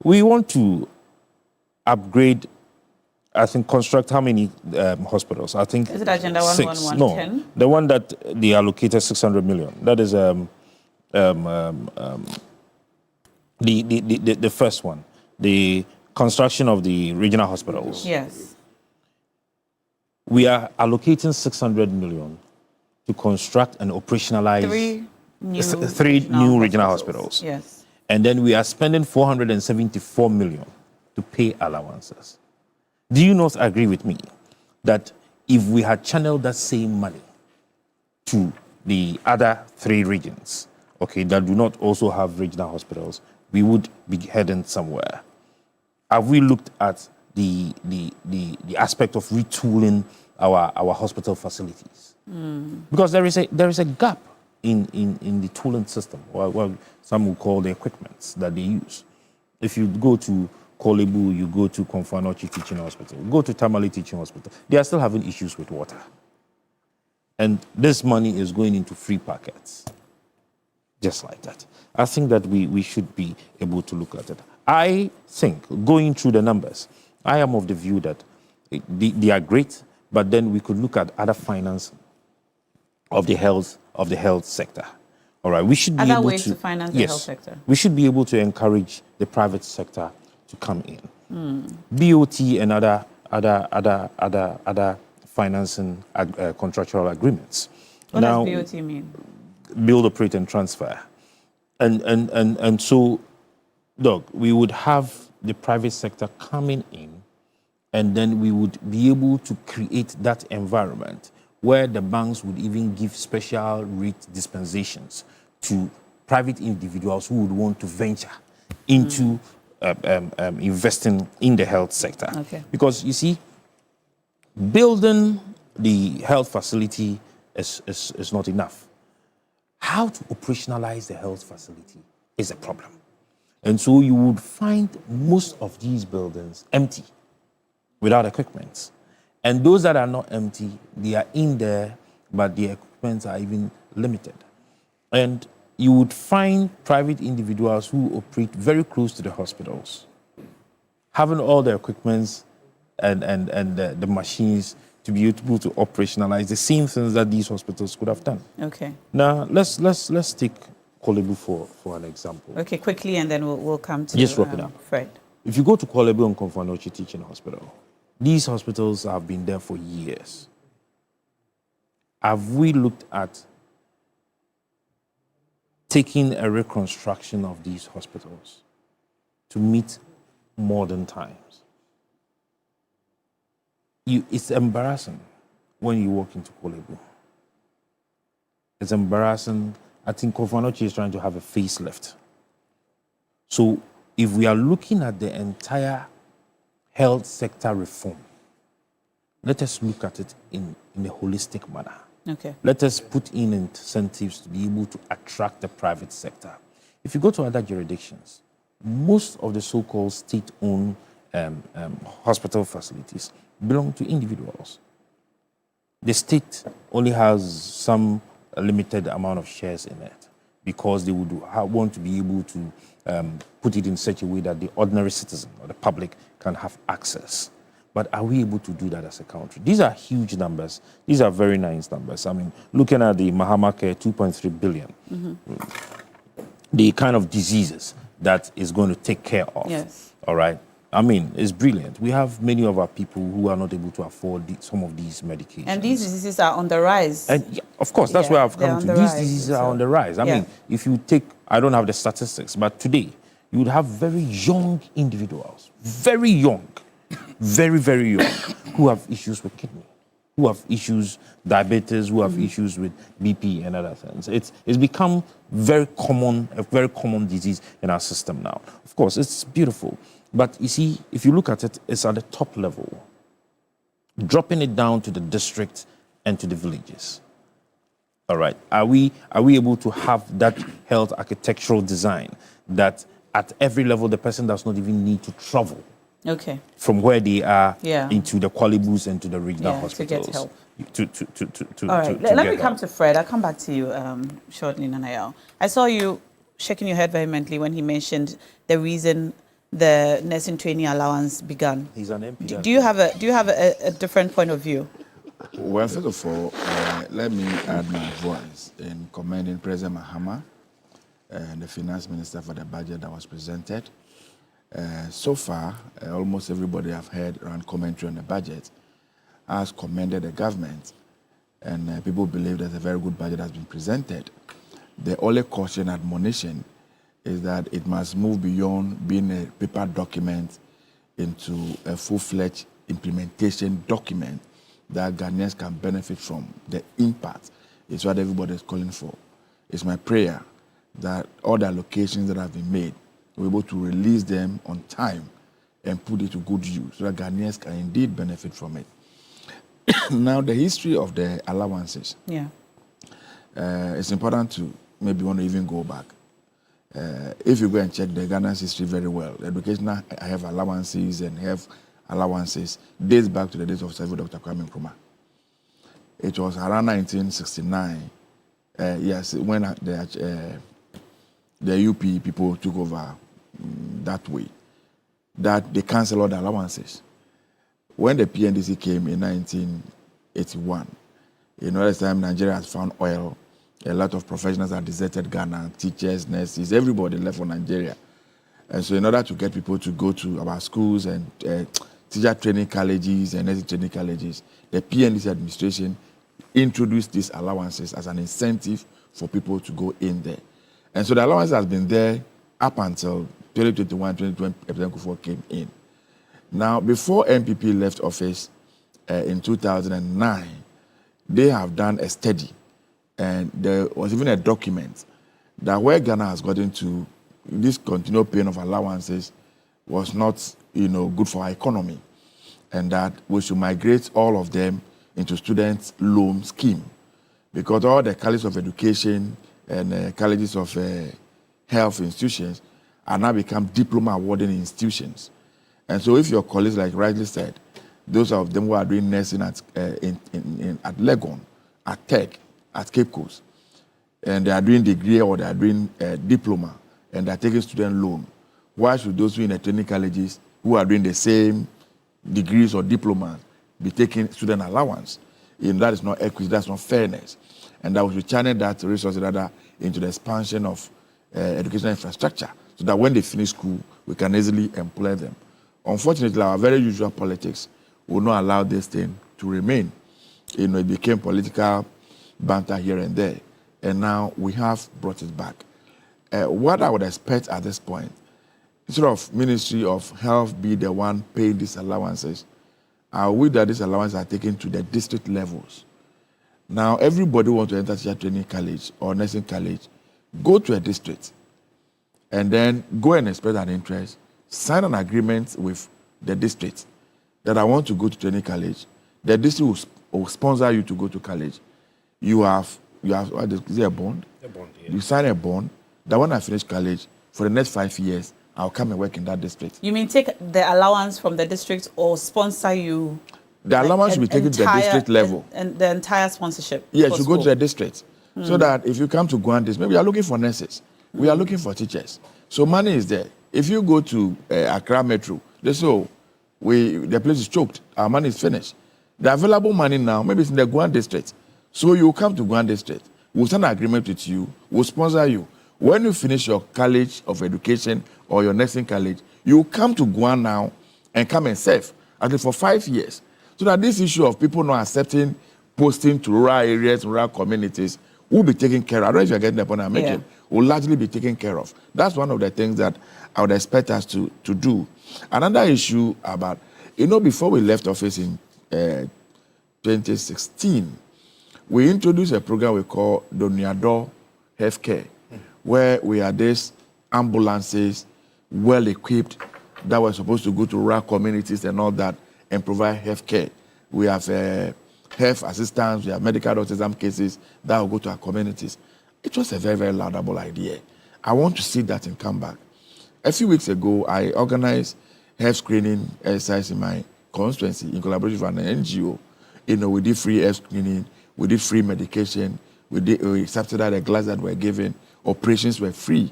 we want to upgrade, I think, construct how many hospitals? I think is it Agenda 11110? No, the one that they allocated 600 million. That is the first one, the construction of the regional hospitals. Yes. We are allocating 600 million to construct and operationalize three new regional hospitals. Yes. And then we are spending 474 million to pay allowances. Do you not agree with me that if we had channeled that same money to the other three regions, okay, that do not also have regional hospitals, we would be heading somewhere? Have we looked at the aspect of retooling our hospital facilities? Because there is a gap in the tooling system, or what some will call the equipment that they use. If you go to Kolebu, you go to Konfanochi Teaching Hospital, go to Tamale Teaching Hospital, they are still having issues with water. And this money is going into free packets, just like that. I think that we should be able to look at it. I think, going through the numbers, I am of the view that they are great, but then we could look at other finance of the health sector. All right, we should be other able ways to finance the health sector. We should be able to encourage the private sector to come in. BOT and other financing contractual agreements. What does BOT mean? Build, operate, and transfer. And so, look, we would have the private sector coming in, and then we would be able to create that environment where the banks would even give special rate dispensations to private individuals who would want to venture into investing in the health sector. Okay. Because, you see, building the health facility is not enough. How to operationalize the health facility is a problem. And so you would find most of these buildings empty, without equipment. And those that are not empty, they are in there, but the equipment are even limited. And you would find private individuals who operate very close to the hospitals, having all the equipment and the machines to be able to operationalize the same things that these hospitals could have done. Okay. Now, let's take Kolebu for an example. Okay, quickly, and then we'll come to just wrap it up. Fred. If you go to Kolebu and Konfanochi Teaching Hospital, these hospitals have been there for years. Have we looked at taking a reconstruction of these hospitals to meet modern times? It's embarrassing when you walk into Kolebu. It's embarrassing. I think Konfanochi is trying to have a facelift. So if we are looking at the entire health sector reform, let us look at it in a holistic manner. Okay. Let us put in incentives to be able to attract the private sector. If you go to other jurisdictions, most of the so-called state-owned hospital facilities belong to individuals. The state only has some limited amount of shares in it because they would want to be able to put it in such a way that the ordinary citizen or the public can have access. But are we able to do that as a country? These are huge numbers. These are very nice numbers. I mean, looking at the Mahama Care, 2.3 billion. The kind of diseases that is going to take care of. Yes. All right. I mean, it's brilliant. We have many of our people who are not able to afford some of these medications. And these diseases are on the rise. And yeah, of course, that's where I've come to. These diseases are on the rise. I mean, if you take, I don't have the statistics, but today, you would have very young individuals, very young, very, very young, who have issues with kidney, who have issues, diabetes, who have issues with BP and other things. It's become very common, a very common disease in our system now. Of course, it's beautiful. But you see, if you look at it, it's at the top level. Dropping it down to the district and to the villages. All right. Are we able to have that health architectural design that at every level the person does not even need to travel from where they are into the Qualibus and to the regional hospitals to get help? All right. Let me come to Fred. I'll come back to you shortly, Nanayao. I saw you shaking your head vehemently when he mentioned the reason the nursing training allowance began. He's an MP. Do you have a different point of view? Well, first of all, let me add my voice in commending President Mahama and the finance minister for the budget that was presented. So far, almost everybody I've heard around commentary on the budget has commended the government, and people believe that a very good budget has been presented. The only caution admonition is that it must move beyond being a paper document into a full-fledged implementation document that Ghanaians can benefit from. The impact is what everybody is calling for. It's my prayer that all the allocations that have been made, we're able to release them on time and put it to good use so that Ghanaians can indeed benefit from it. Now, the history of the allowances. Yeah. It's important to maybe want to even go back. If you go and check the Ghana's history very well, educational have allowances and have allowances dates back to the days of Dr. Kwame Nkrumah. It was around 1969, yes, when the UP people took over that way, that they canceled all the allowances. When the PNDC came in 1981, at the time Nigeria has found oil. A lot of professionals have deserted Ghana, teachers, nurses, everybody left for Nigeria. And so in order to get people to go to our schools and teacher training colleges and nursing training colleges, the PNDC administration introduced these allowances as an incentive for people to go in there. And so the allowance has been there up until 2021, 2020, President Kufuor came in. Now, before MPP left office in 2009, they have done a study. And there was even a document that where Ghana has gotten to, this continual paying of allowances was not, good for our economy, and that we should migrate all of them into student loan scheme, because all the colleges of education and colleges of health institutions are now become diploma awarding institutions. And so, if your colleagues, like rightly said, those of them who are doing nursing at Legon, at Tech, at Cape Coast, and they are doing degree or they are doing diploma, and they are taking student loan, why should those who in the training colleges who are doing the same degrees or diplomas be taking student allowance? That is not equity, that's not fairness. And that we should channel that resource rather into the expansion of educational infrastructure, so that when they finish school, we can easily employ them. Unfortunately, our very usual politics will not allow this thing to remain. It became political banter here and there, and now we have brought it back. What I would expect at this point, instead of Ministry of Health be the one paying these allowances, I wish that these allowances are taken to the district levels. Now, everybody wants to enter teacher training college or nursing college, go to a district, and then go and express an interest, sign an agreement with the district that I want to go to training college. The district will sponsor you to go to college. You have is it a bond? A bond, yeah. You sign a bond that when I finish college, for the next 5 years, I'll come and work in that district. You mean take the allowance from the district or sponsor you? The allowance should be taken to the district level. And the entire sponsorship? Yes, you go to the district. So that if you come to Guandis, maybe you are looking for nurses. We are looking for teachers. So money is there. If you go to Accra Metro, they say, the place is choked. Our money is finished. The available money now, maybe it's in the Guan district. So you come to Guan district. We'll sign an agreement with you. We'll sponsor you. When you finish your college of education or your nursing college, you come to Guam now and come and serve, at least for 5 years. So that this issue of people not accepting posting to rural areas, rural communities, will be taken care of. I don't know if you're getting the point I'm making. Will largely be taken care of. That's one of the things that I would expect us to do. Another issue about, before we left office in 2016, we introduced a program we call Doniado Healthcare, where we had these ambulances, well-equipped, that were supposed to go to rural communities and all that, and provide health care. We have health assistants, we have medical doctors, some cases that will go to our communities. It was a very, very laudable idea. I want to see that and come back. A few weeks ago, I organized health screening exercise in my constituency in collaboration with an NGO. We did free health screening, we did free medication, we subsidized the glass that were given, operations were free.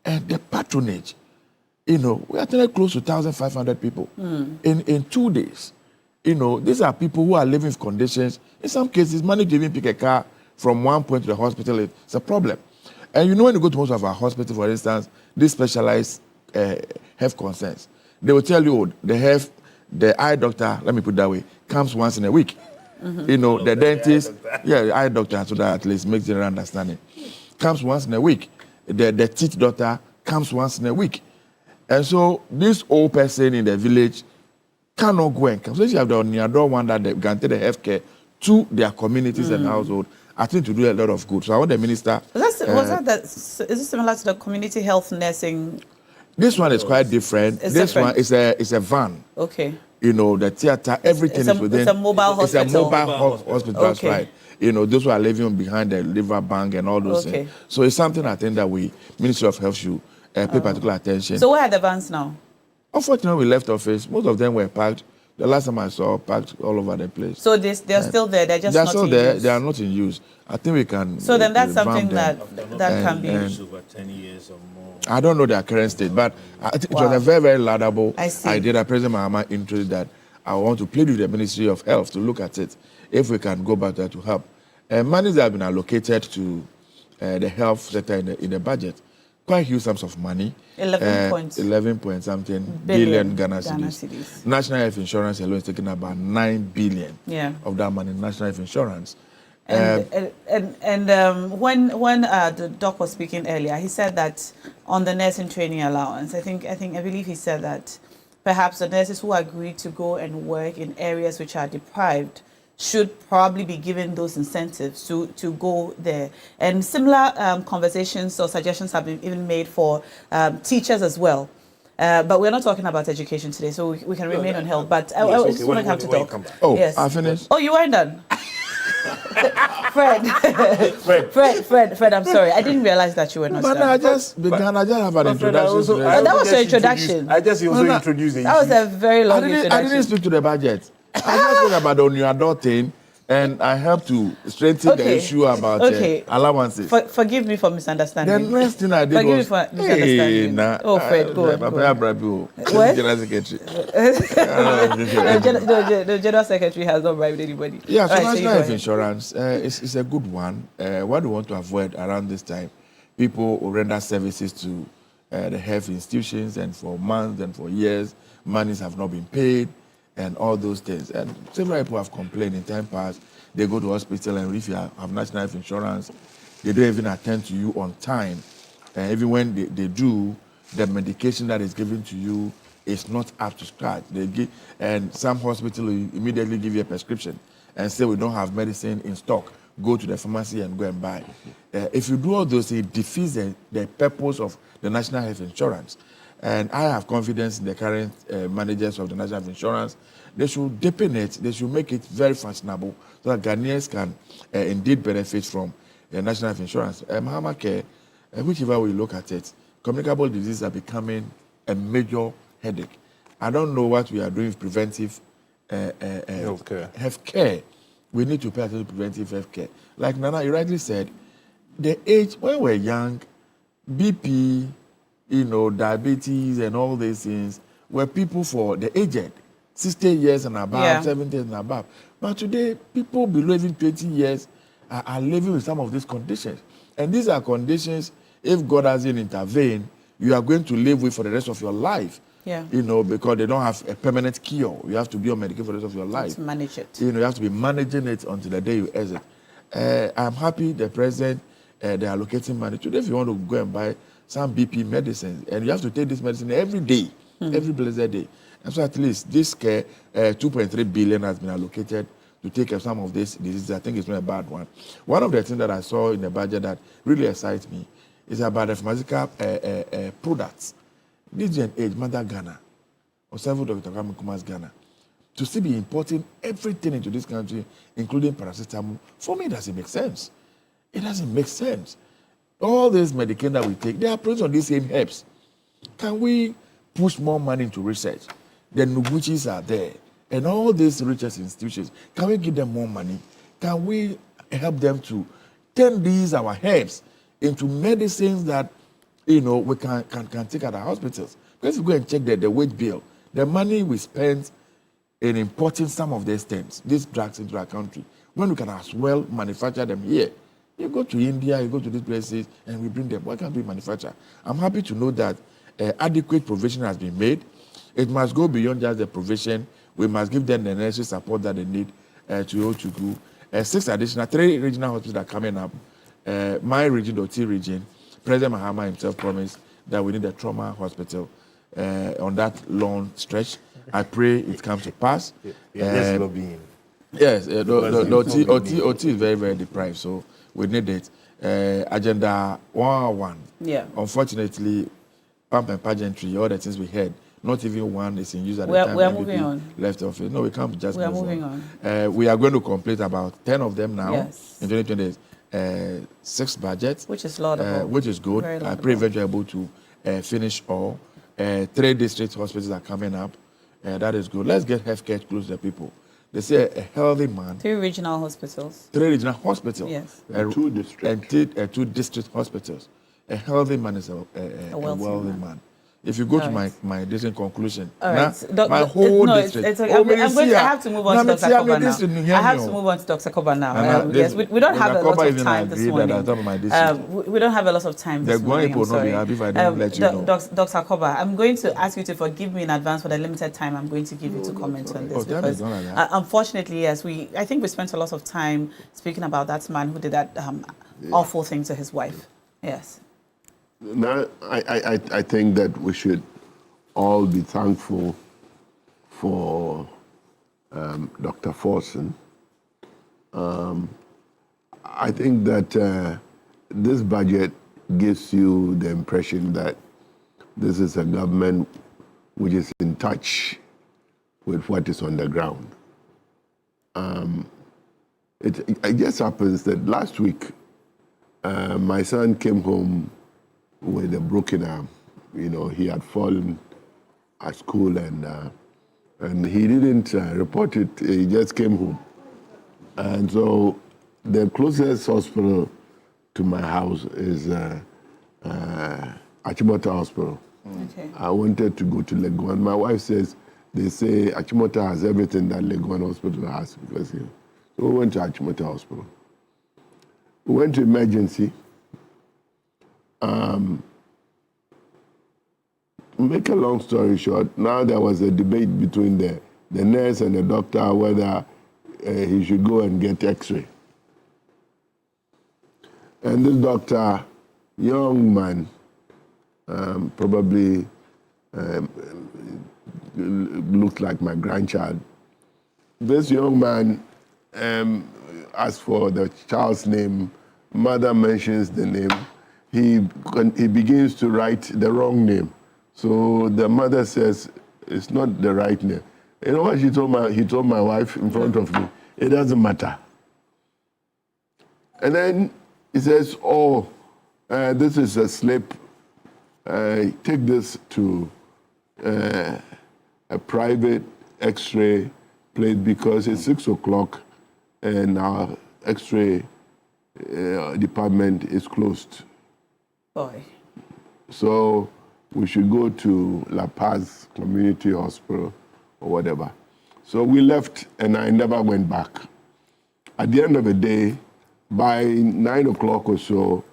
And the patronage, we attended close to 1,500 people in 2 days. These are people who are living with conditions. In some cases, money to even pick a car from one point to the hospital, it's a problem. And when you go to most of our hospitals, for instance, these specialized health concerns, they will tell you the eye doctor, let me put it that way, comes once in a week. The dentist, the eye doctor, so that at least makes general understanding, comes once in a week. The teeth doctor comes once in a week. And so this old person in the village cannot go and come. So if you have the Oniado one that they guarantee the health care to their communities and household, I think to do a lot of good. So I want the minister... is it similar to the community health nursing? This one is quite different. One is a van. Okay. The theater, everything is within... It's a mobile hospital. It's a mobile hospital, that's right. Those who are living behind the liver bank and all those things. So it's something I think that Ministry of Health should pay particular attention. So where are the vans now? Unfortunately, we left office. Most of them were packed. The last time I saw, packed all over the place. So they're still there. They're just not in use. They are not in use. I think we can. So then that's something that can be used over 10 years or more. I don't know their current state, but it was a very, very laudable idea that President Mahama introduced that I want to plead with the Ministry of Health to look at it if we can go back there to help. Monies have been allocated to the health sector in the budget. Quite huge sums of money. 11 point something billion Ghana cedis. National health insurance alone is taking about 9 billion of that money. National health insurance. When the doc was speaking earlier, he said that on the nursing training allowance, I believe he said that perhaps the nurses who agree to go and work in areas which are deprived should probably be given those incentives to go there. And similar conversations or suggestions have been even made for teachers as well. But we're not talking about education today, so we can remain on health. But I just want to come to talk. Oh, yes. I finished. Oh, you weren't done? Fred, I'm sorry. I didn't realize that you were not done. I just have an introduction. That was your introduction. I just also introduced it. That was a very long introduction. I didn't speak to the budget. I just spoke about the Oniado thing, and I helped to strengthen the issue about allowances. Forgive me for misunderstanding. The next thing I did Forgive me for misunderstanding. Fred, go on. What? General Secretary. The General Secretary has not bribed anybody. Yeah, so national health insurance is a good one. What we want to avoid around this time, people who render services to the health institutions, and for months and for years, monies have not been paid, and all those things. And several people have complained in time past. They go to hospital, and if you have national health insurance, they don't even attend to you on time. And even when they do, the medication that is given to you is not up to scratch. And some hospitals will immediately give you a prescription and say, we don't have medicine in stock. Go to the pharmacy and go and buy. If you do all those, it defeats the purpose of the national health insurance. And I have confidence in the current managers of the National Health Insurance. They should deepen it. They should make it very fashionable so that Ghanaians can indeed benefit from National Health Insurance. Mahama Care, whichever we look at it, communicable diseases are becoming a major headache. I don't know what we are doing with preventive health care. We need to pay attention to preventive health care. Like Nana, you rightly said, the age, when we're young, BP, diabetes and all these things were people for the aged, 60 years and above, 70 years and above. But today, people below even 20 years are living with some of these conditions. And these are conditions if God hasn't intervened, you are going to live with for the rest of your life. Yeah. You know, because they don't have a permanent cure. You have to be on medication for the rest of your life. To manage it. You know, you have to be managing it until the day you exit. I'm happy the president, they are allocating money. Today, if you want to go and buy some BP medicine, and you have to take this medicine every day, every blessed day. And so at least this care, 2.3 billion has been allocated to take care of some of these diseases. I think it's not a bad one. One of the things that I saw in the budget that really excites me is about the pharmaceutical products. This is an age, Mother Ghana, or several Dr. Kwame Nkrumah's Ghana, to still be importing everything into this country, including paracetamol. For me, it doesn't make sense. It doesn't make sense. All these medication that we take, they are produced on these same herbs. Can we push more money into research? The Noguchis are there, and all these research institutions, can we give them more money? Can we help them to turn these, our herbs, into medicines that, you know, we can take at our hospitals? Because if you go and check the weight bill, the money we spend in importing some of these things, these drugs into our country, when we can as well manufacture them here. You go to India, you go to these places, and we bring them. Why can't we manufacture? I'm happy to know that adequate provision has been made. It must go beyond just the provision. We must give them the necessary support that they need to go. 6 additional, 3 regional hospitals are coming up. My region, the OT region, President Mahama himself promised that we need a trauma hospital on that long stretch. I pray it comes to pass. Yes, lobbying. Yes, the OT is very, very deprived, so we need it. Agenda 101. Yeah. Unfortunately, pump and pageantry, all the things we had, not even one is in use at the time. We are moving on. Left office. No, we can't just move on. We are moving on. We are going to complete about 10 of them now. Yes. In 2020, 6 budgets. Which is laudable. Which is good. I pray eventually able to finish all. 3 district hospitals are coming up. That is good. Let's get healthcare close to the people. They say a healthy man. 3 regional hospitals. 3 regional hospitals. Yes. And 2 district. And 2 district hospitals. A healthy man is a wealthy man. If you go to my district conclusion, all right. my whole district. I have to move on to Dr. Koba now. I have to move on to Dr. Koba now. Yes, we don't have a lot of time this morning. We don't have a lot of time this morning. I'm sorry. Dr. Koba, I'm going to ask you to forgive me in advance for the limited time I'm going to give you to comment on this. Because unfortunately, yes, I think we spent a lot of time speaking about that man who did that awful thing to his wife. Yes. Now, I think that we should all be thankful for Dr. Forson. I think that this budget gives you the impression that this is a government which is in touch with what is on the ground. It just happens that last week, my son came home with a broken arm. You know, he had fallen at school and he didn't report it. He just came home. And so the closest hospital to my house is Achimota Hospital. Okay. I wanted to go to Legon. My wife says, they say Achimota has everything that Legon Hospital has. Because, so we went to Achimota Hospital. We went to emergency. Make a long story short, now there was a debate between the nurse and the doctor whether he should go and get x-ray. And this doctor, young man, probably looked like my grandchild. This young man asked for the child's name, mother mentions the name, he begins to write the wrong name. So the mother says, it's not the right name. You know what he told my wife in front of me? It doesn't matter. And then he says, this is a slip. Take this to a private x-ray place because it's 6 o'clock and our x-ray department is closed. Boy. So we should go to La Paz Community Hospital or whatever. So we left and I never went back. At the end of the day, by 9 o'clock or so,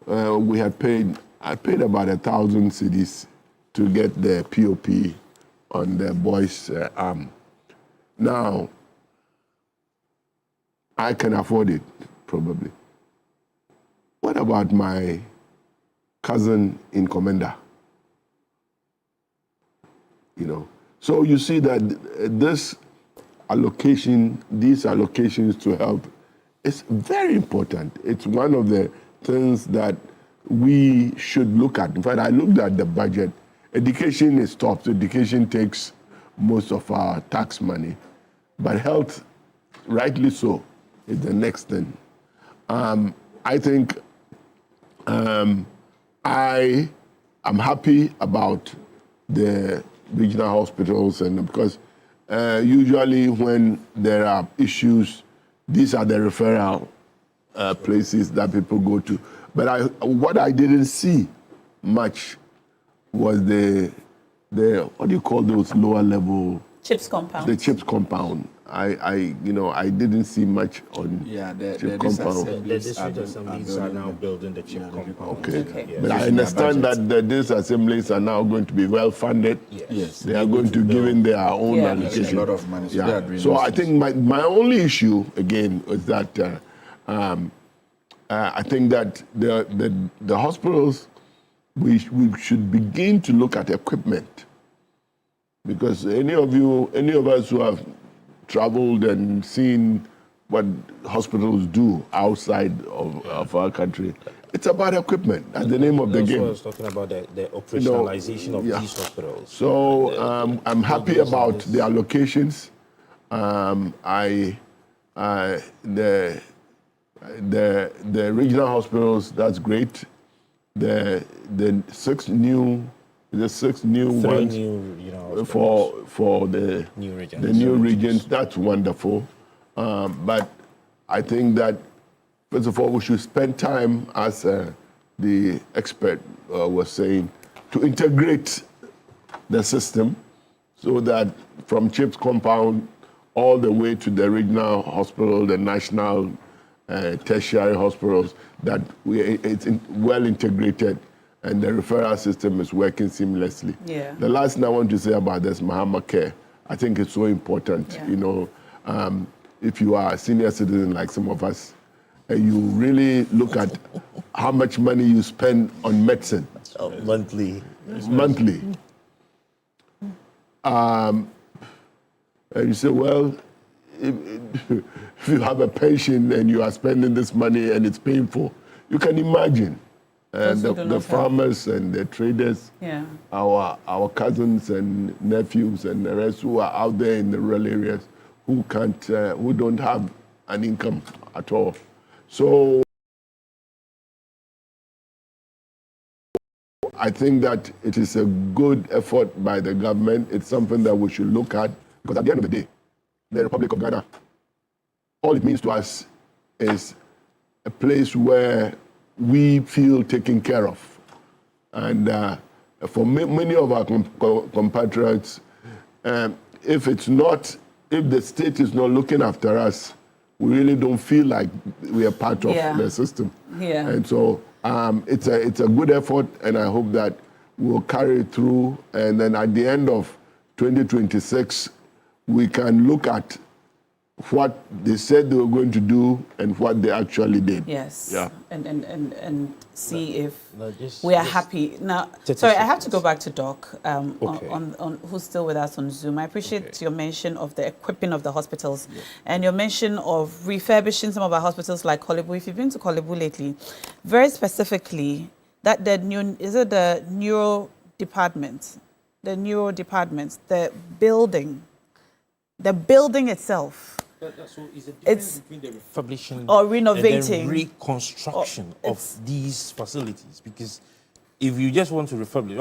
I paid about 1,000 cedis to get the POP on the boy's arm. Now, I can afford it, probably. What about my cousin in Commander? You know, so you see that these allocations to help is very important. It's one of the things that we should look at. In fact, I looked at the budget. Education is top. So education takes most of our tax money. But health, rightly so, is the next thing. I think I am happy about the regional hospitals, and because usually when there are issues, these are the referral places that people go to. But what I didn't see much was the what do you call those lower level? CHIPS compound. The CHIPS compound. I didn't see much on CHIPS compound. The district assemblies are now building the CHIP compound. Okay. Yeah. But I understand that these assemblies are now going to be well funded. Yes. They are going to give in their own allocation. A lot of money. So I think my only issue again is that I think that the hospitals, we should begin to look at equipment, because any of us who have traveled and seen what hospitals do outside of our country, it's about equipment. That's the name of the game. I was talking about the operationalization of these hospitals. So I'm happy about the allocations. The regional hospitals, that's great. The six new ones for the new regions, that's wonderful. But I think that first of all, we should spend time, as the expert was saying, to integrate the system so that from CHIPS compound all the way to the regional hospital, the national tertiary hospitals, that it's well integrated and the referral system is working seamlessly. Yeah. The last thing I want to say about this Mahama Care, I think it's so important. Yeah. You know, if you are a senior citizen like some of us, you really look at how much money you spend on medicine. Monthly. Monthly. And you say, well, if you have a pension and you are spending this money and it's painful, you can imagine. And the farmers and the traders, our cousins and nephews and the rest who are out there in the rural areas who don't have an income at all. So I think that it is a good effort by the government. It's something that we should look at, because at the end of the day, the Republic of Ghana, all it means to us is a place where we feel taken care of. And for many of our compatriots, if the state is not looking after us, we really don't feel like we are part of the system. Yeah. And so it's a good effort, and I hope that we'll carry it through. And then at the end of 2026, we can look at what they said they were going to do and what they actually did. Yes. Yeah. And see if we are happy. Now, sorry, I have to go back to Doc, on who's still with us on Zoom. I appreciate your mention of the equipping of the hospitals and your mention of refurbishing some of our hospitals like Kolebu. If you've been to Kolebu lately, very specifically, that the neuro department, the building itself. So is it between the refurbishing or renovating and then reconstruction of these facilities? Because if you just want to refurbish,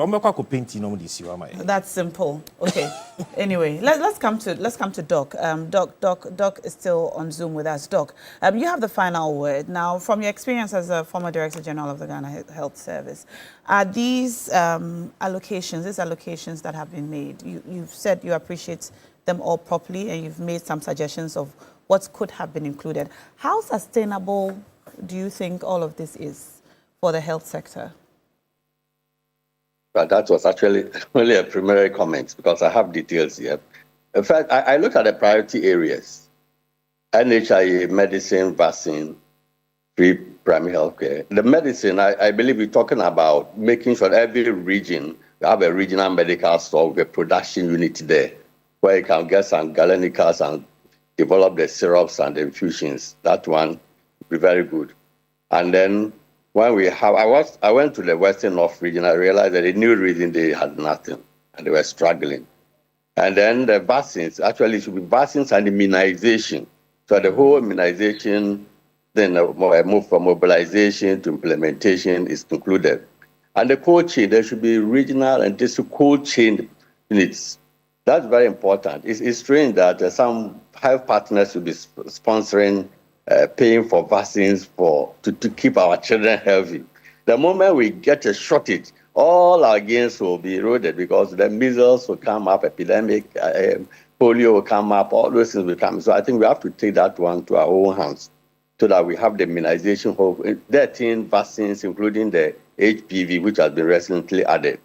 that's simple. Okay. Anyway, let's come to Doc. Doc is still on Zoom with us. Doc, you have the final word now. From your experience as a former Director General of the Ghana Health Service, are these allocations that have been made? You've said you appreciate them all properly, and you've made some suggestions of what could have been included. How sustainable do you think all of this is for the health sector? But that was actually only a preliminary comment because I have details here. In fact, I looked at the priority areas: NHIA, medicine, vaccine, free primary health care. The medicine, I believe we're talking about making sure every region, we have a regional medical store with a production unit there where you can get some galenicals and develop the syrups and the infusions. That one would be very good. And then when we have, I went to the Western North region, I realized that the new region, they had nothing and they were struggling. And then the vaccines, actually it should be vaccines and immunization. So the whole immunization, then move from mobilization to implementation is concluded. And the cold chain, there should be regional and district cold chain units. That's very important. It's strange that some health partners should be sponsoring, paying for vaccines to keep our children healthy. The moment we get a shortage, all our gains will be eroded because the measles will come up, epidemic, polio will come up, all those things will come. So I think we have to take that one to our own hands so that we have the immunization of 13 vaccines, including the HPV, which has been recently added.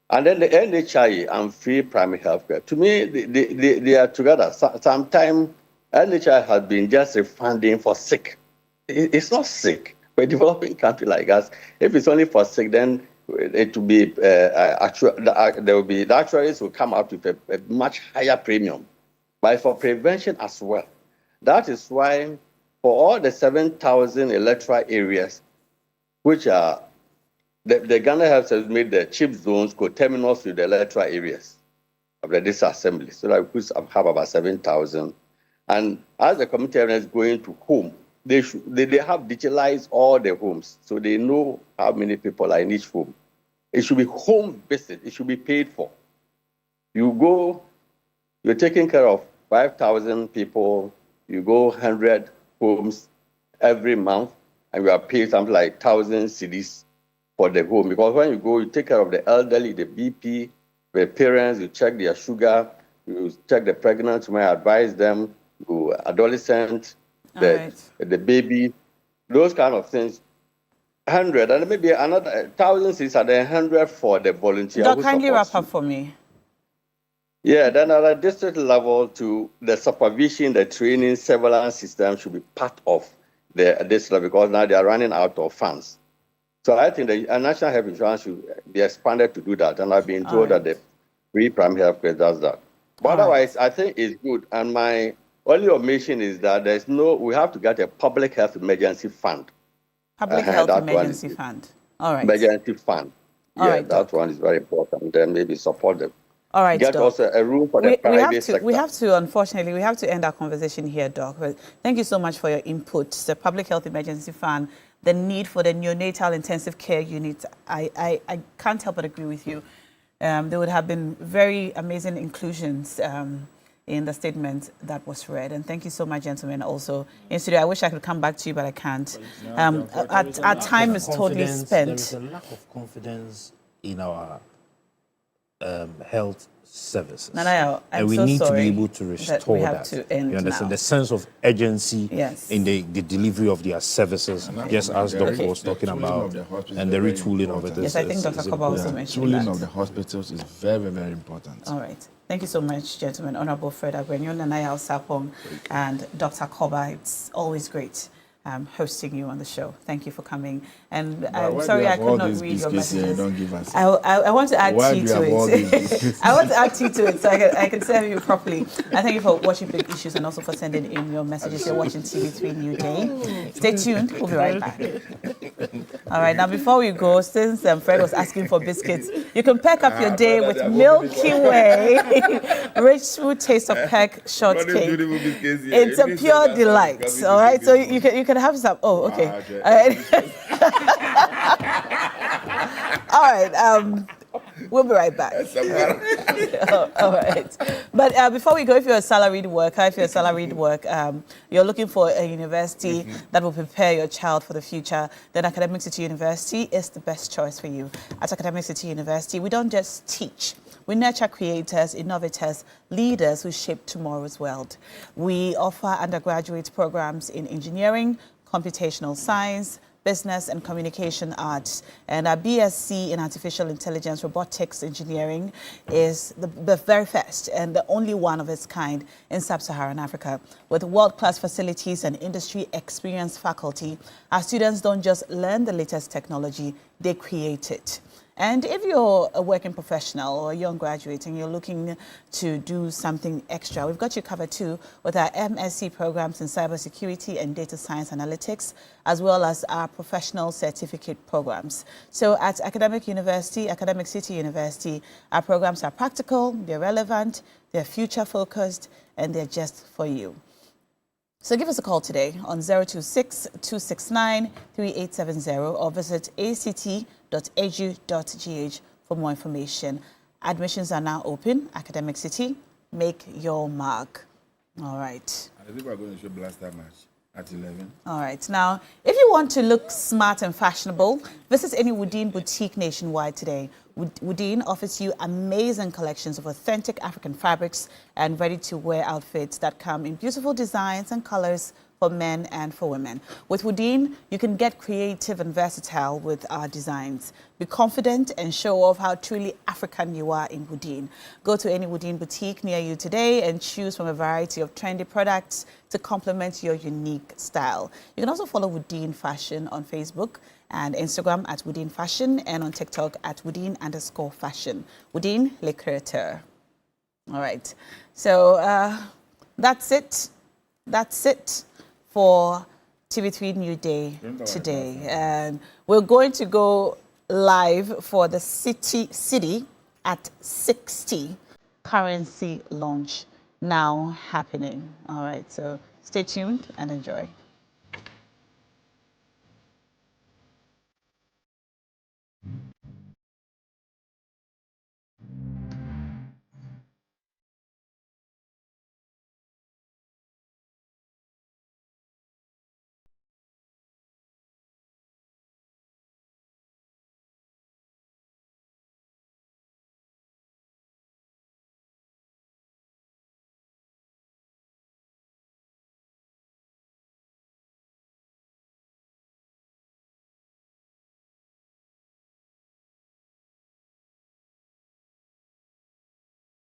And then the NHIA and free primary health care. To me, they are together. Sometimes NHIA has been just refunding for sick. It's not sick. For a developing country like us, if it's only for sick, then it will be the actuaries will come out with a much higher premium. But for prevention as well. That is why for all the 7,000 electoral areas, which are the Ghana Health has made the chip zones co-terminals with the electoral areas of the disassembly, so that we could have about 7,000. And as the community is going to home, they have digitalized all the homes, so they know how many people are in each home. It should be home visit. It should be paid for. You go, you're taking care of 5,000 people. You go 100 homes every month, and you are paid something like 1,000 cedis for the home. Because when you go, you take care of the elderly, the BP, the parents, you check their sugar, you check the pregnant, you might advise them, go adolescent, the baby, those kind of things. 100, and maybe another 1,000 is at 100 for the volunteer. Doc, kindly wrap up for me. Yeah, then at a district level, to the supervision, the training, surveillance system should be part of the district because now they are running out of funds. So I think the national health insurance should be expanded to do that, and I've been told that the free primary health care does that. But otherwise, I think it's good. And my only omission is that we have to get a public health emergency fund. Public health emergency fund. All right. Emergency fund. All right, that one is very important. Then maybe support them. All right, Get Doc. also a room for the private sector. Unfortunately, we have to end our conversation here, Doc. But thank you so much for your input. The Public Health Emergency Fund, the need for the neonatal intensive care unit, I can't help but agree with you. There would have been very amazing inclusions in the statement that was read. And thank you so much, gentlemen. Also, in studio, I wish I could come back to you, but I can't. Our time is totally spent. There is a lack of confidence in our health services. And we need to be able to restore that. You understand? The sense of urgency in the delivery of their services, just as Dr. was talking about, and the retooling of it. Yes, I think Dr. Koba also mentioned that. Retooling of the hospitals is very, very important. All right. Thank you so much, gentlemen. Honorable Fred Agbenyo, Nanaya Sapong, and Dr. Koba. It's always great hosting you on the show. Thank you for coming. And I'm sorry I could not read your messages. Don't give us I want to add tea to it. I want to add tea to it so I can serve you properly. And thank you for watching Big Issues and also for sending in your messages. You're watching TV3 Newday. Stay tuned. We'll be right back. All right. Now, before we go, since Fred was asking for biscuits, you can pack up your day with Milky Way rich food taste of peck shortcake. It's a pure delight. All right. So you can have some. Oh, okay. All right. All right. We'll be right back. All right. But before we go, if you're a salaried worker, you're looking for a university that will prepare your child for the future, then Academic City University is the best choice for you. At Academic City University, we don't just teach. We nurture creators, innovators, leaders who shape tomorrow's world. We offer undergraduate programs in engineering, computational science, Business and Communication Arts. And our BSc in Artificial Intelligence, Robotics Engineering is the very first and the only one of its kind in Sub-Saharan Africa. With world-class facilities and industry-experienced faculty, our students don't just learn the latest technology, they create it. And if you're a working professional or a young graduate and you're looking to do something extra, we've got you covered too with our MSc programs in cybersecurity and data science analytics, as well as our professional certificate programs. So at Academic City University, our programs are practical, they're relevant, they're future focused, and they're just for you. So give us a call today on 026-269-3870 or visit act.edu.gh for more information. Admissions are now open. Academic City, make your mark. All right. I think we're going to show Blaster match at 11. All right. Now, if you want to look smart and fashionable, visit any Woodin boutique nationwide today. Woodin offers you amazing collections of authentic African fabrics and ready-to-wear outfits that come in beautiful designs and colors for men and for women. With Woodin, you can get creative and versatile with our designs. Be confident and show off how truly African you are in Woodin. Go to any Woodin boutique near you today and choose from a variety of trendy products to complement your unique style. You can also follow Woodin Fashion on Facebook and Instagram at Woodin Fashion and on TikTok at Woodin_fashion. Woodin Le Créateur. All right. So that's it. That's it for TV3 Newday today. And we're going to go live for the city at 60 currency launch now happening. All right. So stay tuned and enjoy.